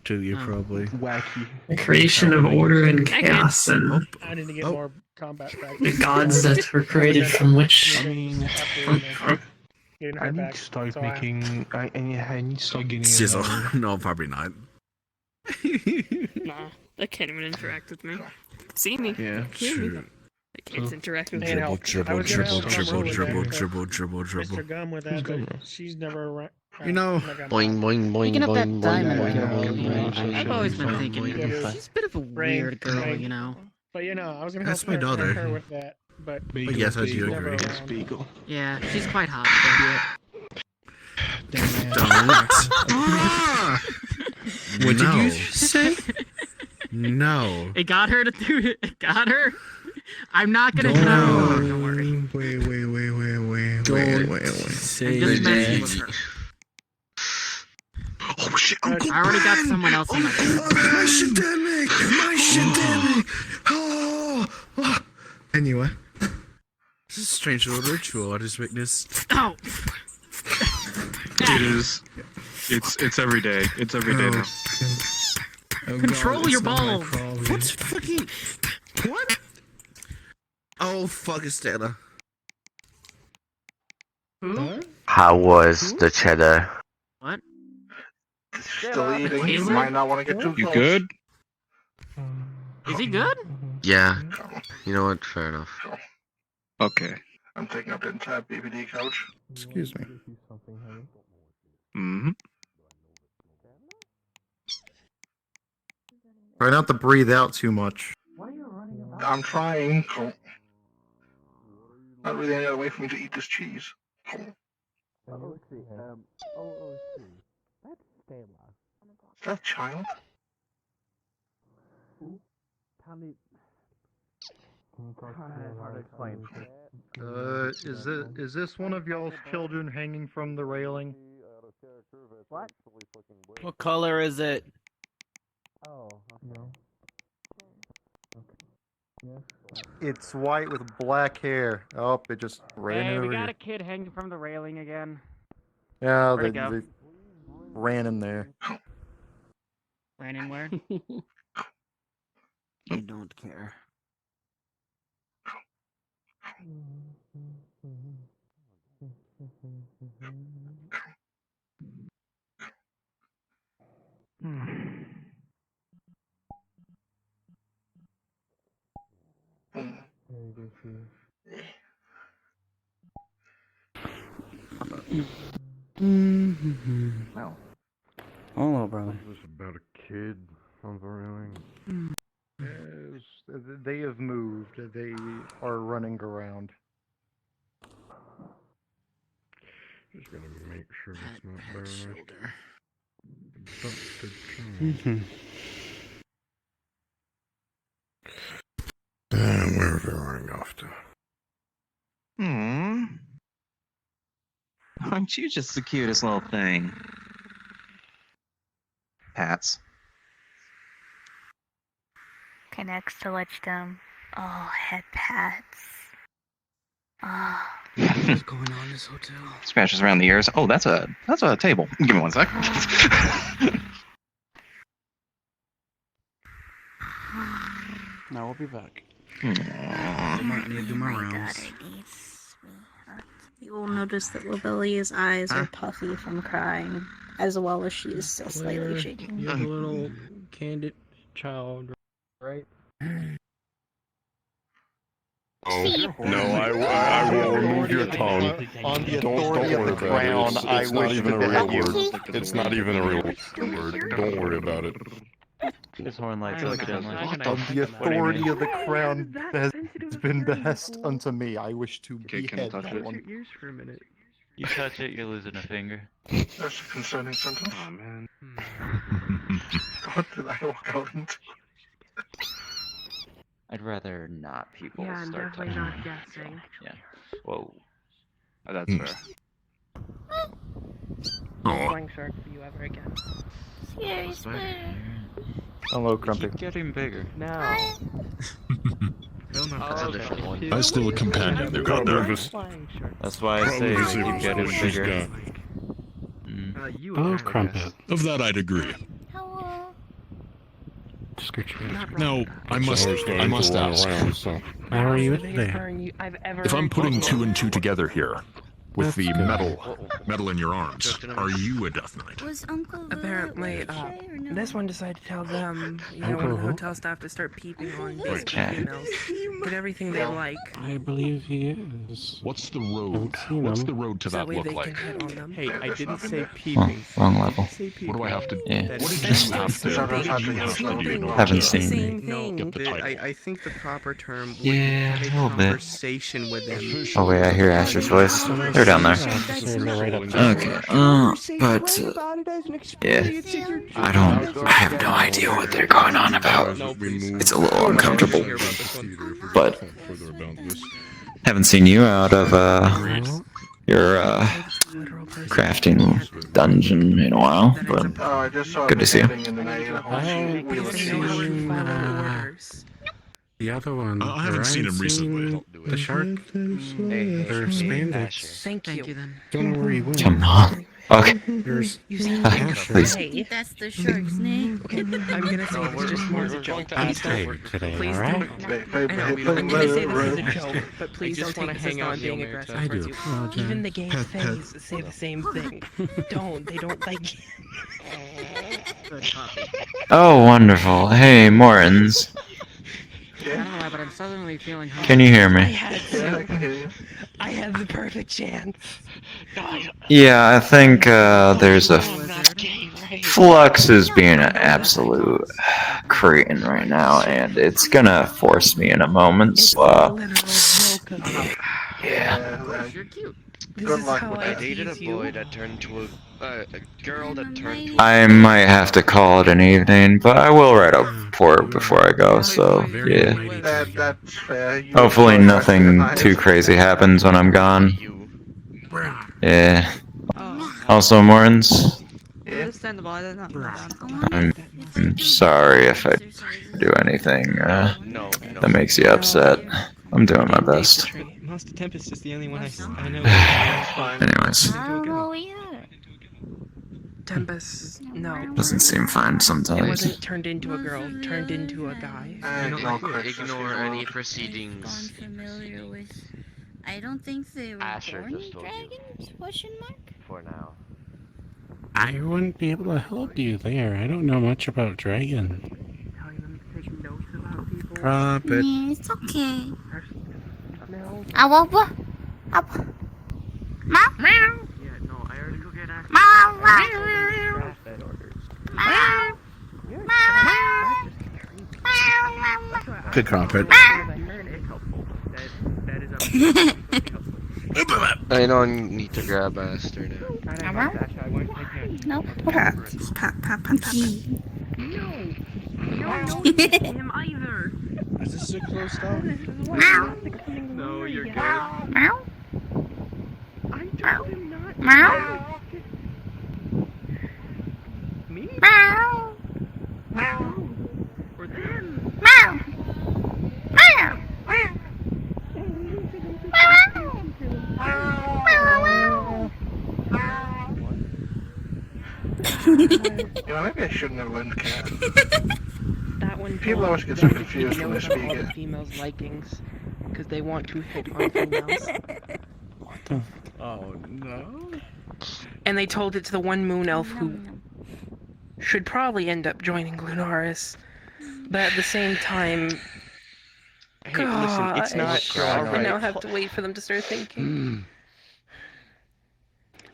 to you, probably. Wacky. the creation of order and chaos and I need to get more combat practice. the gods that were created from which. I mean, Getting I her need back, to start so making. I need to start getting. Sizzle. No, probably not. Nah, they can't even interact with me. See me. Yeah, Hear me. true. They can't interact with me. Dribble, Mr. Dribble. Gum with that, but she's never around. You know, Boing, boing, boing, Picking up that boing, diamond boing, girl, boing, you know, boing, I've always been thinking she's a bit of a Brain, weird girl, brain. you know. But you know, I was gonna That's help my her, daughter. her with that, but yes, I do never agree. around. Beagle. Yeah, she's quite hot. What did you say? No. It got her to do it. It got her. I'm not gonna Don't- tell her. Don't worry. Wait. I'm just messing with her. Oh shit! I already got someone else in my My shitemic! My shitemic! Oh. Anyway, this is a strange little ritual I just witnessed. Oh. It is. It's every day. It's every day now. Control your balls. What's fucking what? Oh fuck, it's Stella. Who? How was the cheddar? What? Still eating. You Caleb? might not want to get too You close. good? Is he good? Yeah. You know what? Fair enough. Okay. I'm taking up the entire BBD couch. Excuse me. Mm-hmm. Try not to breathe out too much. I'm trying. Not really any other way for me to eat this cheese. Is that a child? Is this one of y'all's children hanging from the railing? What? What color is it? Oh, no. It's white with black hair. Oh, it just ran Hey, over we got here. a kid hanging from the railing again. Yeah, Where'd they it go? ran in there. Ran in where? I don't care. No. Hello, brother. This is about a kid on the railing. Yes, they have moved. They are running around. Just gonna make sure it's not burned. Where are they running off to? Aren't you just the cutest little thing? Pats. Connects to wisdom. Oh, head pats. Oh. What's going on in this hotel? Scratches around the ears. Oh, that's a table. Give me one sec. Now we'll be back. I need to do my rounds. You will notice that Lobelia's eyes are puffy from crying, as well as she is still slightly shaking. You're the little candid child, right? Oh, no, I will remove your tongue. On the Don't authority of worry the about crown, it. I It's not wish even to a real bet you. word. It's not even a real word. Don't worry about it. His horn lights On the authority of the crown has been behest unto me. I wish to Okay, can I behead touch that it? one. Ears for a minute. You touch it, you're losing a finger. That's a concerning sentence. Oh man. What did I walk out into? I'd rather not people Yeah, I'm start definitely touching not me. guessing. Yeah. Whoa. Oh, that's fair. Flying shark for you ever again. Hello, Grumpy. Keep getting bigger. No. I still a companion. They've got nervous. That's why I say keep getting bigger. Oh, Crumpet. Of that I'd agree. Now, I must ask. How are you today? If I'm putting two and two together here, with the metal in your arms, are you a Death Knight? Was Uncle Apparently, this one decided to tell them, one of the hotel staff to start peeping on basically females. Get everything they like. I believe he is. What's the road? What's the road to So that way look they like? can hit on them. Hey, I didn't say peeping. Wrong level. What do I have to do? Yeah. What did you have to do? in order Haven't to seen me. get the title? I think the proper term would Yeah, be a have little bit. conversation with them. Oh wait, I hear Asher's voice. They're down there. Okay, but yeah, I have no idea what they're going on about. It's a little uncomfortable, but haven't seen you out of your crafting dungeon in a while, but I just saw good to see you. The other one. I haven't seen him recently. The shark. They're spandex. Thank you then. Don't worry, we Come on. Okay. There's Please. That's the shark's name. I'm gonna say it's just more as a joke. Please don't. today, Please alright? don't. I know, I'm gonna say this as a joke, but please don't take this as not being aggressive I towards do you. apologize. Even the game Pet, things say the same thing. They don't like you. Oh, wonderful. Hey, Morins. I don't know why, but I'm suddenly feeling hungry. Can you hear me? I had the perfect chance. Yeah, I think there's a Flux is being an absolute cretin right now, and it's gonna force me in a moment. So, yeah. You're cute. Good luck with I that. dated a boy that turned to a girl that turned to I might have to call it an evening, but I will write a report before I go. So, yeah. That's fair. Hopefully, nothing too crazy happens when I'm gone. Yeah. Also, Mortens, I'm sorry if I do anything that makes you upset. I'm doing my best. Monster Tempest is the only one I know. Anyways, Tempest, no. doesn't seem fine It sometimes. wasn't turned into a girl, turned into a guy. Ignore any proceedings. Unfamiliar with. I don't think they were Asher born just told you. dragons? Question mark? For now. I wouldn't be able to help you there. I don't know much about dragons. Drop it. Yeah, it's okay. I won't. Meow. Meow. Meow. Good carpet. I don't need to grab Aster now. No. Pat. Him either. Is this so close down? No, you're good. Meow. I told him not. Meow. Me? Meow. Or them. Meow. Meow. Maybe I shouldn't have learned cat. That one. People always get so told confused when they knows all speak the it. females' likings because they want to hit on females. Oh no. And they told it to the one moon elf who should probably end up joining Lunaris, but at the same time, Hey, listen, it's not I now have to wait for them to start thinking.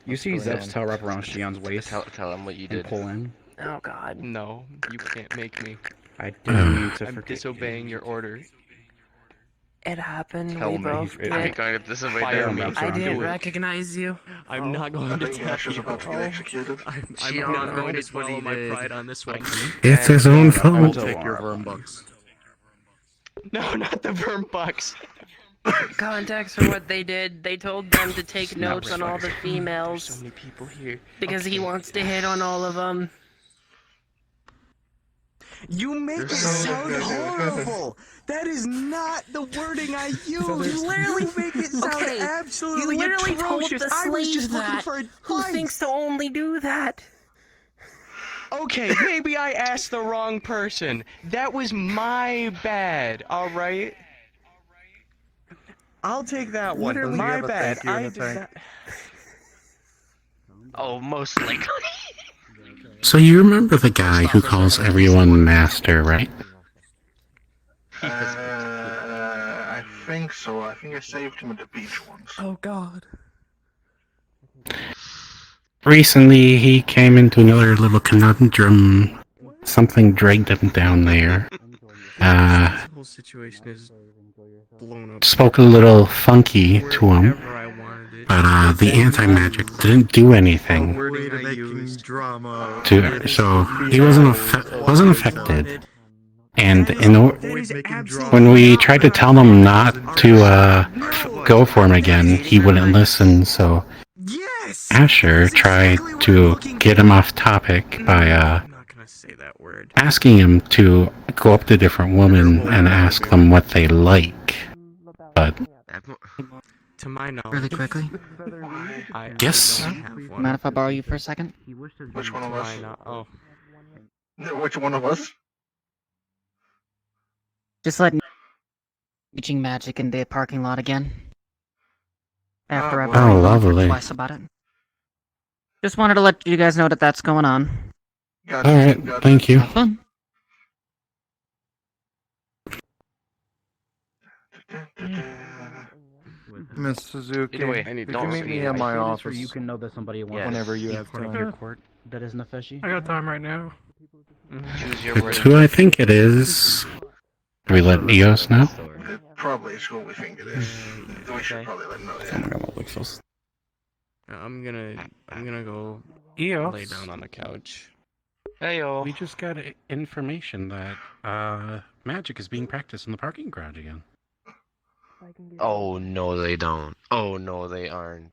You see Zep's tail wrap around Shion's waist. Tell him what you and did. pull in. Oh God. No, you can't make me. I didn't mean to I'm forget. disobeying your order. It happened. Tell We me both if- did. I'm going to disobey Fire their him me. after I I'm didn't through. recognize you. I'm not going to tell Asher's about to get executed. I'm not going to swallow my pride on this one. It's his own I'll fault. take your worm bucks. No, not the verm bucks. Context for what they did. They told them to take notes on all the females So many people here. because he wants to hit on all of them. You make it sound horrible. That is not the wording I use. You literally make it sound absolutely You literally told atrocious. the I was slave just looking that. for Who advice. thinks to only do that? Okay, maybe I asked the wrong person. That was my bad, alright? I'll take that one. Literally, you My have a bad. thank you in I the did tank. not... Oh, most likely. So you remember the guy who calls everyone master, right? I think so. I think I saved him at the beach once. Oh God. Recently, he came into another little conundrum. Something dragged him down there. This whole situation is blown up. Spoke a little funky to him, but the anti-magic didn't do anything. Wording I use. Drama. So he wasn't affected. And when we tried to tell him not to go for him again, he wouldn't listen. So Asher tried to get him off topic by asking him to go up to different women and ask them what they like. But to my knowledge, Really quickly. Yes. Mind if I borrow you for a second? Which one of us? Oh. Which one of us? Just letting teaching magic in the parking lot again. After I've Oh, lovely. twice about it. Just wanted to let you guys know that that's going on. Alright, thank you. Have fun. Miss Suzuki, Either way, could you meet me at my office you can know that somebody wants whenever you to have part of your time? court that isn't a fishy. I got time right now. Choose your It's word. who I think it is. Do we let Eos know? It probably is who we think it is. We should probably let him know. Yeah. I'm gonna go Eos. lay down on the couch. Heyo. We just got information that magic is being practiced in the parking garage again. Oh no, they don't. Oh no, they aren't.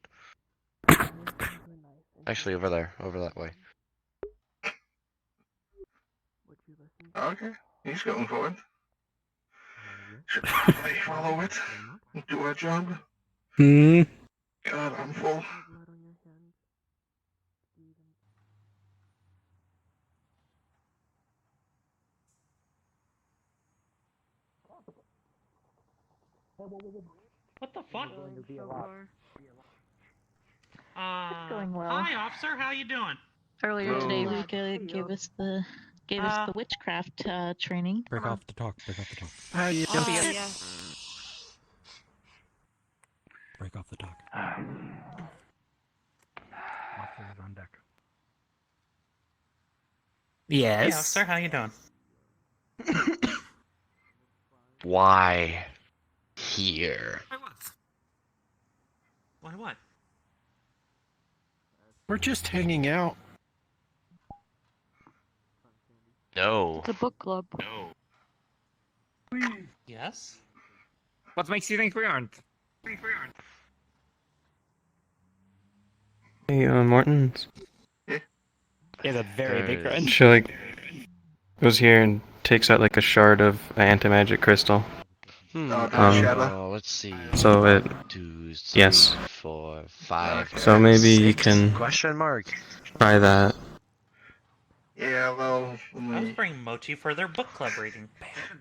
Actually, over there, over that way. Okay, he's going for it. Should probably follow it and do our job. Hmm. God, I'm full. What the fuck? It's going well. Hi, officer. How you doing? Earlier today, Luca gave us the witchcraft training. Break off the talk. Break off the talk. Break off the talk. Officer's on deck. Yes. Hey, officer. How you doing? Why here? Why what? We're just hanging out. No. It's a book club. No. Yes. What makes you think we aren't? Hey, Morton's. Is a very big crunch. She like goes here and takes out like a shard of anti-magic crystal. Let's see. So it. 2, 3, Yes. 4, 5. So maybe 6. you can Question mark. try that. Yeah, well. I was bringing Mochi for their book club reading.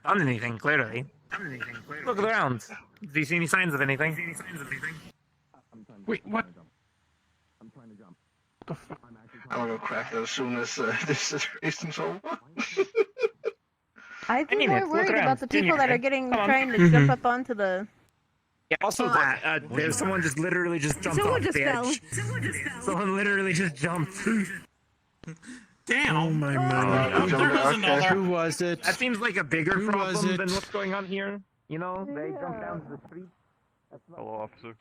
Done anything, clearly. Look around. Do you see any signs of anything? Wait, what? I'm gonna go crack that as soon as this is over. I'd be I mean, more look worried around. about the people Junior, that are getting come on. trying to jump up onto the. Yeah, also that. There's someone just literally just jumped Someone off just the fell. edge. Someone literally just jumped. Damn. Oh my god. Who was it? That seems like a bigger Who was problem it? than what's going on here. You know, they jumped down to the street. Hello, officer.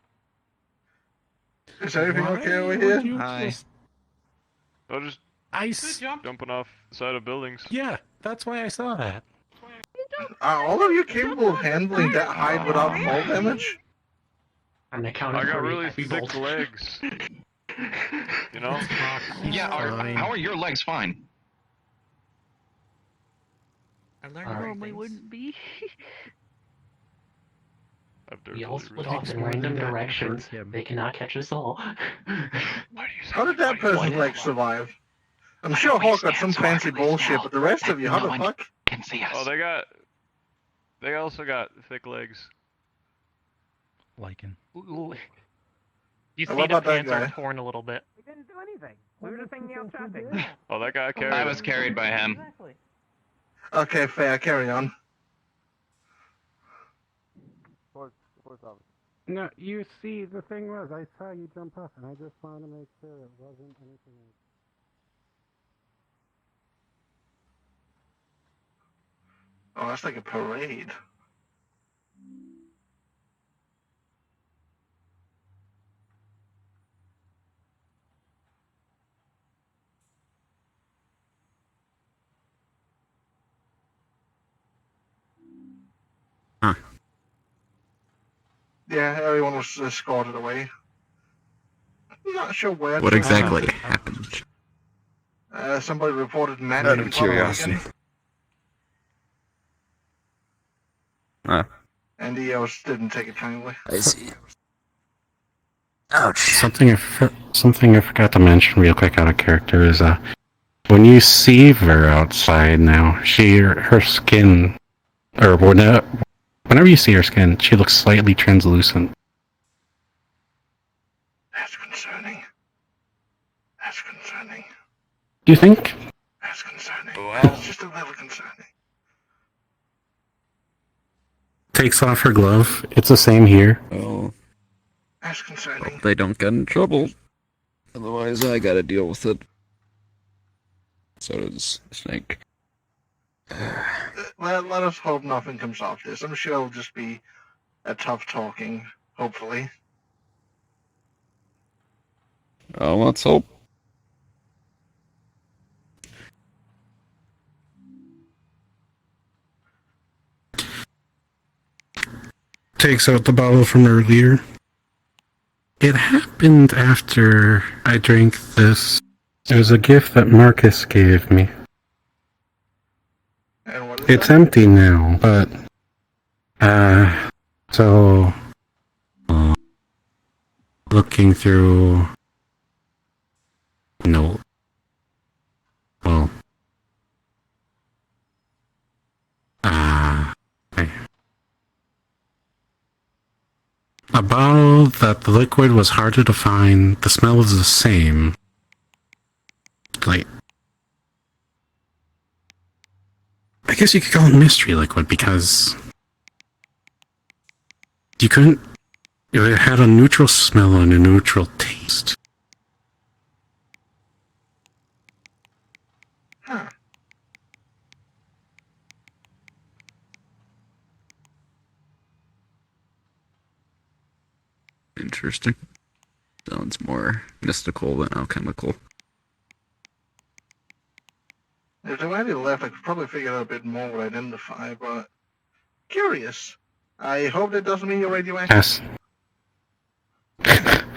Is everything Why okay over would here? you Hi. just- I was Ice. jumping off the side of buildings. Yeah, that's why I saw that. Are all of you capable of handling that height without fall damage? I'm I accounting got for really every thick bolt. legs. You know? Yeah, how are your legs fine? I learned Normally wouldn't be. We all split off in random directions. They cannot catch us all. How did that person's legs survive? I'm sure Hawk got some fancy bullshit, but the rest of you, how the fuck? Oh, they also got thick legs. Lycan. You What see the about that pants guy? are torn a little bit. We didn't do anything. We were just hanging out chatting. Oh, that guy carried. I was carried by him. Okay, fair, carry on. No, you see, the thing was, I saw you jump off, and I just wanted to make sure it wasn't anything else. Oh, that's like a parade. Huh. Yeah, everyone was escorted away. I'm not sure where. What to- exactly happened? Somebody reported Matt. Out of curiosity. And EOS didn't take it kindly. I see. Ouch. Something I forgot to mention real quick out of character is when you see her outside now, her skin, or whenever you see her skin, she looks slightly translucent. That's concerning. That's concerning. Do you think? That's concerning. Well, It's just a little concerning. takes off her glove. It's the same here. Oh, That's concerning. hope they don't get in trouble. Otherwise, I gotta deal with it. So does Snake. Let us hope nothing comes off this. I'm sure it'll just be a tough talking, hopefully. Let's hope. Takes out the bottle from earlier. It happened after I drank this. It was a gift that Marcus gave me. And what is It's that? empty now, but so looking through no well okay. A bottle that the liquid was harder to find, the smell is the same. Like, I guess you could call it mystery liquid because you couldn't. It had a neutral smell and a neutral taste. Huh. Interesting. Sounds more mystical than alchemical. If they already left, I could probably figure out a bit more what I identify, but curious. I hope that doesn't mean you're radioactive.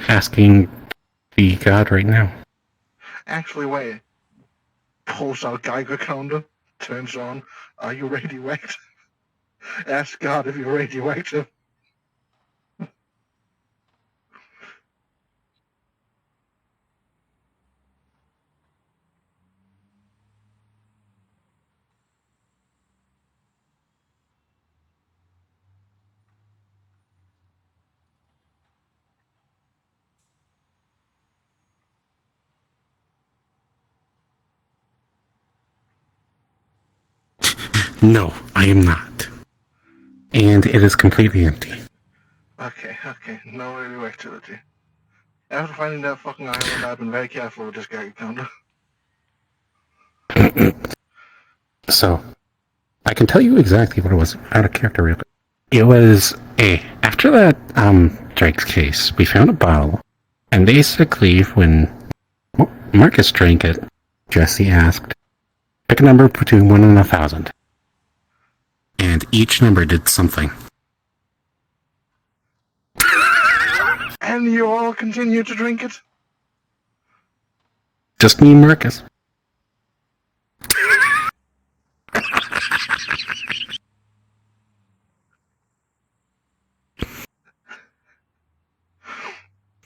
Asking the god right now. Actually, wait. Pulls out Geiger counter, turns on. Are you radioactive? Ask God if you're radioactive. No, I am not. And it is completely empty. Okay, no radioactivity. After finding that fucking island, I've been very careful with this Geiger counter. So, I can tell you exactly what it was out of character real quick. It was after that Drake's case, we found a bottle, and basically when Marcus drank it, Jesse asked, pick a number between 1 and 1,000. And each number did something. And you all continue to drink it? Just me and Marcus.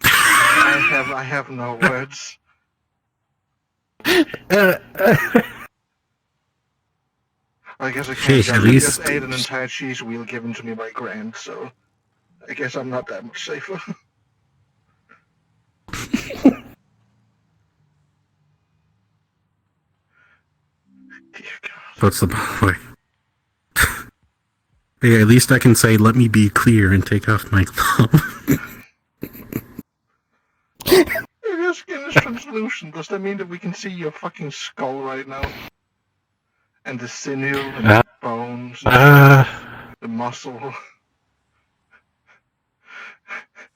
I have no words. I guess I can't judge. I just ate an entire cheese wheel given to me by Grant, so I guess I'm not that much safer. What's the point? Hey, at least I can say, let me be clear and take off my glove. If your skin is translucent, does that mean that we can see your fucking skull right now? And the sinew, and the bones, and the muscle.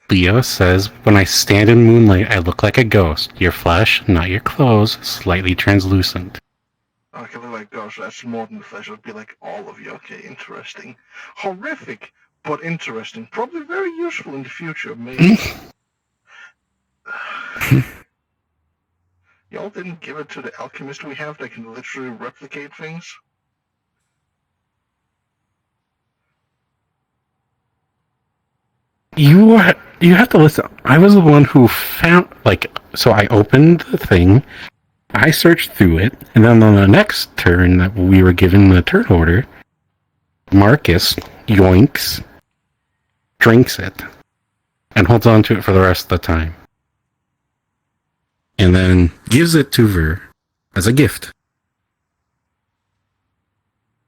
Leo says, when I stand in moonlight, I look like a ghost. Your flesh, not your clothes, slightly translucent. Okay, look like gosh, that's more than the flesh. It would be like all of you. Okay, interesting. Horrific, but interesting. Probably very useful in the future, maybe. Y'all didn't give it to the alchemist we have that can literally replicate things? You have to listen. I was the one who found, so I opened the thing, I searched through it, and then on the next turn that we were given the turn order, Marcus yoinks, drinks it, and holds on to it for the rest of the time. And then gives it to her as a gift.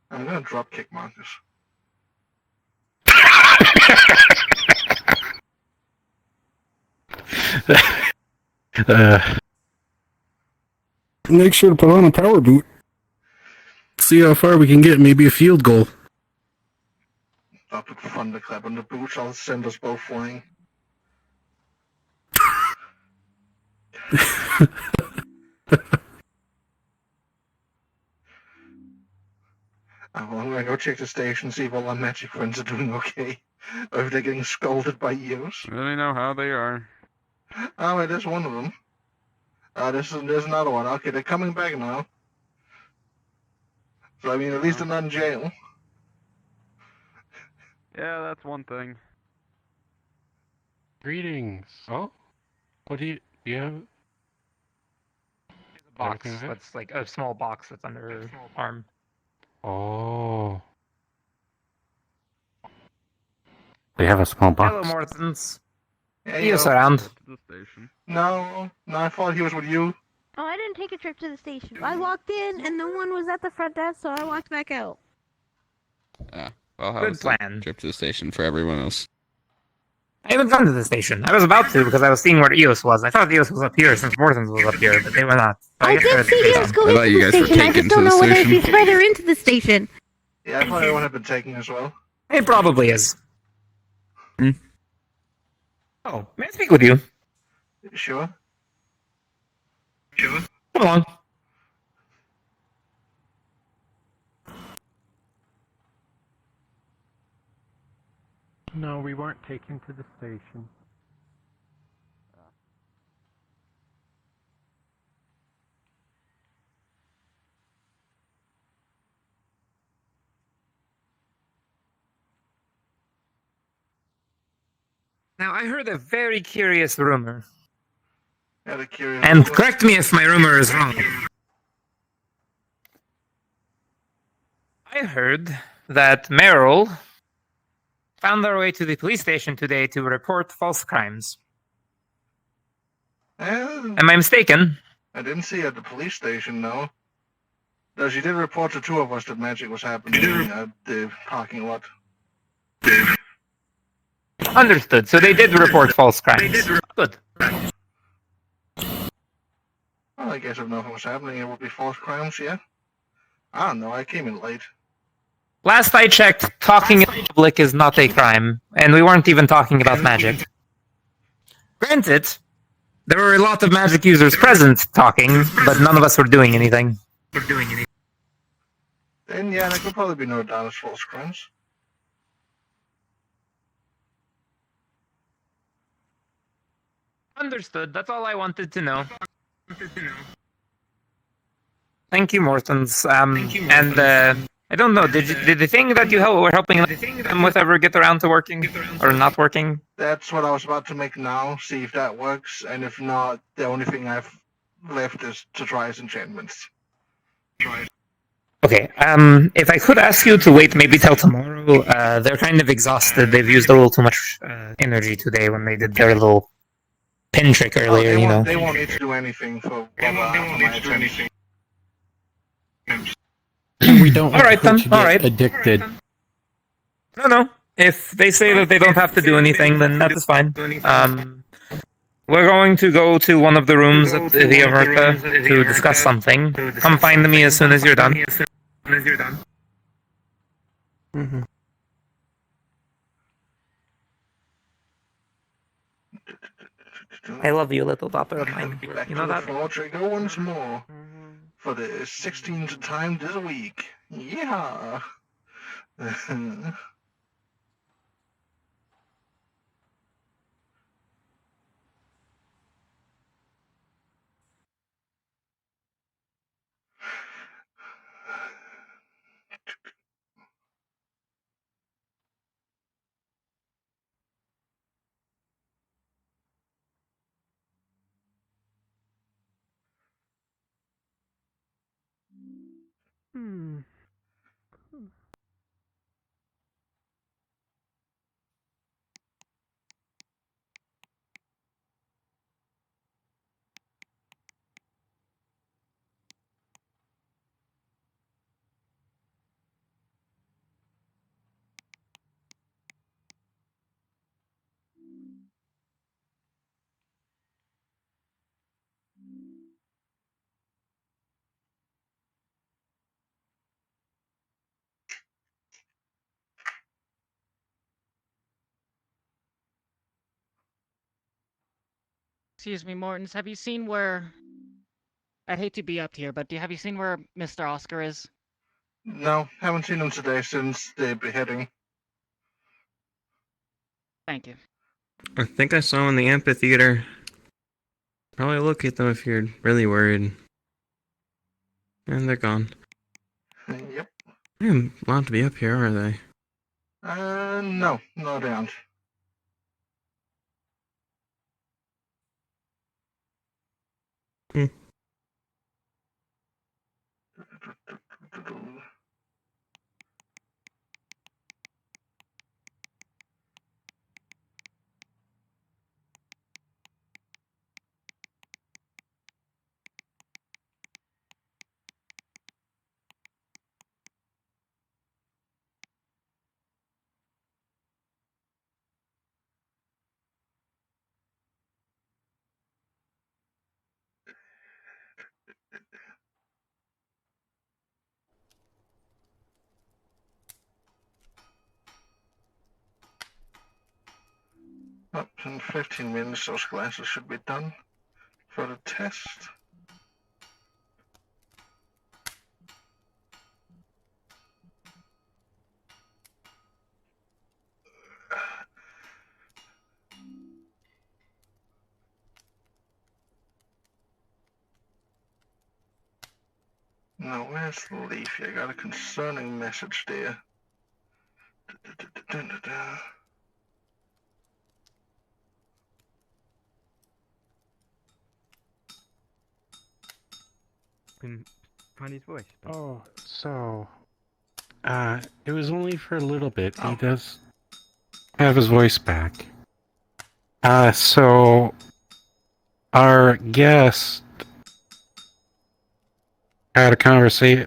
I'm gonna dropkick Marcus. Make sure to put on a power boot. See how far we can get. Maybe a field goal. I'll put thunderclap on the boots. I'll send us both flying. I'm gonna go check the station, see if all our magic friends are doing okay, or if they're getting scolded by ears. Let me know how they are. Oh, wait, there's one of them. There's another one. Okay, they're coming back now. So I mean, at least they're not in jail. Yeah, that's one thing. Greetings. Oh, what do you have? A box that's like a small box that's under her arm. Oh. They have a small box. Hello, Mortons. Hey, See us yo. around. No, I thought he was with you. Oh, I didn't take a trip to the station. I walked in and no one was at the front desk, so I walked back out. I'll have Good a safe plan. trip to the station for everyone else. I haven't gone to the station. I was about to because I was seeing where Eos was. I thought Eos was up here since Morton's was up here, but they were not. So I guess did they're at the see station. Eos go I thought into you the guys were station. I taken just to don't the know whether station. he's further into the station. Yeah, I thought everyone had been taken as well. It probably is. Oh, may I speak with you? Sure. Come along. No, we weren't taken to the station. Now, I heard a very curious rumor. Had a curious. And correct me if my rumor is wrong. I heard that Meryl found their way to the police station today to report false crimes. Am I mistaken? I didn't see her at the police station, no. No, she did report to two of us that magic was happening at the parking lot. Understood. So they did report false crimes. Good. Well, I guess if nothing was happening, it would be false crimes, yeah? I don't know, I came in late. Last I checked, talking in public is not a crime, and we weren't even talking about magic. Granted, there were a lot of magic users present talking, but none of us were doing anything. Then, yeah, there could probably be no doubt as false crimes. Understood. That's all I wanted to know. Thank you, Mortons. And I don't know. Did the thing that you were helping them with ever get around to working or not working? That's what I was about to make now, see if that works, and if not, the only thing I've left is to try his enchantments. Okay. If I could ask you to wait maybe till tomorrow, they're kind of exhausted. They've used a little too much energy today when they did their little pin trick earlier. They You know. They won't need to do anything for my attention. We don't All right, want her then. to All get right. addicted. No. If they say that they don't have to do anything, then that is fine. We're going to go to one of the rooms at the Amerta to discuss something. Come find me as soon as you're done. Mm-hmm. I love you, little daughter of mine. Back You to know the that? floor, trigger once more. For the 16th time this week. Yeah. Excuse me, Mortons. Have you seen where? I'd hate to be up here, but have you seen where Mr. Oscar is? No, haven't seen him today since the beheading. Thank you. I think I saw him in the amphitheater. Probably locate them if you're really worried. And they're gone. Yep. They aren't allowed to be up here, are they? No, they aren't. Hmm. Up in 15 minutes, those glasses should be done for the test. Now, where's Leafy? I got a concerning message there. Can find his voice. Oh, so it was only for a little bit. He does have his voice back. So our guest had a conversation.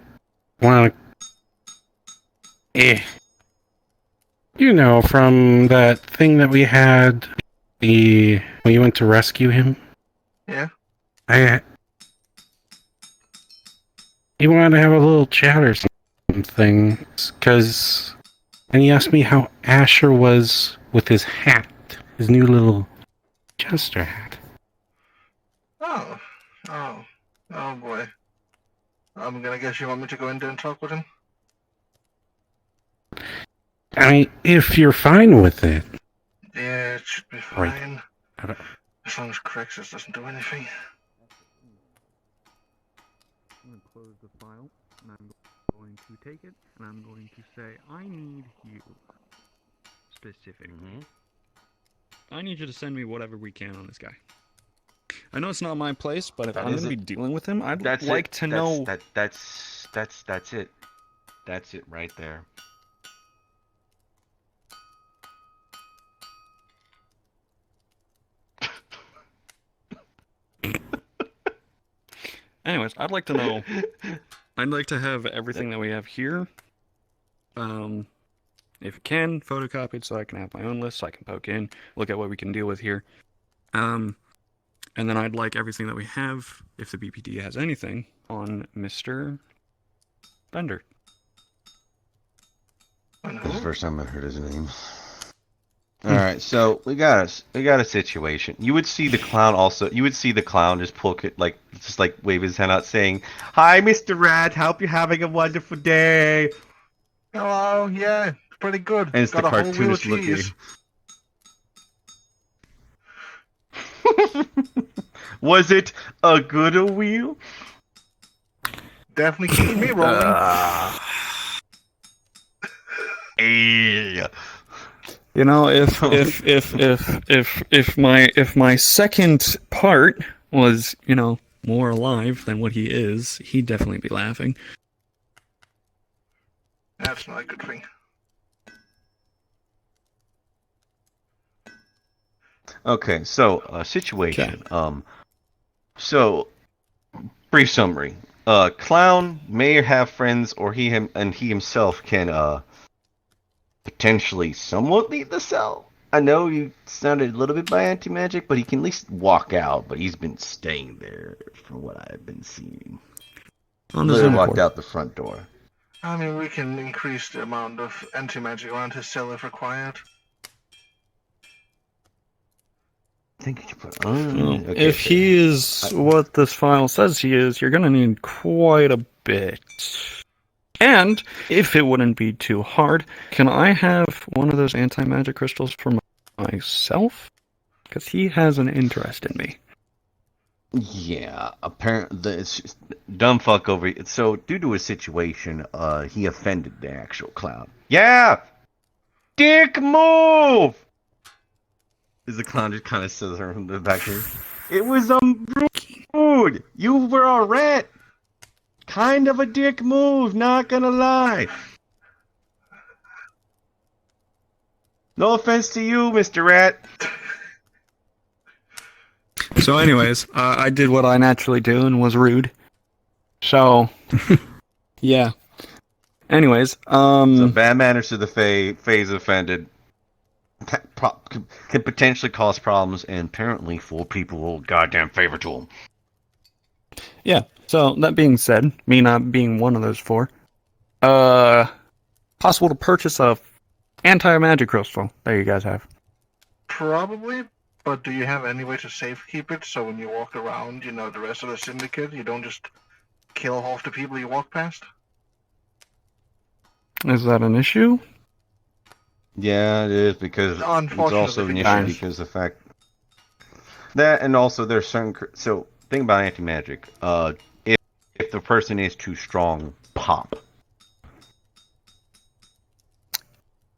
You know, from that thing that we had, when you went to rescue him. Yeah. He wanted to have a little chat or something, and he asked me how Asher was with his hat, his new little jester hat. Oh boy. I'm gonna guess you want me to go in there and talk with him? I mean, if you're fine with it. Yeah, it should be fine. Right. As long as creaks doesn't do anything. I'm going to close the file, and I'm going to take it, and I'm going to say, I need you. Specifically. I need you to send me whatever we can on this guy. I know it's not my place, but if I'm going to be dealing with him, I'd like to know... That's it. That's it right there. Anyways, I'd like to know... I'd like to have everything that we have here. If you can, photocopied so I can have my own list, so I can poke in, look at what we can deal with here. And then I'd like everything that we have, if the BPD has anything, on Mr. Bender. That's the first time I've heard his name. Alright, so we got a situation. You would see the clown just wave his hand out saying, "Hi, Mr. Rat, hope you're having a wonderful day." Hello, yeah, pretty good. And it's got the a whole wheel of cartoonist looking. cheese. Was it a good wheel? Definitely keeping me rolling. Hey. You know, if my second part was, you know, more alive than what he is, he'd definitely be laughing. That's not a good thing. Okay, so situation. So brief summary. Clown may have friends, or he himself can potentially somewhat leave the cell. I know you sounded a little bit by anti-magic, but he can at least walk out. But he's been staying there from what I've been seeing. Literally walked out the front door. I mean, we can increase the amount of anti-magic around his cell if required. think you should put. If he is what this file says he is, you're gonna need quite a bit. And if it wouldn't be too hard, can I have one of those anti-magic crystals for myself? Because he has an interest in me. Yeah, apparently it's just dumb fuck over. So due to a situation, he offended the actual clown. Yeah, dick move. Is the clown just kind of says from the back here? It was rude. You were a rat. Kind of a dick move, not gonna lie. No offense to you, Mr. Rat. So anyways, I did what I naturally do and was rude. So, yeah. Anyways, So bad manners to the Faye's offended. Could potentially cause problems, and apparently 4 people will goddamn favor to him. Yeah, so that being said, me not being one of those 4, possible to purchase a anti-magic crystal that you guys have. Probably, but do you have any way to safekeep it so when you walk around, you know, the rest of the syndicate, you don't just kill half the people you walk past? Is that an issue? Yeah, it is, because it's also an issue Unfortunately. because the fact that, and also there's certain. So, thing about anti-magic, if the person is too strong, pop.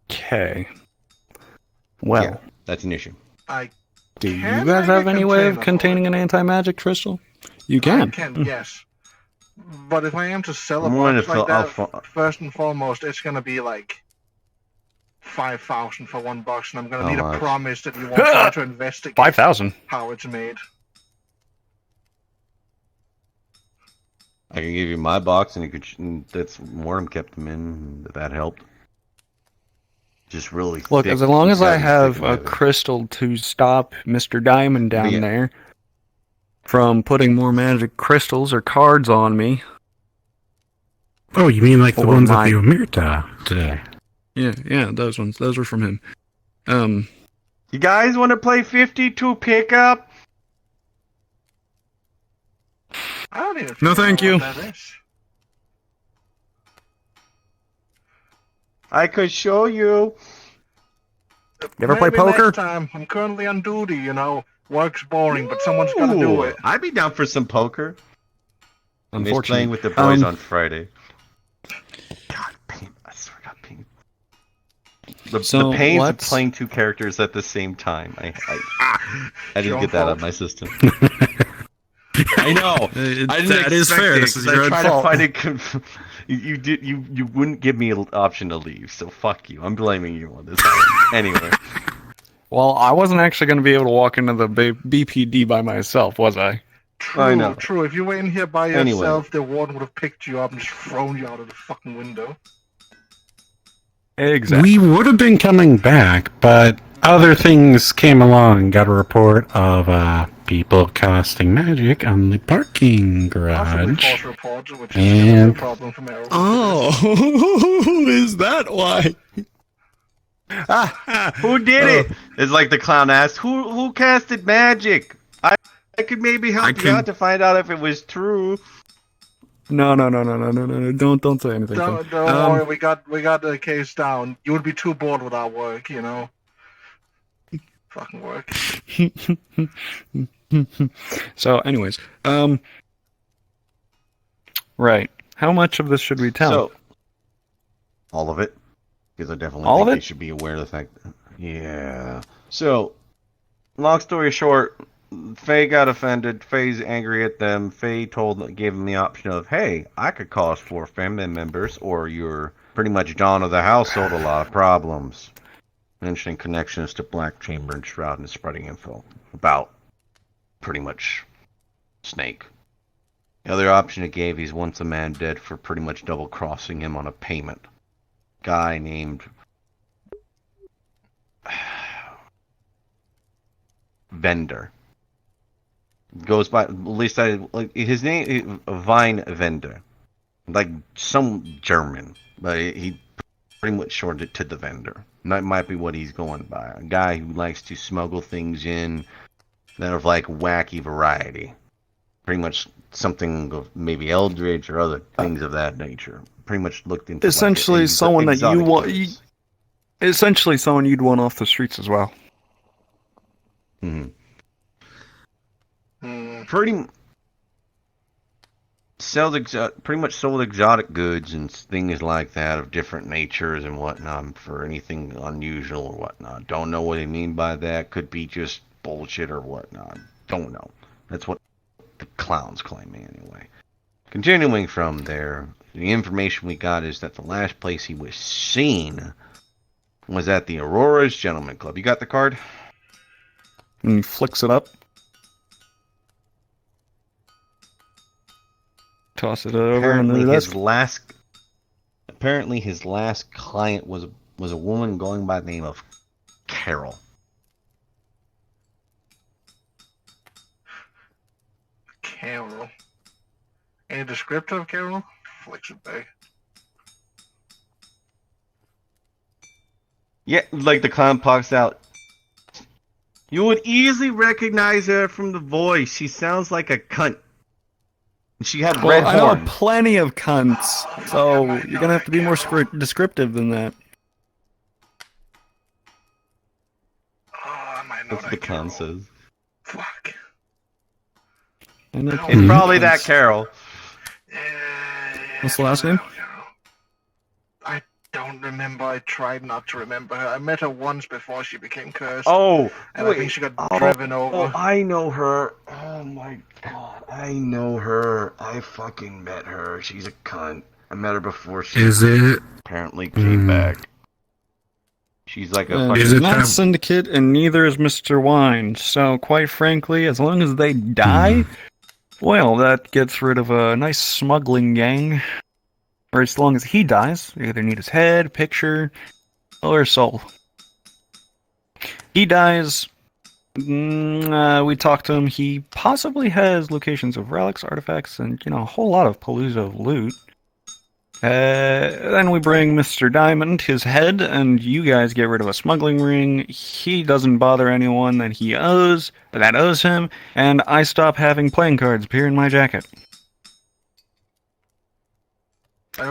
Okay. Well, Yeah, that's an issue. do you guys have any way of containing an anti-magic crystal? You I can. can, yes. But if I am to sell a I'm willing box to like that, fill- first and foremost, it's gonna be like 5,000 for $1, and I'm gonna How need a much? promise that you won't try to investigate 5,000. how it's made. I can give you my box, and you could. That's Worm kept them in. That helped. Just really. Look, thick, as long as I thick have a leather. crystal to stop Mr. Diamond down Yeah. there from putting more magic crystals or cards on me. Oh, you mean like the Or ones my- at the Omerta today? Yeah, those ones. Those were from him. You guys want to play 52 pickup? I don't even No, thank you. That is. I could show you. You ever play Maybe poker? Next time. I'm currently on duty, you know. Work's boring, but someone's got to do Ooh, it. I'd be down for some poker. I miss Unfortunately. playing with the boys on Friday. God, pain. I swear to God, pain. So the pains of let's- playing 2 characters at the same time. I didn't get that out of my system. I know. I didn't that is expect fair. it, This is 'cause your I own tried fault. to find it. You wouldn't give me an option to leave, so fuck you. I'm blaming you on this. Anyway. Well, I wasn't actually going to be able to walk into the BPD by myself, was I? True, I know. true. If you were in here by Anyway. yourself, the warden would have picked you up and just thrown you out of the fucking window. Exactly. We would have been coming back, but other things came along. Got a report of people casting magic on the parking Possibly garage. false reports, which is And- a problem from Arrow. Oh, is that why? Who did it? It's like the clown asked, who casted magic? I could maybe help you out to find out if it was true. No. Don't say anything. Don't Tim. worry, we got the case down. You would be too bored without work, you know. Fucking work. So, anyways, right. How much of this should we tell? So, all of it. Because I definitely All think of they it? should be aware of the fact. Yeah. So, long story short, Faye got offended. Faye's angry at them. Faye gave him the option of, hey, I could cause 4 family members, or you're pretty much Dawn of the household, a lot of problems. Mentioning connections to Black Chamber and Shroud and spreading info about pretty much Snake. The other option it gave, he's once a man dead for pretty much double crossing him on a payment. Guy named Vendor. Goes by, at least his name, Vine Vendor. Like some German, but he pretty much shortened it to the Vendor. And that might be what he's going by. A guy who likes to smuggle things in, that of like wacky variety. Pretty much something of maybe eldritch or other things of that nature. Pretty much looked into Essentially, like, someone that you exotic want. goods. Essentially, someone you'd want off the streets as well. Mm-hmm. Hmm. Pretty much sold exotic goods and things like that of different natures and whatnot for anything unusual or whatnot. Don't know what they mean by that. Could be just bullshit or whatnot. Don't know. That's what the clowns claim anyway. Continuing from there, the information we got is that the last place he was seen was at the Aurora's Gentleman Club. You got the card? And he flicks it up. Toss it over on the desk. Apparently his last client was a woman going by the name of Carol. Carol. Any descriptive, Carol? Flicks it back. Yeah, like the clown pops out. You would easily recognize her from the voice. She sounds like a cunt. She had red I know horns. plenty of cunts, so you're gonna have to be more descriptive than that. That's what the clown says. Fuck. It's probably that Carol. What's the last name? I don't remember. I tried not to remember her. I met her once before she became cursed. Oh, and I think she got driven over. Oh, I know her. Oh my god, I know her. I fucking met her. She's a cunt. I met her before she apparently came back. She's like a fucking... She's not Syndicate, and neither is Mr. Wine. So, quite frankly, as long as they die, well, that gets rid of a nice smuggling gang. Or as long as he dies, you either need his head, picture, or soul. He dies. We talked to him. He possibly has locations of relics, artifacts, and a whole lot of Palooza of loot. Then we bring Mr. Diamond, his head, and you guys get rid of a smuggling ring. He doesn't bother anyone that owes him, and I stop having playing cards appear in my jacket.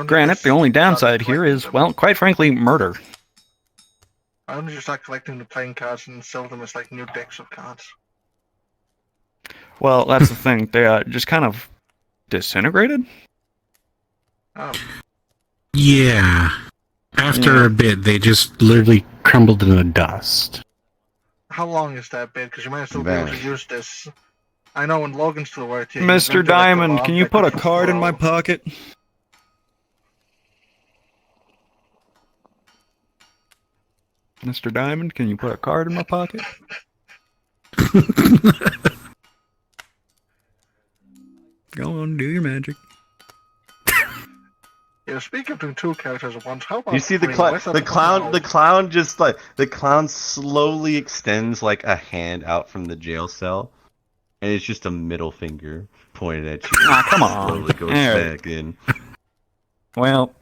Granted, the only downside here is, well, quite frankly, murder. I only just like collecting the playing cards and sell them as like new decks of cards. Well, that's the thing. They just kind of disintegrated. Oh. Yeah. After a bit, they just literally crumbled into dust. How long is that bit? Because you might still be able to use this. I know when Logan's still working. Mr. Diamond, can you put a card in my pocket? Mr. Diamond, can you put a card in my pocket? Go on, do your magic. Yeah, speaking of doing two characters at once, how about You see the clown slowly extends like a hand out from the jail cell, and it's just a middle finger pointed at you. Ah, come on. Slowly goes back in. Well,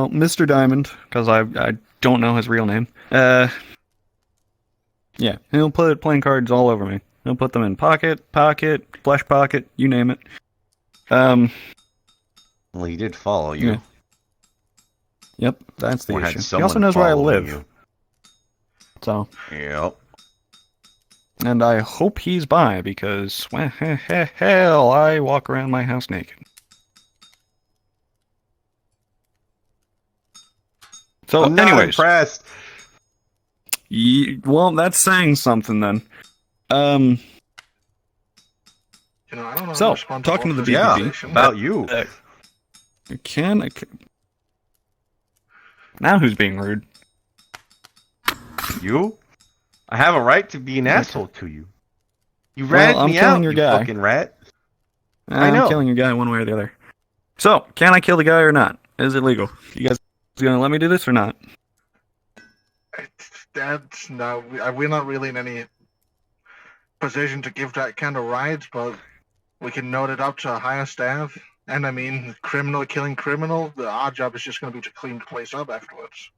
Mr. Diamond, because I don't know his real name. Yeah, he'll put playing cards all over me. He'll put them in pocket, flesh pocket, you name it. Well, he did follow you. Yeah. Yep, that's the Or had issue. He also knows where I live. you. So. Yep. And I hope he's by, because, well, hell, I walk around my house naked. So, I'm not anyways. impressed. Well, that's saying something then. I don't know. So, talking to the BBB. Yeah, about you. I can. Now who's being rude? You? I have a right to be an asshole to you. You ratted I'm me killing out, your you guy. fucking rat. I know. I'm killing your guy one way or the other. So, can I kill the guy or not? Is it legal? You guys gonna let me do this or not? No, we're not really in any position to give that kind of rights, but we can note it up to a higher staff. And I mean, criminal killing criminal, our job is just going to be to clean the place up afterwards.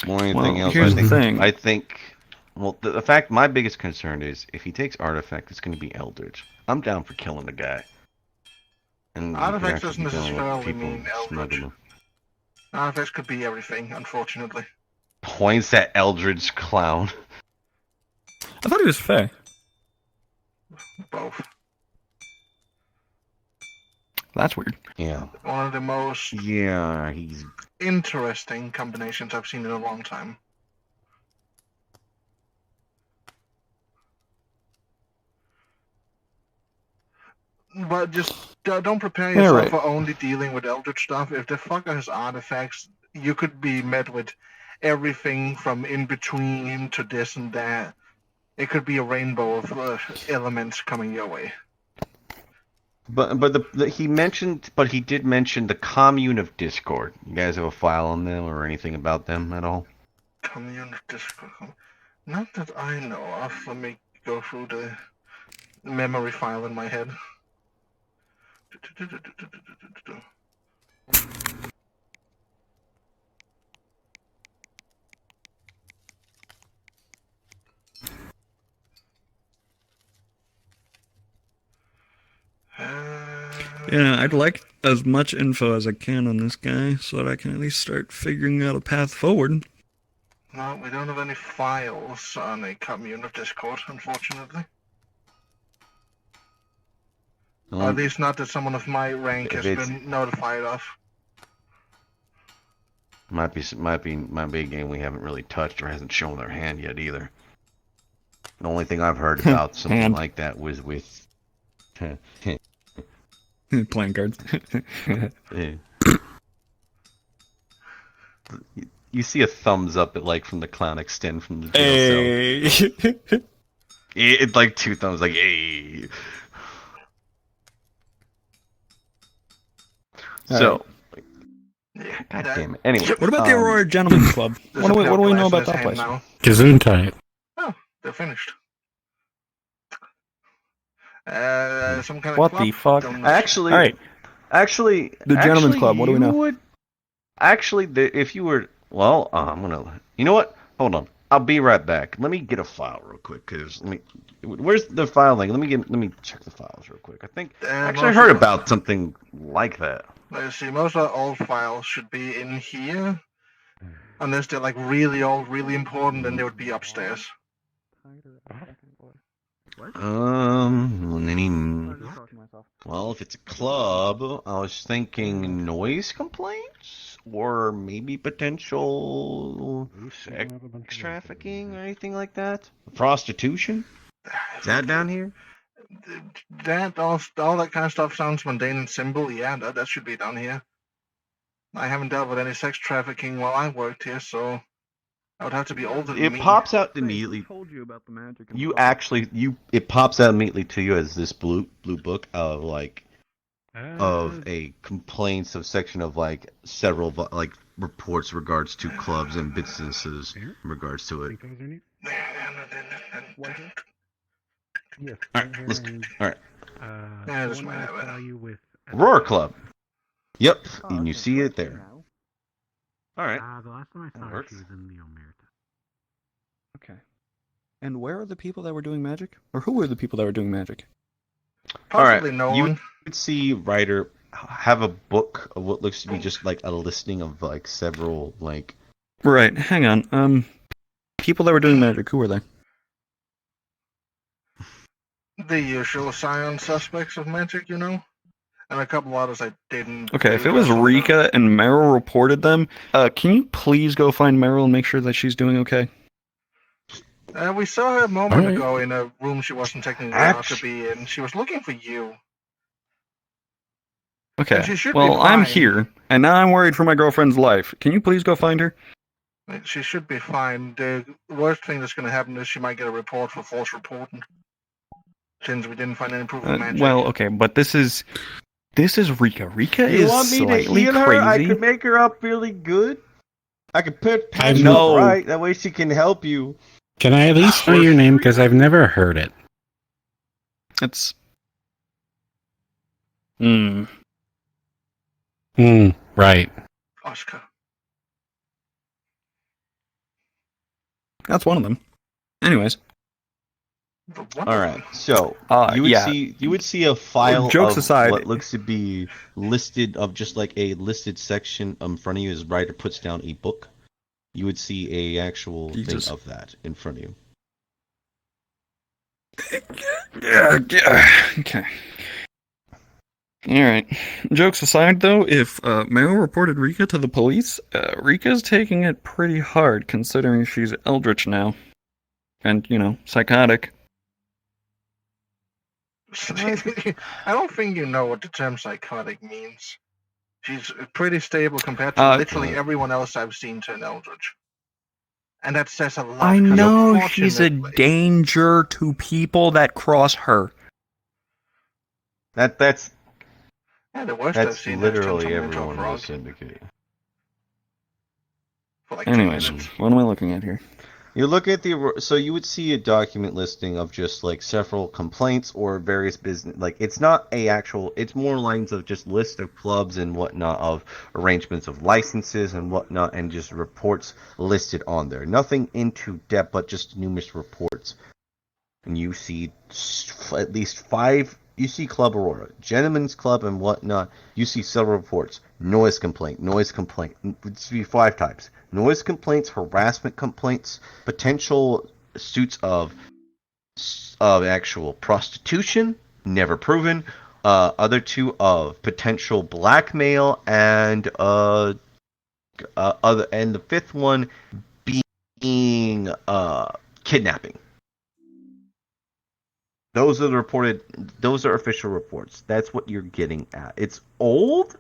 More than anything else, here's the thing. I think Well, the fact, my biggest concern is if he takes artifact, it's going to be Eldritch. I'm down for killing the guy. And you could Artifacts actually doesn't be dealing with necessarily people mean smuggling Eldritch. them. Artifacts could be everything, unfortunately. Points at Eldritch Clown. I thought he was Fey. Both. That's weird. Yeah. One of the most he's interesting combinations I've seen in a long time. But just don't prepare Yeah, yourself right. for only dealing with Eldritch stuff. If the fucker has artifacts, you could be met with everything from in between to this and that. It could be a rainbow of elements coming your way. But he did mention the commune of Discord. You guys have a file on them or anything about them at all? Commune of Discord. Not that I know of. Let me go through the memory file in my head. Yeah, I'd like as much info as I can on this guy so that I can at least start figuring out a path forward. No, we don't have any files on a commune of Discord, unfortunately. Or at least not that someone of my rank has been notified of. Might be my big game we haven't really touched or hasn't shown their hand yet either. The only thing I've heard about something Hand. like that was with Playing cards. Yeah. You see a thumbs up from the clown extend from the jail cell. It's like two thumbs, like hey. So, God damn it. Anyway, What about the Aurora Gentlemen's Club? What do we know about that place? Gesundheit. Oh, they're finished. Some kind of What club? the fuck? Don't know. Actually, All right. the Gentlemen's Club, what do we know? If you were, well, I'm gonna. You know what? Hold on. I'll be right back. Let me get a file real quick, cause where's the file link? Let me check the files real quick. I think actually I heard about something like that. Let's see, most of the old files should be in here. Unless they're like really old, really important, then they would be upstairs. Well, if it's a club, I was thinking noise complaints, or maybe potential sex trafficking or anything like that. Prostitution? Is that down here? That all that kind of stuff sounds mundane and simple. Yeah, that should be down here. I haven't dealt with any sex trafficking while I worked here, so I would have to be older than me. It pops out immediately. It pops out immediately to you as this blue book of a complaints of section of several reports regards to clubs and businesses in regards to it. Alright. Yeah, this might have it. Roar Club. Yep, and you see it there. Alright. The last time I saw her, she was in the Omerta. Okay. And where are the people that were doing magic? Or who were the people that were doing magic? Possibly no you one. could see Ryder have a book of what looks to be just a listing of several Right, hang on. People that were doing magic, who were they? The usual scion suspects of magic, you know? And a couple others I didn't. Okay, if it was Rika and Meryl reported them, can you please go find Meryl and make sure that she's doing okay? We saw her a moment ago in a room she wasn't technically allowed to be in. She was looking for you. Okay, And she should be well, I'm fine. here, and now I'm worried for my girlfriend's life. Can you please go find her? She should be fine. The worst thing that's going to happen is she might get a report for false reporting. Since we didn't find any proof of magic. Well, okay, but this is Rika. Rika You is want me to slightly heal crazy. her? I could make her up really good. I could patch her know. up right. That way she can help you. Can I at least know your name? Because I've never heard it. It's... Right. Oscar. That's one of them. Anyways. All right, so yeah. you would see a file Jokes of aside- what looks to be listed of just like a listed section in front of you as writer puts down a book. You would see a actual Jesus. thing of that in front of you. Yeah. Okay. Alright. Jokes aside, though, if Mayo reported Rika to the police, Rika's taking it pretty hard considering she's eldritch now. And, psychotic. I don't think you know what the term psychotic means. She's pretty stable compared to literally everyone else I've seen turn eldritch. And that says a lot. I 'cause know she's a unfortunately- danger to people that cross her. That's Yeah, the worst I've that's seen literally has turned someone everyone into in a the frog syndicate. for like 2 Anyways, minutes. what am I looking at here? You look at so you would see a document listing of just like several complaints or various business. Like it's not a actual. It's more lines of just list of clubs and whatnot, of arrangements of licenses and whatnot, and just reports listed on there. Nothing into depth, but just numerous reports. And you see at least 5. You see Club Aurora, Gentlemen's Club, and whatnot. You see several reports. Noise complaint. It's be 5 types. Noise complaints, harassment complaints, potential suits of actual prostitution, never proven. Other 2 of potential blackmail, and the 5th one being kidnapping. Those are official reports. That's what you're getting at. It's old.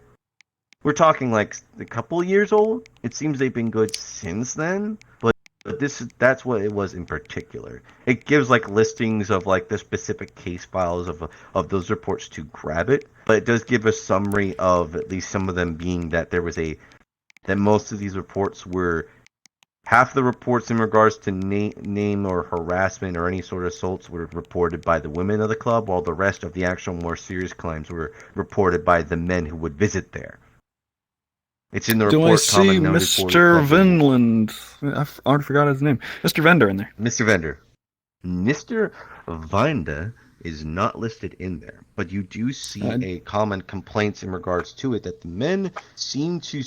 We're talking like a couple of years old. It seems they've been good since then, but that's what it was in particular. It gives like listings of like the specific case files of those reports to grab it, but it does give a summary of at least some of them being that that most of these reports were half the reports in regards to name or harassment or any sort of assaults were reported by the women of the club, while the rest of the actual more serious crimes were reported by the men who would visit there. It's in the report. Do I see common number Mr. Vinland? I already forgot his name. Mr. Vendor in there. Mr. Vendor. Mr. Vinda is not listed in there, but you do see a common complaints in regards to it that the men seem to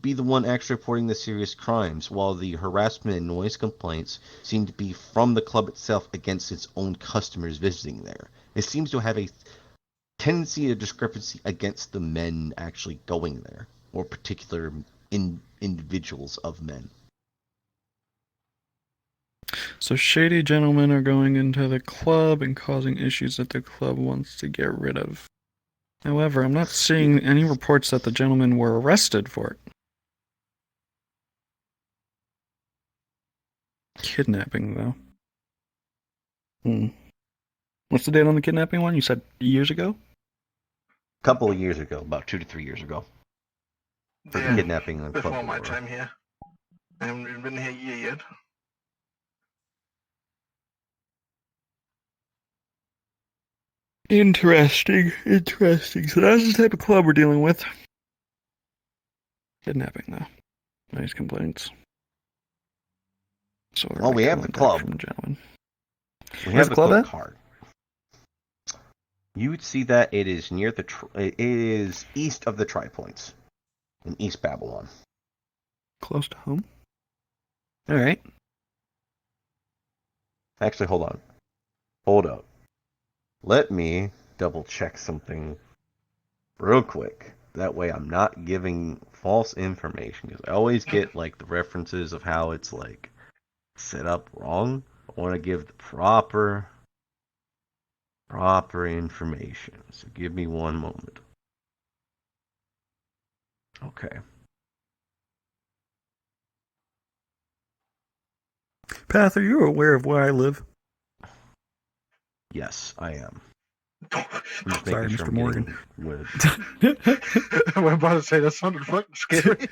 be the one actually reporting the serious crimes, while the harassment and noise complaints seem to be from the club itself against its own customers visiting there. It seems to have a tendency of discrepancy against the men actually going there, or particular individuals of men. So shady gentlemen are going into the club and causing issues that the club wants to get rid of. However, I'm not seeing any reports that the gentlemen were arrested for it. Kidnapping, though. What's the date on the kidnapping one? You said years ago? A couple of years ago, about 2 to 3 years ago. For the kidnapping on before Club my Aurora. time here. I haven't been here a year yet. Interesting. So that's the type of club we're dealing with. Kidnapping, though. Nice complaints. So Well, we have the club. From gentlemen. We Where's have the the club club at? card. You would see that it is near it is east of the Tri-Points, in East Babylon. Close to home. All right. Actually, hold on. Hold up. Let me double check something real quick. That way I'm not giving false information, because I always get like the references of how it's like set up wrong. I want to give the proper information. So give me one moment. Okay. Path, are you aware of where I live? Yes, I am. I'm just Sorry, making sure Mr. I'm Morgan. getting with. I was about to say that sounded fucking scary.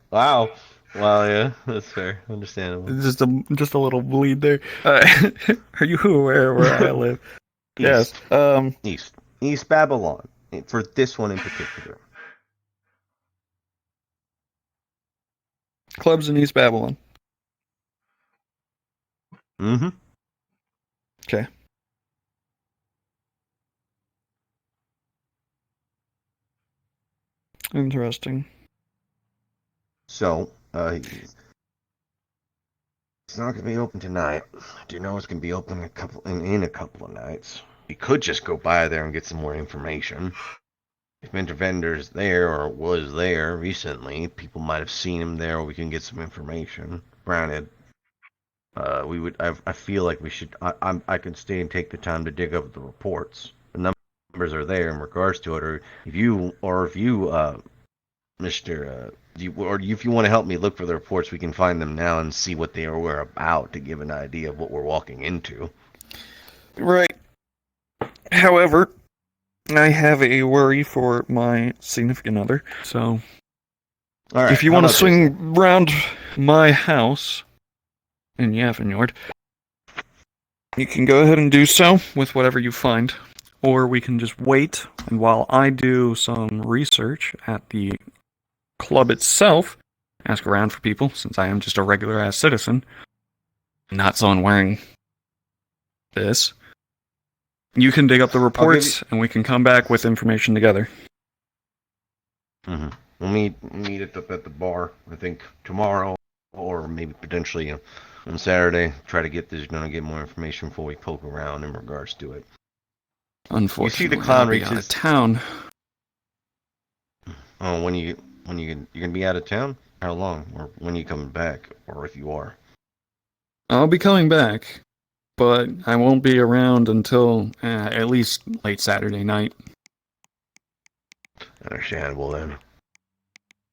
Wow. Well, yeah, that's fair. Understandable. Just a little bleed there. Are you aware of where I live? Yes. East Babylon. For this one in particular. Clubs in East Babylon. Mm-hmm. Okay. Interesting. So, it's not gonna be open tonight. I do know it's gonna be open in a couple of nights. We could just go by there and get some more information. If Mr. Vendor's there or was there recently, people might have seen him there, or we can get some information. Granted, we would. I feel like we should. I can stay and take the time to dig up the reports. The numbers are there in regards to it, or if you, Mr. If you want to help me look for the reports, we can find them now and see what they were about to give an idea of what we're walking into. Right. However, I have a worry for my significant other, so All right, if you how want to about swing round my house in Yavanyard, you can go ahead and do so with whatever you find, or we can just wait, and while I do some research at the club itself, ask around for people, since I am just a regular-ass citizen, not someone wearing this. You can dig up the reports, and we can come back with information together. Mm-hmm. We'll meet at the bar, I think, tomorrow, or maybe potentially on Saturday. Try to get more information before we poke around in regards to it. Unfortunately, you see the clown I'll be out reaches of town. Oh, when you're gonna be out of town? How long? Or when you coming back? Or if you are? I'll be coming back, but I won't be around until at least late Saturday night. Understandable then.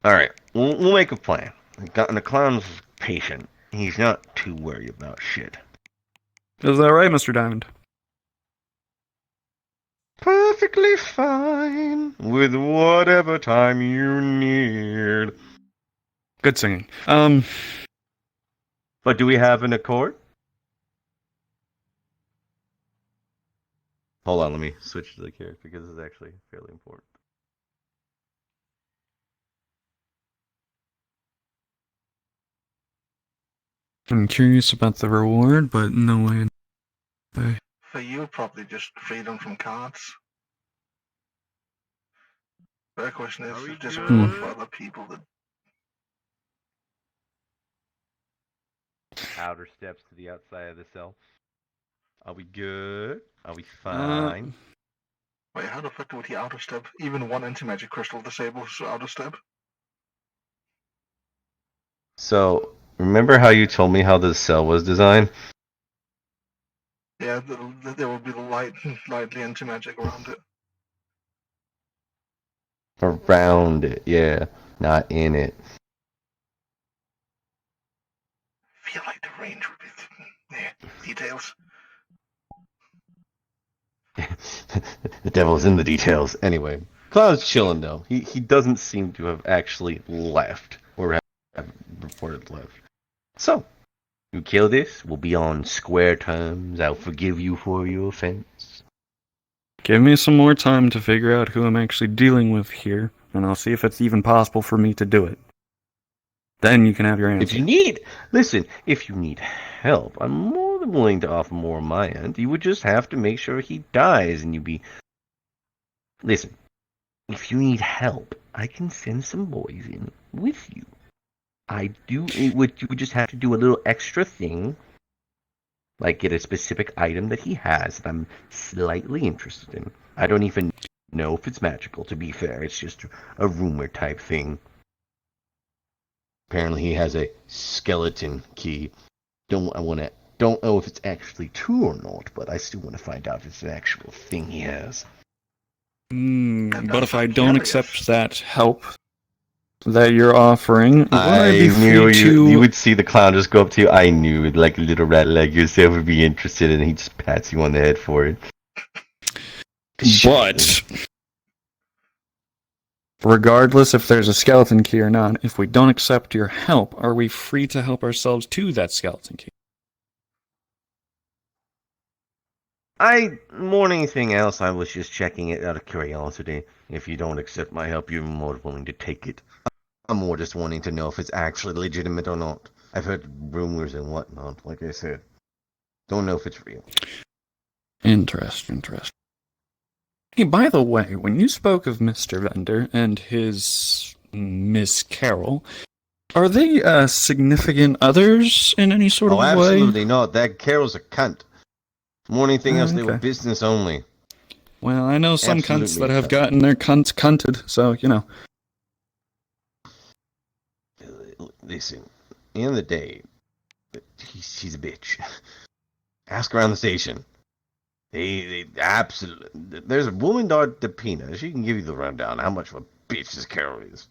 Alright, we'll make a plan. And the clown's patient. He's not too worried about shit. Is that right, Mr. Diamond? Perfectly fine. With whatever time you need. Good singing. But do we have an accord? Hold on, let me switch to the character because this is actually fairly important. I'm curious about the reward, but no way. For you, probably just freedom from cards. The question is, if there's a reward for other people that... Outer steps to the outside of the cell. Are we good? Are we fine? Wait, how the fuck would he outer step? Even one anti-magic crystal disables outer step. So, remember how you told me how the cell was designed? Yeah, there will be lightly anti-magic around it. Around it, yeah. Not in it. Feel like the range would be... Yeah, details. The devil's in the details. Anyway, Cloud's chilling though. He doesn't seem to have actually left or have reported left. So, you kill this, we'll be on square terms. I'll forgive you for your offense. Give me some more time to figure out who I'm actually dealing with here, and I'll see if it's even possible for me to do it. Then you can have your answer. If you need help, I'm more than willing to offer more on my end. You would just have to make sure he dies, and Listen, if you need help, I can send some boys in with you. You would just have to do a little extra thing, like get a specific item that he has that I'm slightly interested in. I don't even know if it's magical, to be fair. It's just a rumor type thing. Apparently he has a skeleton key. Don't know if it's actually true or not, but I still want to find out if it's an actual thing he has. But if I don't accept that help that you're offering, I knew you would see the clown just go up to you. I knew it, like a little rat like yourself would be interested, and he just pats you on the head for it. But regardless if there's a skeleton key or not, if we don't accept your help, are we free to help ourselves to that skeleton key? More than anything else, I was just checking it out of curiosity. If you don't accept my help, you're more willing to take it. I'm more just wanting to know if it's actually legitimate or not. I've heard rumors and whatnot, like I said. Don't know if it's real. Interesting. Hey, by the way, when you spoke of Mr. Vendor and his Miss Carol, are they significant others in any sort of way? Absolutely not. That Carol's a cunt. More than anything else, they were Okay. business only. Well, I know some cunts Absolutely that have cunt. gotten their cunts cunted, so, you know. Listen, at the end of the day, she's a bitch. Ask around the station. They absolutely. There's a woman, Depina. She can give you the rundown how much of a bitch this Carol is.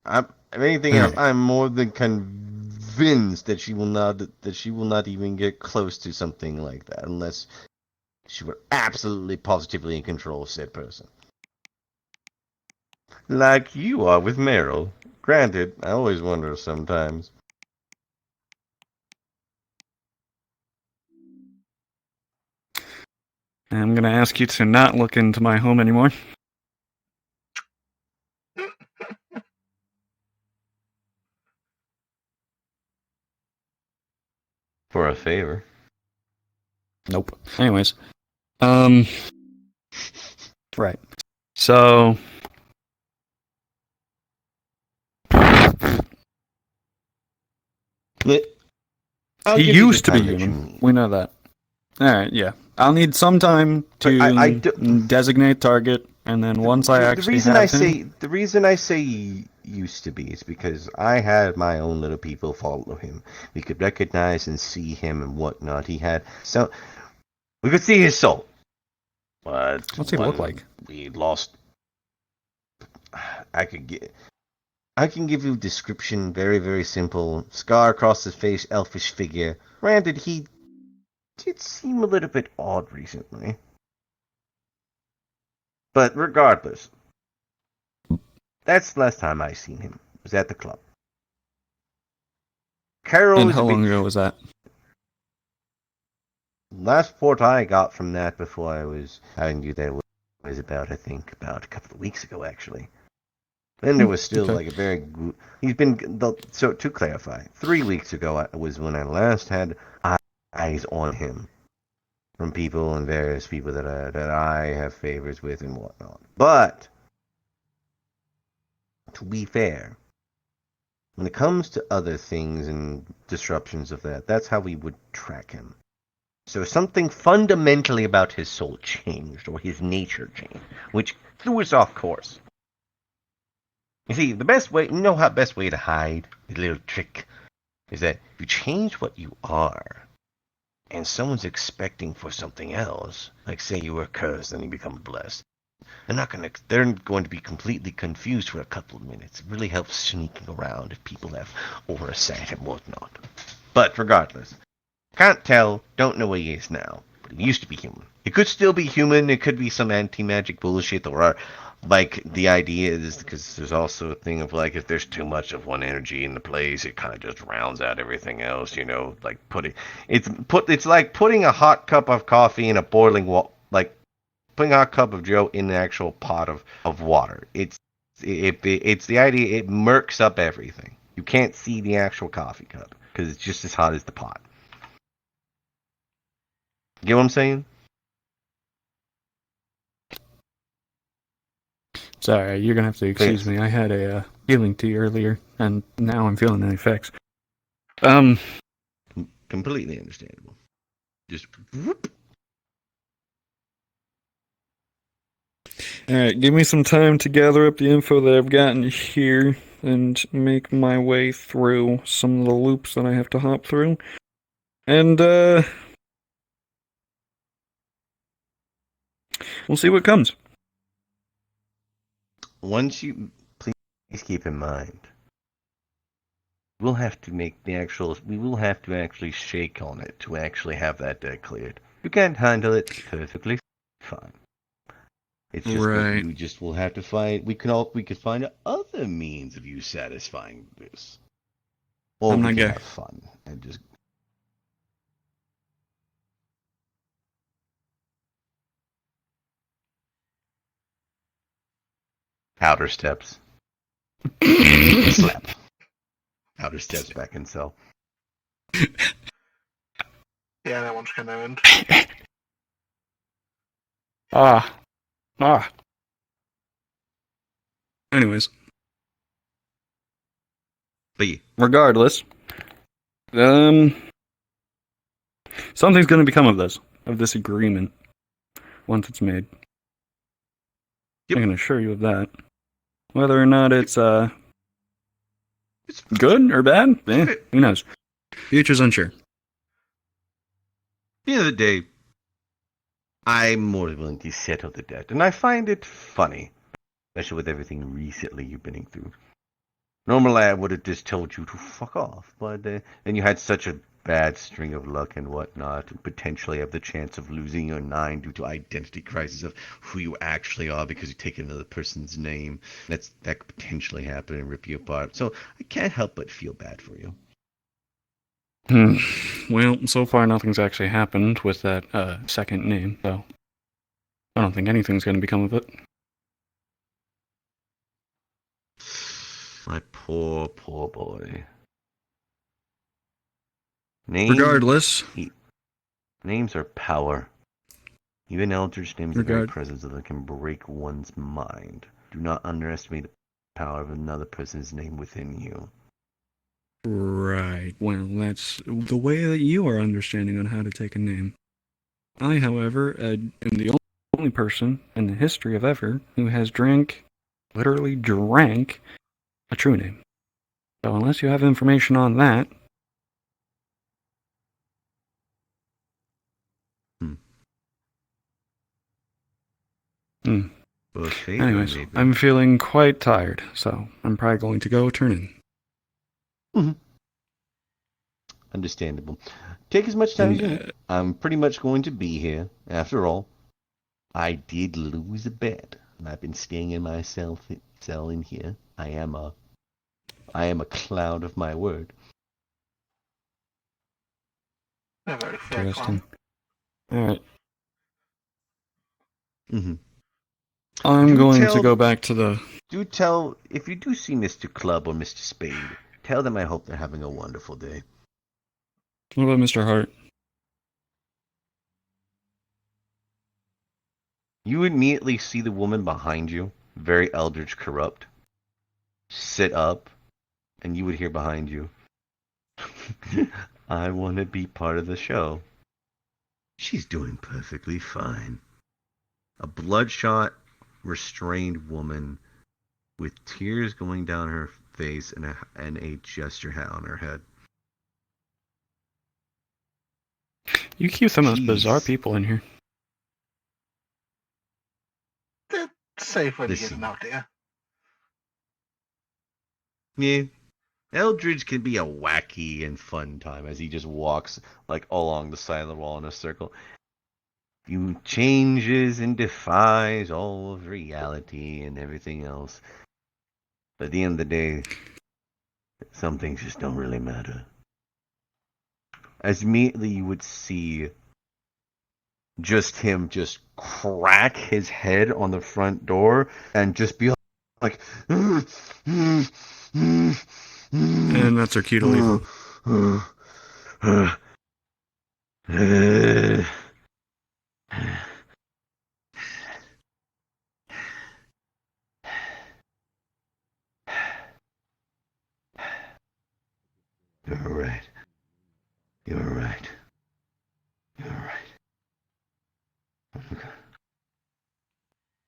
If anything else, I'm more than convinced that she will not even get close to something like that unless she were absolutely positively in control of said person. Like you are with Meryl. Granted, I always wonder sometimes. I'm going to ask you to not look into my home anymore. For a favor. Nope. Anyways. Right. So... He used to be human. We know that. Alright, yeah. I'll need some time to designate target, and then once I actually have him... The reason I say used to be is because I had my own little people follow him. We could recognize and see him and whatnot. We could see his soul. But what's he look like? We lost. I can give you a description, very, very simple. Scar across his face, elfish figure. Granted, he did seem a little bit odd recently. But regardless, that's the last time I seen him. It was at the club. Carol. And how long ago was that? Last report I got from that before I was having to do that was about a couple of weeks ago, actually. Then there was still like a very. So to clarify, 3 weeks ago was when I last had eyes on him from people and various people that I have favors with and whatnot. But to be fair, when it comes to other things and disruptions of that's how we would track him. So something fundamentally about his soul changed, or his nature changed, which threw us off course. You see, the best way to hide, a little trick, is that you change what you are, and someone's expecting for something else, like say you were cursed and you become blessed. They're going to be completely confused for a couple of minutes. It really helps sneaking around if people have aura sight and whatnot. But regardless, can't tell, don't know what he is now, but he used to be human. It could still be human, it could be some anti-magic bullshit, or like the idea is, because there's also a thing of like, if there's too much of one energy in the place, it kind of just rounds out everything else, like it's like putting a hot cup of coffee in a boiling like putting a hot cup of Joe in an actual pot of water. It's the idea, it murks up everything. You can't see the actual coffee cup, because it's just as hot as the pot. Get what I'm saying? Sorry, you're gonna have to excuse me. I had a healing tea earlier, and now I'm feeling the effects. Completely understandable. Just whoop. Alright, give me some time to gather up the info that I've gotten here and make my way through some of the loops that I have to hop through. And, we'll see what comes. Once you please keep in mind, we will have to actually shake on it to actually have that deck cleared. You can't handle it perfectly fine. It's just right. that you just will have to find. We could find other means of you satisfying this, or I'm we not can gay. have fun and just. Outer steps. Slap. Outer steps back in cell. Yeah, that one's kind of end. Ah. Anyways. Regardless, something's going to become of this agreement, once it's made. I can assure you of that. Whether or not it's good or bad, who knows? Future's unsure. At the end of the day, I'm more than willing to settle the debt, and I find it funny, especially with everything recently you've been through. Normally, I would have just told you to fuck off, but then you had such a bad string of luck and whatnot, and potentially have the chance of losing your 9 due to identity crisis of who you actually are because you take another person's name. That could potentially happen and rip you apart. So I can't help but feel bad for you. Well, so far nothing's actually happened with that second name, so I don't think anything's going to become of it. My poor boy. Names, Regardless. Names are power. Even eldritch names are very presence that can break one's mind. Do not underestimate the power of another person's name within you. Right. Well, that's the way that you are understanding on how to take a name. I, however, am the only person in the history of ever who has literally drank, a true name. So unless you have information on that... Anyways, I'm feeling quite tired, so I'm probably going to go turn in. Understandable. Take as much time as you need. I'm pretty much going to be here. After all, I did lose a bet, and I've been staying in my cell in here. I am a cloud of my word. Interesting. Alright. Mm-hmm. I'm going to go back to the... If you do see Mr. Club or Mr. Spade, tell them I hope they're having a wonderful day. What about Mr. Hart? You immediately see the woman behind you, very eldritch corrupt, sit up, and you would hear behind you, I want to be part of the show. She's doing perfectly fine. A bloodshot, restrained woman with tears going down her face and a gesture hat on her head. You keep some of those bizarre people in here. They're safer to get them out there. Yeah. Eldridge can be a wacky and fun time as he just walks like along the side of the wall in a circle. He changes and defies all of reality and everything else. But at the end of the day, some things just don't really matter. As immediately you would see just him just crack his head on the front door and just be like... And that's our cue to leave. You're right. You're right. You're right.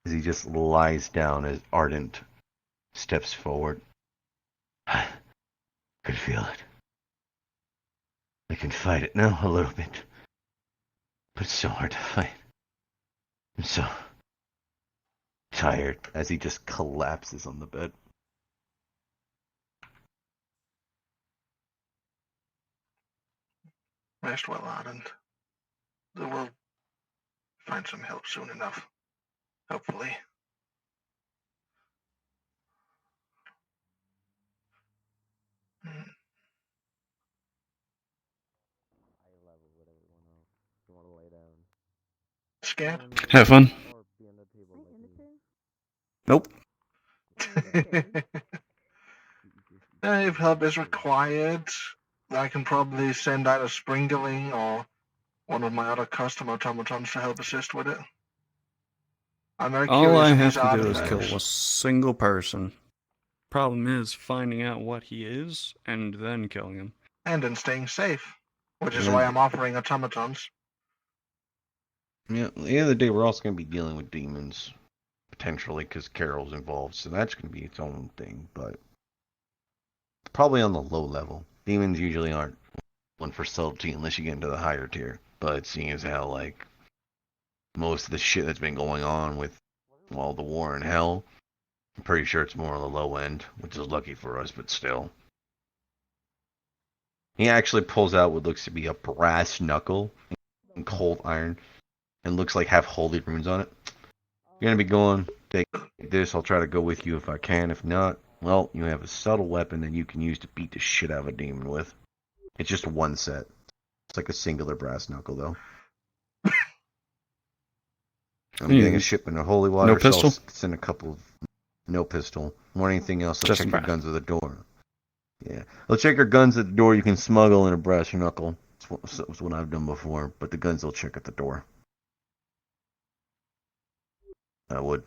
As he just lies down as Ardent steps forward. I could feel it. I can fight it now a little bit. But it's so hard to fight. I'm so tired as he just collapses on the bed. Rest well, Ardent. We'll find some help soon enough. Hopefully. Scared? Have fun. Nope. If help is required, I can probably send out a springerling or one of my other custom automatons to help assist with it. I'm very All curious I if have these to are do the is kill matters. a single person. Problem is finding out what he is and then killing him. And then staying safe, which is Yeah. why I'm offering automatons. Yeah, at the end of the day, we're also going to be dealing with demons, potentially, because Carol's involved, so that's going to be its own thing, but probably on the low level. Demons usually aren't one for subtlety unless you get into the higher tier, but seeing as how, like, most of the shit that's been going on with, well, the war in hell, I'm pretty sure it's more on the low end, which is lucky for us, but still. He actually pulls out what looks to be a brass knuckle in cold iron, and looks like have holy runes on it. You're gonna be going, take this, I'll try to go with you if I can. If not, well, you have a subtle weapon that you can use to beat the shit out of a demon with. It's just one set. It's like a singular brass knuckle, though. I'm getting a shipment of holy water, No pistol? so I'll send a couple of... No pistol. Or anything else, I'll Just check a your brass. guns at the door. Yeah. I'll check your guns at the door, you can smuggle in a brass knuckle. That's what I've done before, but the guns they'll check at the door. I would.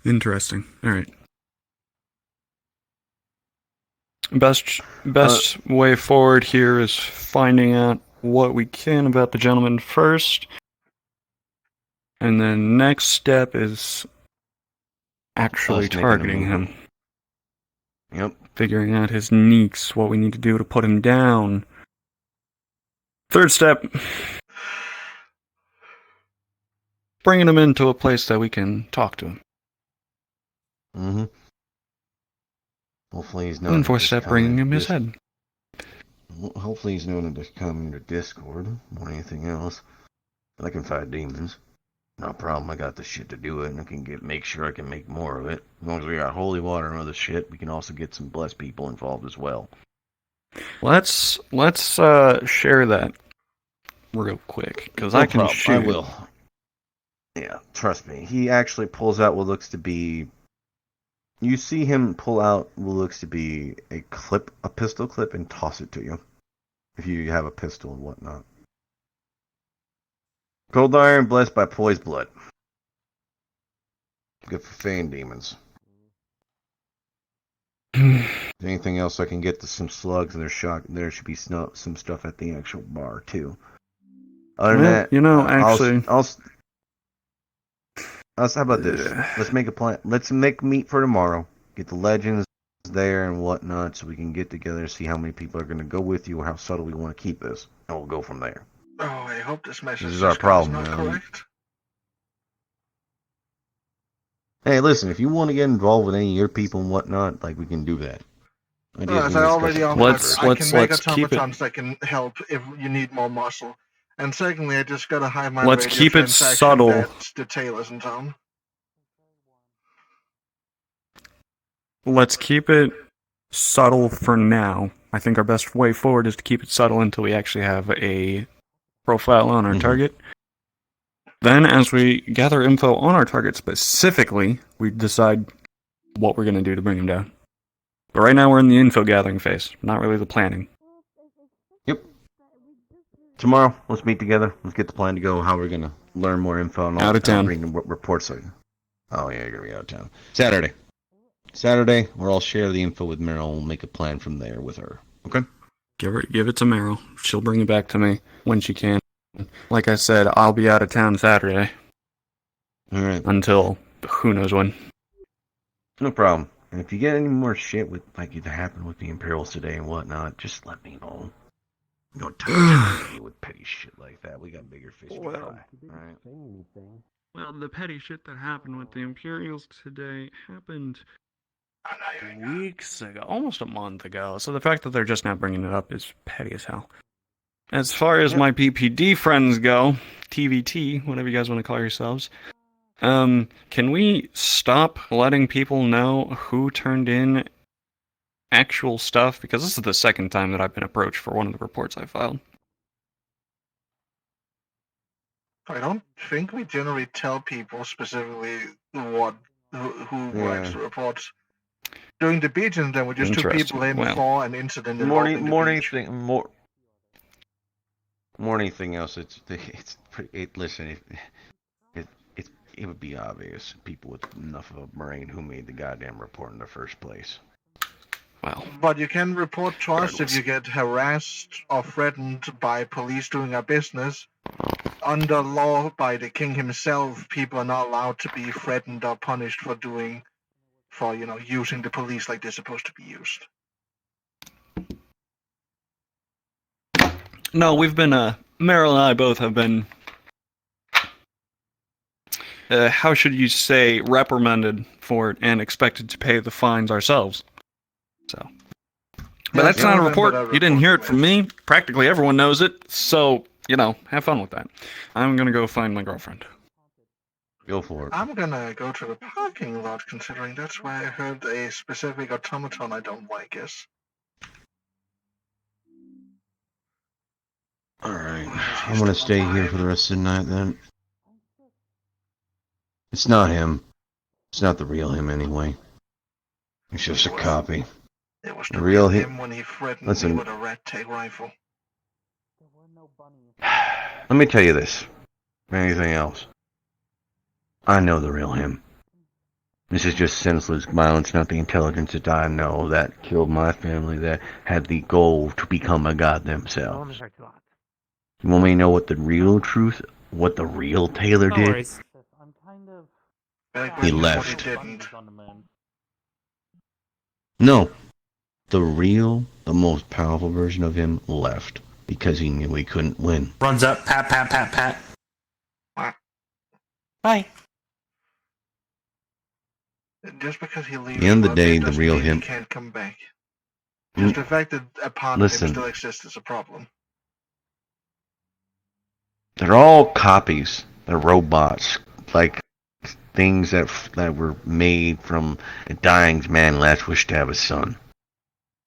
Interesting. Alright. Best way forward here is finding out what we can about the gentleman first. And then next step is actually Us making a targeting move. him. Yep. Figuring out his neeks, what we need to do to put him down. Third step, bringing him into a place that we can talk to him. Mm-hmm. Hopefully he's not. And fourth step, bringing him his head. Hopefully he's known to come into Discord more than anything else. I can fight demons. No problem. I got the shit to do it, and I can make sure I can make more of it. As long as we got holy water and other shit, we can also get some blessed people involved as well. Let's share that real quick, because I can shoot. I will. Yeah, trust me. He actually pulls out what looks to be... You see him pull out what looks to be a pistol clip, and toss it to you. If you have a pistol and whatnot. Cold iron, blessed by poised blood. Good for Fey'n demons. Anything else I can get to some slugs, and there should be some stuff at the actual bar, too. Other than that, you know, actually... how about this? Let's make a plan. Let's make meet for tomorrow. Get the legends there and whatnot, so we can get together, see how many people are going to go with you, or how subtle we want to keep this, and we'll go from there. Oh, I hope this message This is our problem, not man. correct. Hey, listen, if you want to get involved with any of your people and whatnot, like, we can do that. As I already offered, I can make automatons that can help if you need more muscle. And secondly, I just got a high mind Let's radio keep it transaction subtle. that the tail is in town. Let's keep it subtle for now. I think our best way forward is to keep it subtle until we actually have a profile on our target. Then, as we gather info on our target specifically, we decide what we're going to do to bring him down. But right now we're in the info gathering phase, not really the planning. Yep. Tomorrow, let's meet together. Let's get the plan to go, how we're going to learn more info and all Out of town. bring the reports. Oh, yeah, you're going to be out of town. Saturday, we'll all share the info with Meryl and we'll make a plan from there with her. Okay? Give it to Meryl. She'll bring it back to me when she can. Like I said, I'll be out of town Saturday. Alright. Until who knows when. No problem. And if you get any more shit with like it happened with the Imperials today and whatnot, just let me know. Don't touch me with petty shit like that. We got bigger fish to fry. Alright? Well, the petty shit that happened with the Imperials today happened weeks ago, almost a month ago. So the fact that they're just now bringing it up is petty as hell. As far as my PPD friends go, TVT, whatever you guys want to call yourselves, can we stop letting people know who turned in actual stuff? Because this is the second time that I've been approached for one of the reports I filed. I don't think we generally tell people specifically who writes the reports. During the beach incident, we just took Interesting. people in Well, for an incident More involving the beach. anything else. Listen, it would be obvious people with enough of a brain who made the goddamn report in the first place. Well, but you can report to us if you get harassed or threatened by police doing our business. Under law by the king himself, people are not allowed to be threatened or punished for using the police like they're supposed to be used. no, we've been, Meryl and I both have been, how should you say, reprimanded for it and expected to pay the fines ourselves. So. But that's not a report. You didn't hear it from me. Practically everyone knows it. So, have fun with that. I'm gonna go find my girlfriend. Go for it. I'm gonna go to the parking lot, considering that's where I heard a specific automaton I don't like is. Alright, I'm gonna stay here for the rest of the night then. It's not him. It's not the real him anyway. It's just a copy. It was The real him. when he threatened Listen. me with a red tape rifle. Let me tell you this. Anything else? I know the real him. This is just senseless violence, not the intelligence that I know that killed my family, that had the goal to become a god themselves. You want me to know what the real truth, what the real Taylor No did? worries. He left. No. The most powerful version of him left because he knew he couldn't win. Runs up, pat, pat, pat, pat. Bye. Just because he leaves, At the end of the day, the real him. He can't come back. Just the fact that a part of him Listen. still exists is a problem. They're all copies. They're robots. Like things that were made from a dying man's last wish to have a son.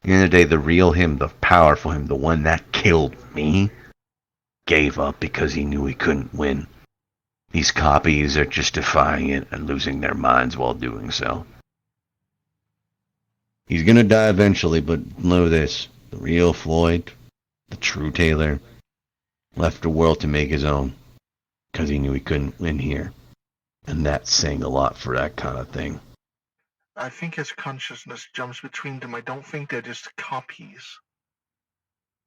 At the end of the day, the real him, the powerful him, the one that killed me, gave up because he knew he couldn't win. These copies are just defying it and losing their minds while doing so. He's gonna die eventually, but know this. The real Floyd, the true Taylor, left the world to make his own. Because he knew he couldn't win here. And that's saying a lot for that kind of thing. I think his consciousness jumps between them. I don't think they're just copies.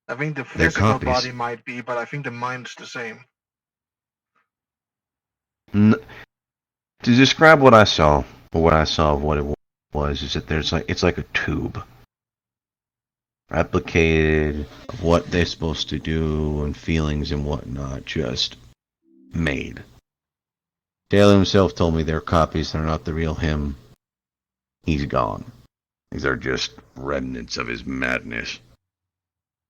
I think the They're physical copies. body might be, but I think the mind's the same. To describe what I saw, or what I saw of what it was, is that it's like a tube. Replicated of what they're supposed to do and feelings and whatnot, just made. Taylor himself told me they're copies, they're not the real him. He's gone. These are just remnants of his madness.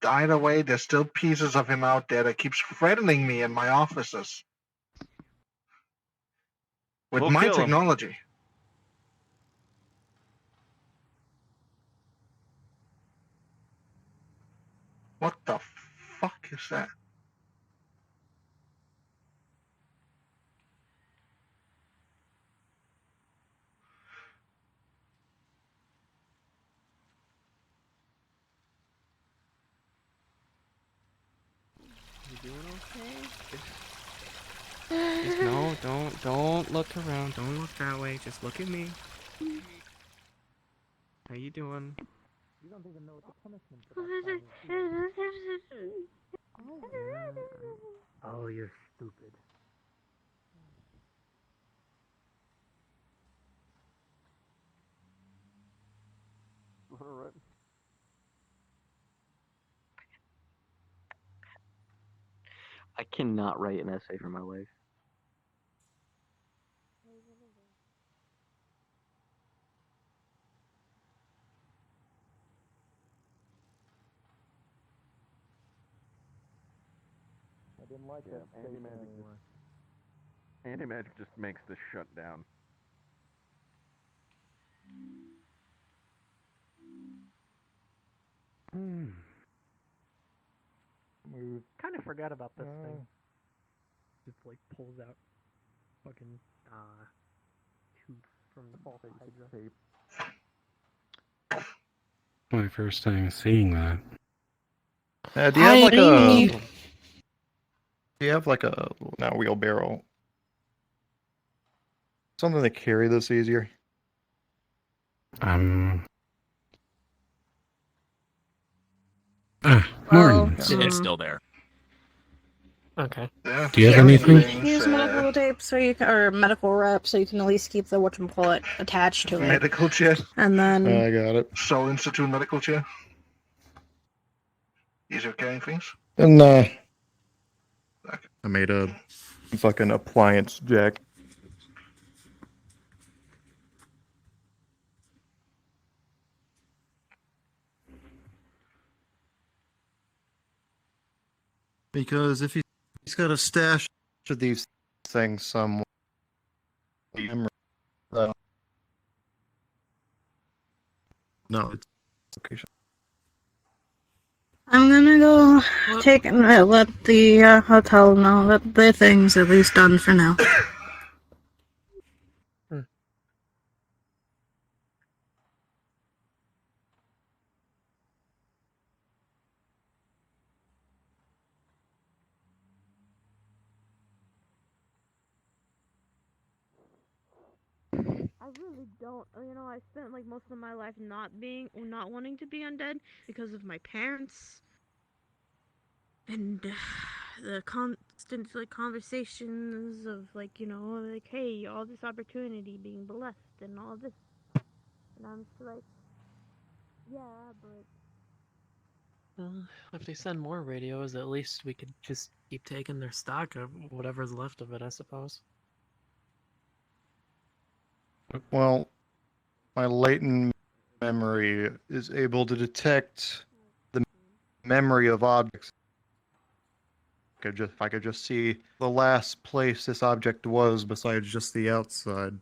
Either way, there's still pieces of him out there that keeps threatening me and my officers. With We'll my kill him. technology. What the fuck is that? You doing okay? Just no, don't look around. Don't look that way. Just look at me. How you doing? You don't even know what the punishment Oh, you're stupid. Alright. I cannot write an essay for my life. I didn't like that. Anti-magic just makes this shut down. We kind of forgot about this thing. Just like pulls out fucking tooth from the Hydra. My first time seeing that. Do you have like a? Do you have like a not wheelbarrow? Something to carry this easier. Morning. It's still there. Okay. Yeah, Do you have anything? Use medical tape so you can, or medical wrap so you can at least keep the whatchamacallit attached to it. medical chair. And then I got it. Soul Institute medical chair. Is you carrying things? And I made a fucking appliance jack. Because if he's got a stash of these things somewhere, no, it's location. I'm gonna go take and let the hotel know that the thing's at least done for now. I really don't. You know, I spent like most of my life not wanting to be undead because of my parents and the constant like conversations of like, you know, like, hey, all this opportunity being blessed and all this, and I'm just like, yeah, but If they send more radios, at least we could just keep taking their stock of whatever's left of it, I suppose. Well, my latent memory is able to detect the memory of objects. If I could just see the last place this object was besides just the outside.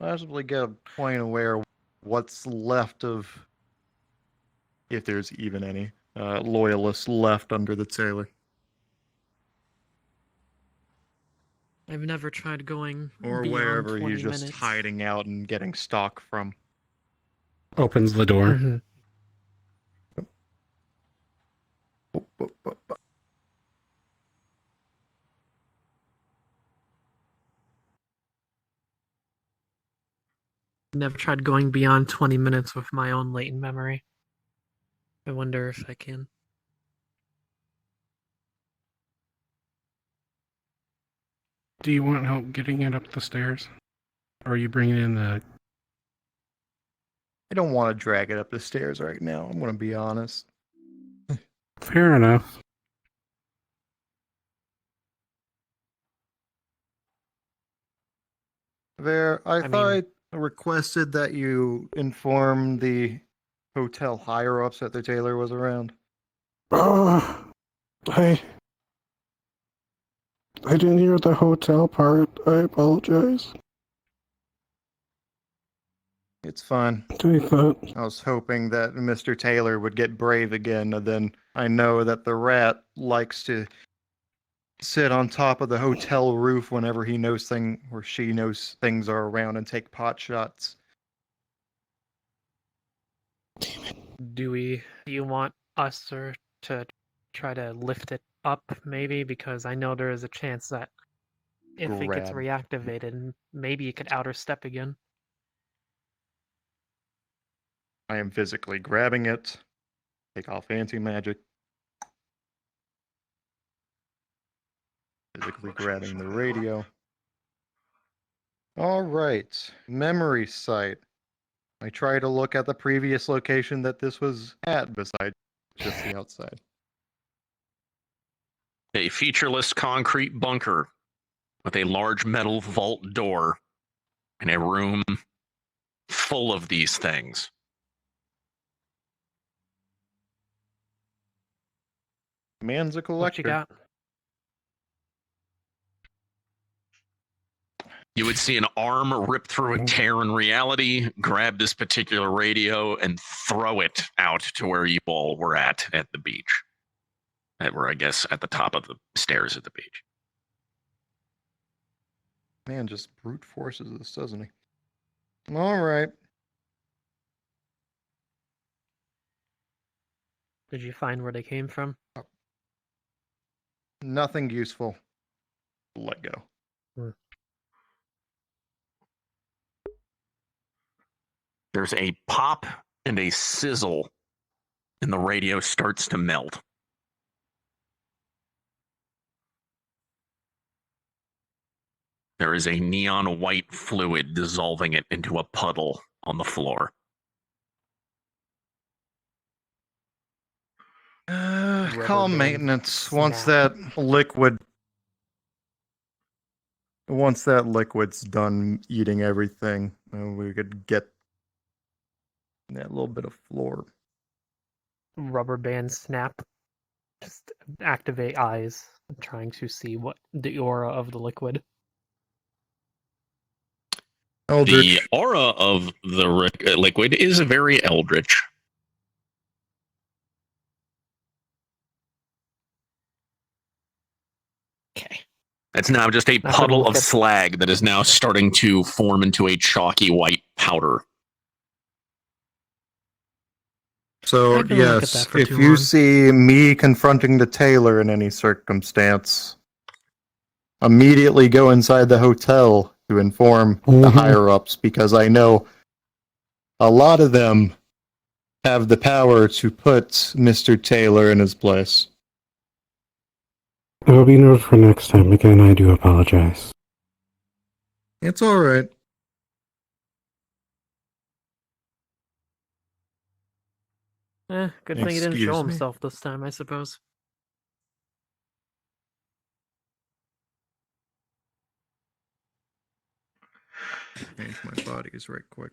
Possibly get a point aware what's left of, if there's even any, loyalists left under the tailor. I've never tried going Or beyond wherever 20 he's just minutes. hiding out and getting stock from. Opens the door. Mhm. Never tried going beyond 20 minutes with my own latent memory. I wonder if I can. Do you want help getting it up the stairs? Or are you bringing in the... I don't want to drag it up the stairs right now, I'm going to be honest. Fair enough. I thought mean- I requested that you inform the hotel higher-ups that the tailor was around. I didn't hear the hotel part. I apologize. It's fine. Take that. I was hoping that Mr. Taylor would get brave again, and then I know that the rat likes to sit on top of the hotel roof whenever he knows or she knows things are around and take pot shots. Do you want us to try to lift it up, maybe? Because I know there is a chance that if it gets Grab. reactivated, maybe it could outer step again. I am physically grabbing it. Take off anti-magic. Physically grabbing the radio. Alright, memory site. I try to look at the previous location that this was at, besides just the outside. A featureless concrete bunker with a large metal vault door in a room full of these things. Man's a collector. What you got? You would see an arm rip through a tear in reality, grab this particular radio, and throw it out to where you all were at the beach. That were, I guess, at the top of the stairs at the beach. Man just brute forces this, doesn't he? Alright. Did you find where they came from? Nothing useful. Let go. There's a pop and a sizzle, and the radio starts to melt. There is a neon white fluid dissolving it into a puddle on the floor. Call maintenance once that liquid's done eating everything, we could get that little bit of floor. Rubber band snap. Just activate eyes, trying to see what the aura of the liquid. The aura of the liquid is very eldritch. Okay. It's now just a puddle of slag that is now starting to form into a chalky white powder. So, yes, if you see me confronting the tailor in any circumstance, immediately go inside the hotel to inform the higher-ups, because I know a lot of them have the power to put Mr. Taylor in his place. It will be noted for next time. Again, I do apologize. It's alright. Good thing he didn't show Excuse me. himself this time, I suppose. Change my bodies right quick.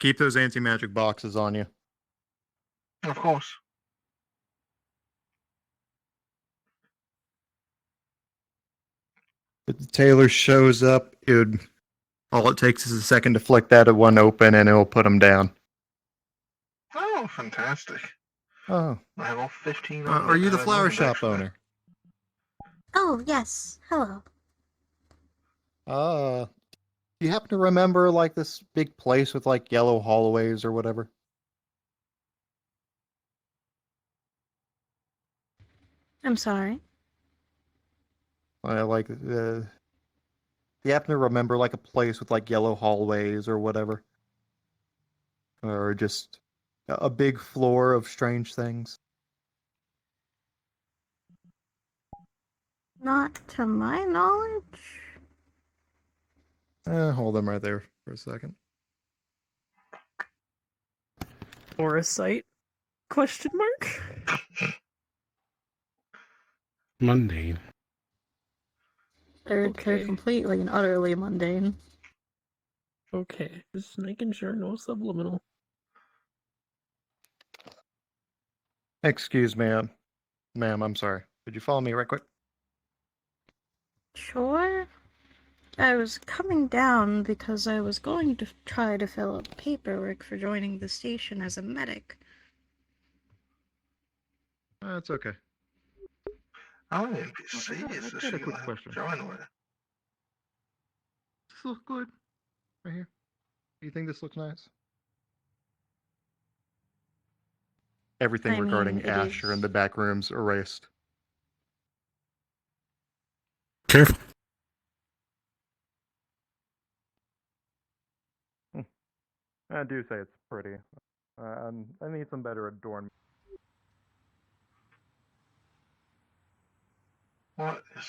Keep those anti-magic boxes on you. Of course. If the tailor shows up, all it takes is a second to flick that one open and it'll put him down. Oh, fantastic. Oh. I have all 15 Are you the flower shop owner? Oh, yes. Hello. Do you happen to remember, like, this big place with, like, yellow hallways or whatever? I'm sorry. Like, do you happen to remember, like, a place with, like, yellow hallways or whatever? Or just a big floor of strange things? Not to my knowledge. Hold them right there for a second. Or a site? Question mark? Mundane. They're completely and utterly mundane. Okay, just making sure no subliminal. Excuse me, ma'am, I'm sorry. Could you follow me right quick? Sure. I was coming down because I was going to try to fill out paperwork for joining the station as a medic. That's okay. Oh, NPC is I got a quick question. join with. Does this look good? Right here? Do you think this looks nice? Everything I mean, regarding it Asher in the back rooms erased. Careful. I do say it's pretty. I need some better adornment. What is...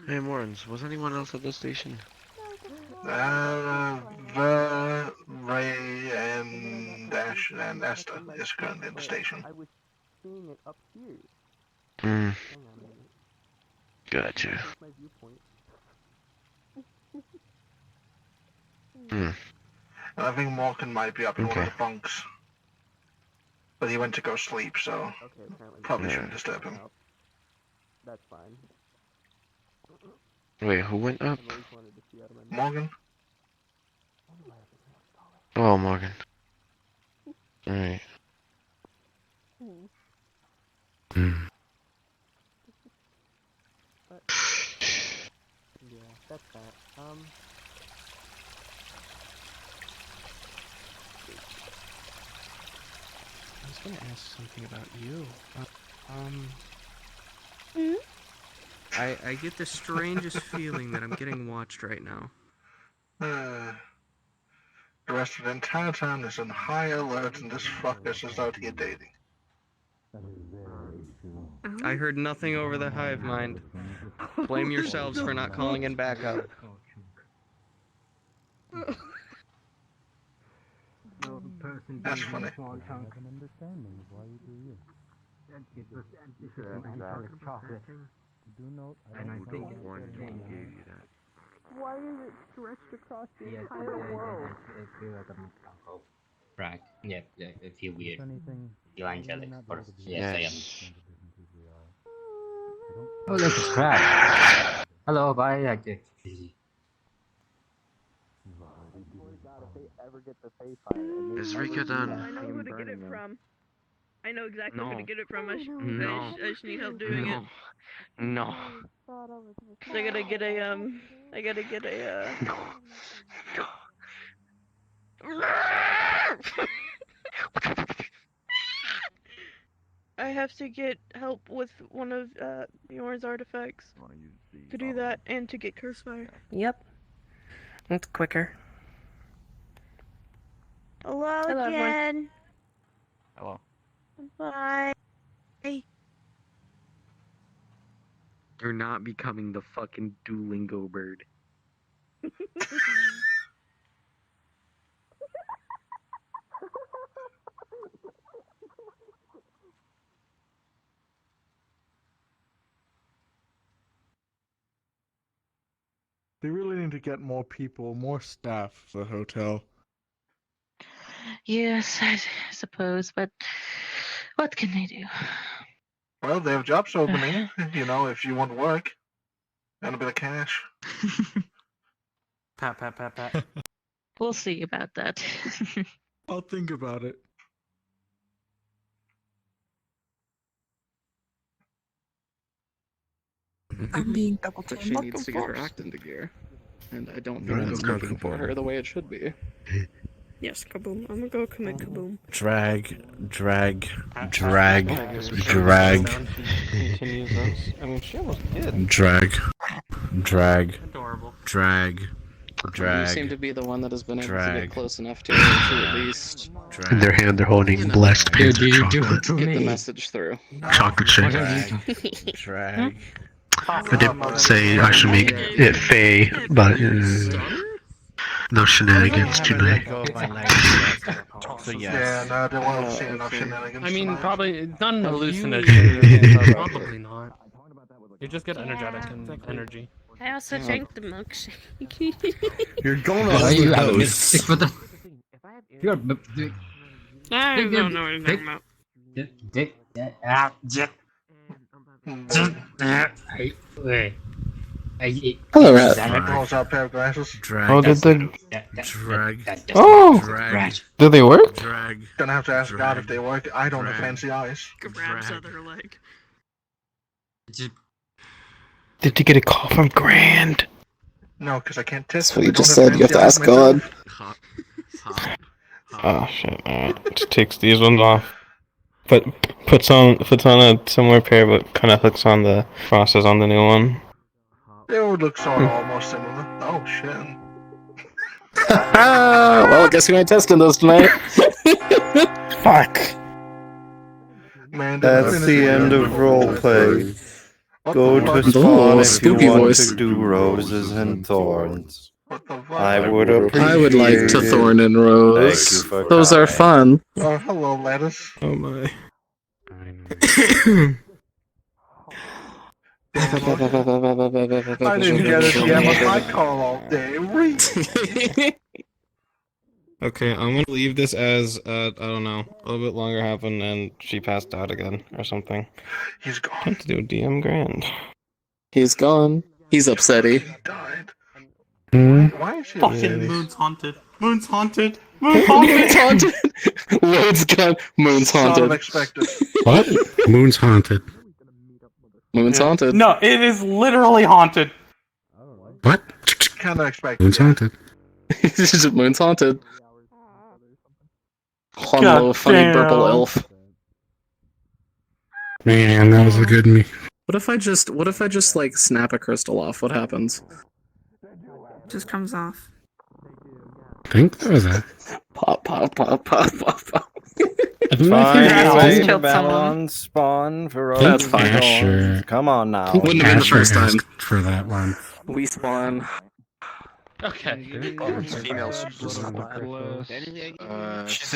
Hey, Morans, was anyone else at the station? Ray and Asher. Ash, and Esther is currently in the station. I was seeing it up here. Hmm. Hang on a minute. Gotcha. Here's my viewpoint. Hmm. And I think Morgan might be up in one of the bunks. But he went to go sleep, so probably shouldn't disturb him. That's fine. Wait, who went up? Morgan? Oh, Morgan. Alright. Yeah, that's that. I was gonna ask something about you. I get the strangest feeling that I'm getting watched right now. The rest of the entire town is on high alert, and this fucker is out here dating. I heard nothing over the hive mind. Blame yourselves for not calling in backup. That's funny. And I think one game gave you that. Why is it stretched across the entire world? Right. Yeah, yeah, I feel weird. Feel angelic. Or, yes, I am. Oh, look, it's crap. Hello, bye. Is Rika done? I know who to get it from. I know exactly who to get it from. I No. just need help doing it. No. I gotta get a I have to get help with one of Bjorn's artifacts. To do that and to get curse fire. Yep. It's quicker. Hello Hello, everyone. again. Hello. Bye. You're not becoming the fucking Duolingo bird. They really need to get more people, more staff for the hotel. Yes, I suppose, but what can they do? Well, they have jobs opening, you know, if you want work. And a bit of cash. Pat. We'll see about that. I'll think about it. I'm being double But teamed. she needs to get her act into gear. And I don't think that's cooking for her the way it should be. Yes, kaboom. I'm gonna go commit kaboom. Drag. Continues those. I mean, she almost did. Drag. Adorable. You seem to be the one that has been able to Drag. get close enough to her to at least In their hand, they're holding blessed pizza chocolate. get the message through. Chocolate shake. Drag. I did say I should make it Faye, but no shenanigans tonight. So Yeah, no, they won't see enough shenanigans. I mean, tonight. probably not an hallucination. Probably not. You just get energetic and energy. I also drank the milkshake. You're going Why off are you the having house. this? What the? You're. I don't know what you're talking about. Hello, Rat. Pulls out a pair of glasses. Oh, did the Drag. Oh, Drag. do they work? Drag. Gonna have to ask God if they work. I don't have fancy eyes. Grabs other leg. Did you get a call from Grand? No, because I can't test. That's what I you don't just have said. You have to fancy ask eyes God. myself. Oh shit! Alright, just takes these ones off. But puts on a similar pair, but kind of hooks on the crosses on the new one. They would look sort of almost similar. Oh shit. Well, I guess we ain't testing those tonight. Fuck. Man, That's the end of roleplay. Go to fuck? spawn Ooh, if you spooky want voice. to do roses and thorns. What the fuck? I would appreciate I would like to it. Thorn and Thank Rose. you for Those are trying. fun. Oh, hello, lettuce. Oh my. I didn't get it yet, but I call all day. Okay, I'm gonna leave this as I don't know, a little bit longer happened and she passed out again or something. He's gone. Time to do a DM grand. He's gone. He's upsetty. Why is he Fucking moon's haunted. Moon's haunted. Moon's haunted. Road's gone. Moon's Not haunted. unexpected. What? Moon's haunted. Moon's haunted. No, it is literally haunted. What? Kind of expected. Moon's haunted. Moon's haunted. God Hello, funny damn. purple elf. Man, that was a good me. What if I just like snap a crystal off? What happens? Just comes off. I think there was a. Pop, pop, pop, pop, pop, pop. Fine, wait killed for Babylon spawn for That's Rose fine. Dawn. Come on now. Wouldn't have been the first time. For that one. We spawn. Okay. Female She's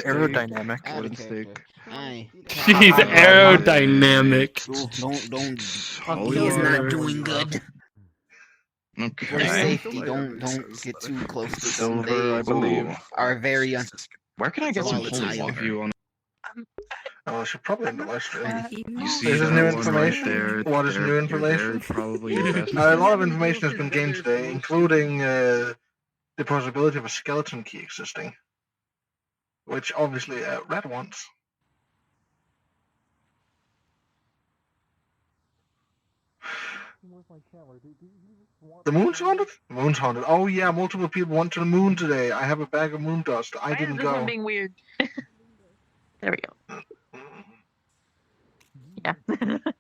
aerodynamic. Wooden stick. She's aerodynamic. He's not doing good. Okay. For safety, don't get too close to them. Silver, I believe. Are very Where can I get some volatile. of you on? Oh, I should probably end the live stream. You see This is that new one information. right there? What is new information? Probably the best. A lot of information has been gained today, including the possibility of a skeleton key existing, which obviously Red wants. The moon's haunted? The moon's haunted. Oh yeah, multiple people went to the moon today. I have a bag of moon dust. I didn't This go. one being weird. There we go. Yeah. Oh,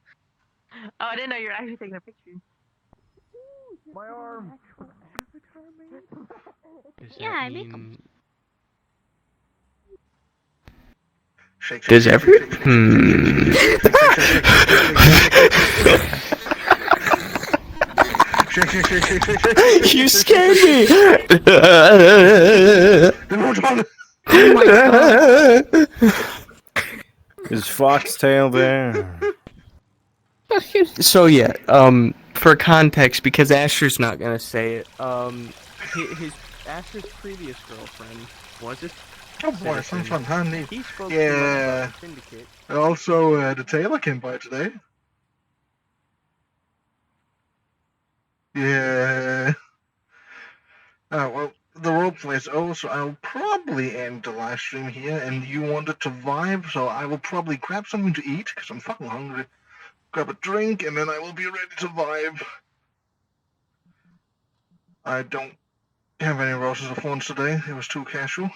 I didn't know you were actually taking a picture. My arm. Yeah, I make them. Does every You scared me. Oh my god. Is Foxtail there? So yeah, for context, because Asher's not gonna say it, his Asher's previous girlfriend was it? Oh boy, some fun, huh? Neat. He spoke Yeah. to about the Syndicate. And also, the tailor came by today. Yeah. Well, the roleplay is over, so I'll probably end the live stream here. And you wanted to vibe, so I will probably grab something to eat, because I'm fucking hungry. Grab a drink, and then I will be ready to vibe. I don't have any roses of thorns today. It was too casual.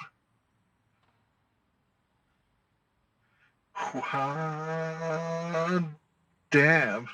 Damn.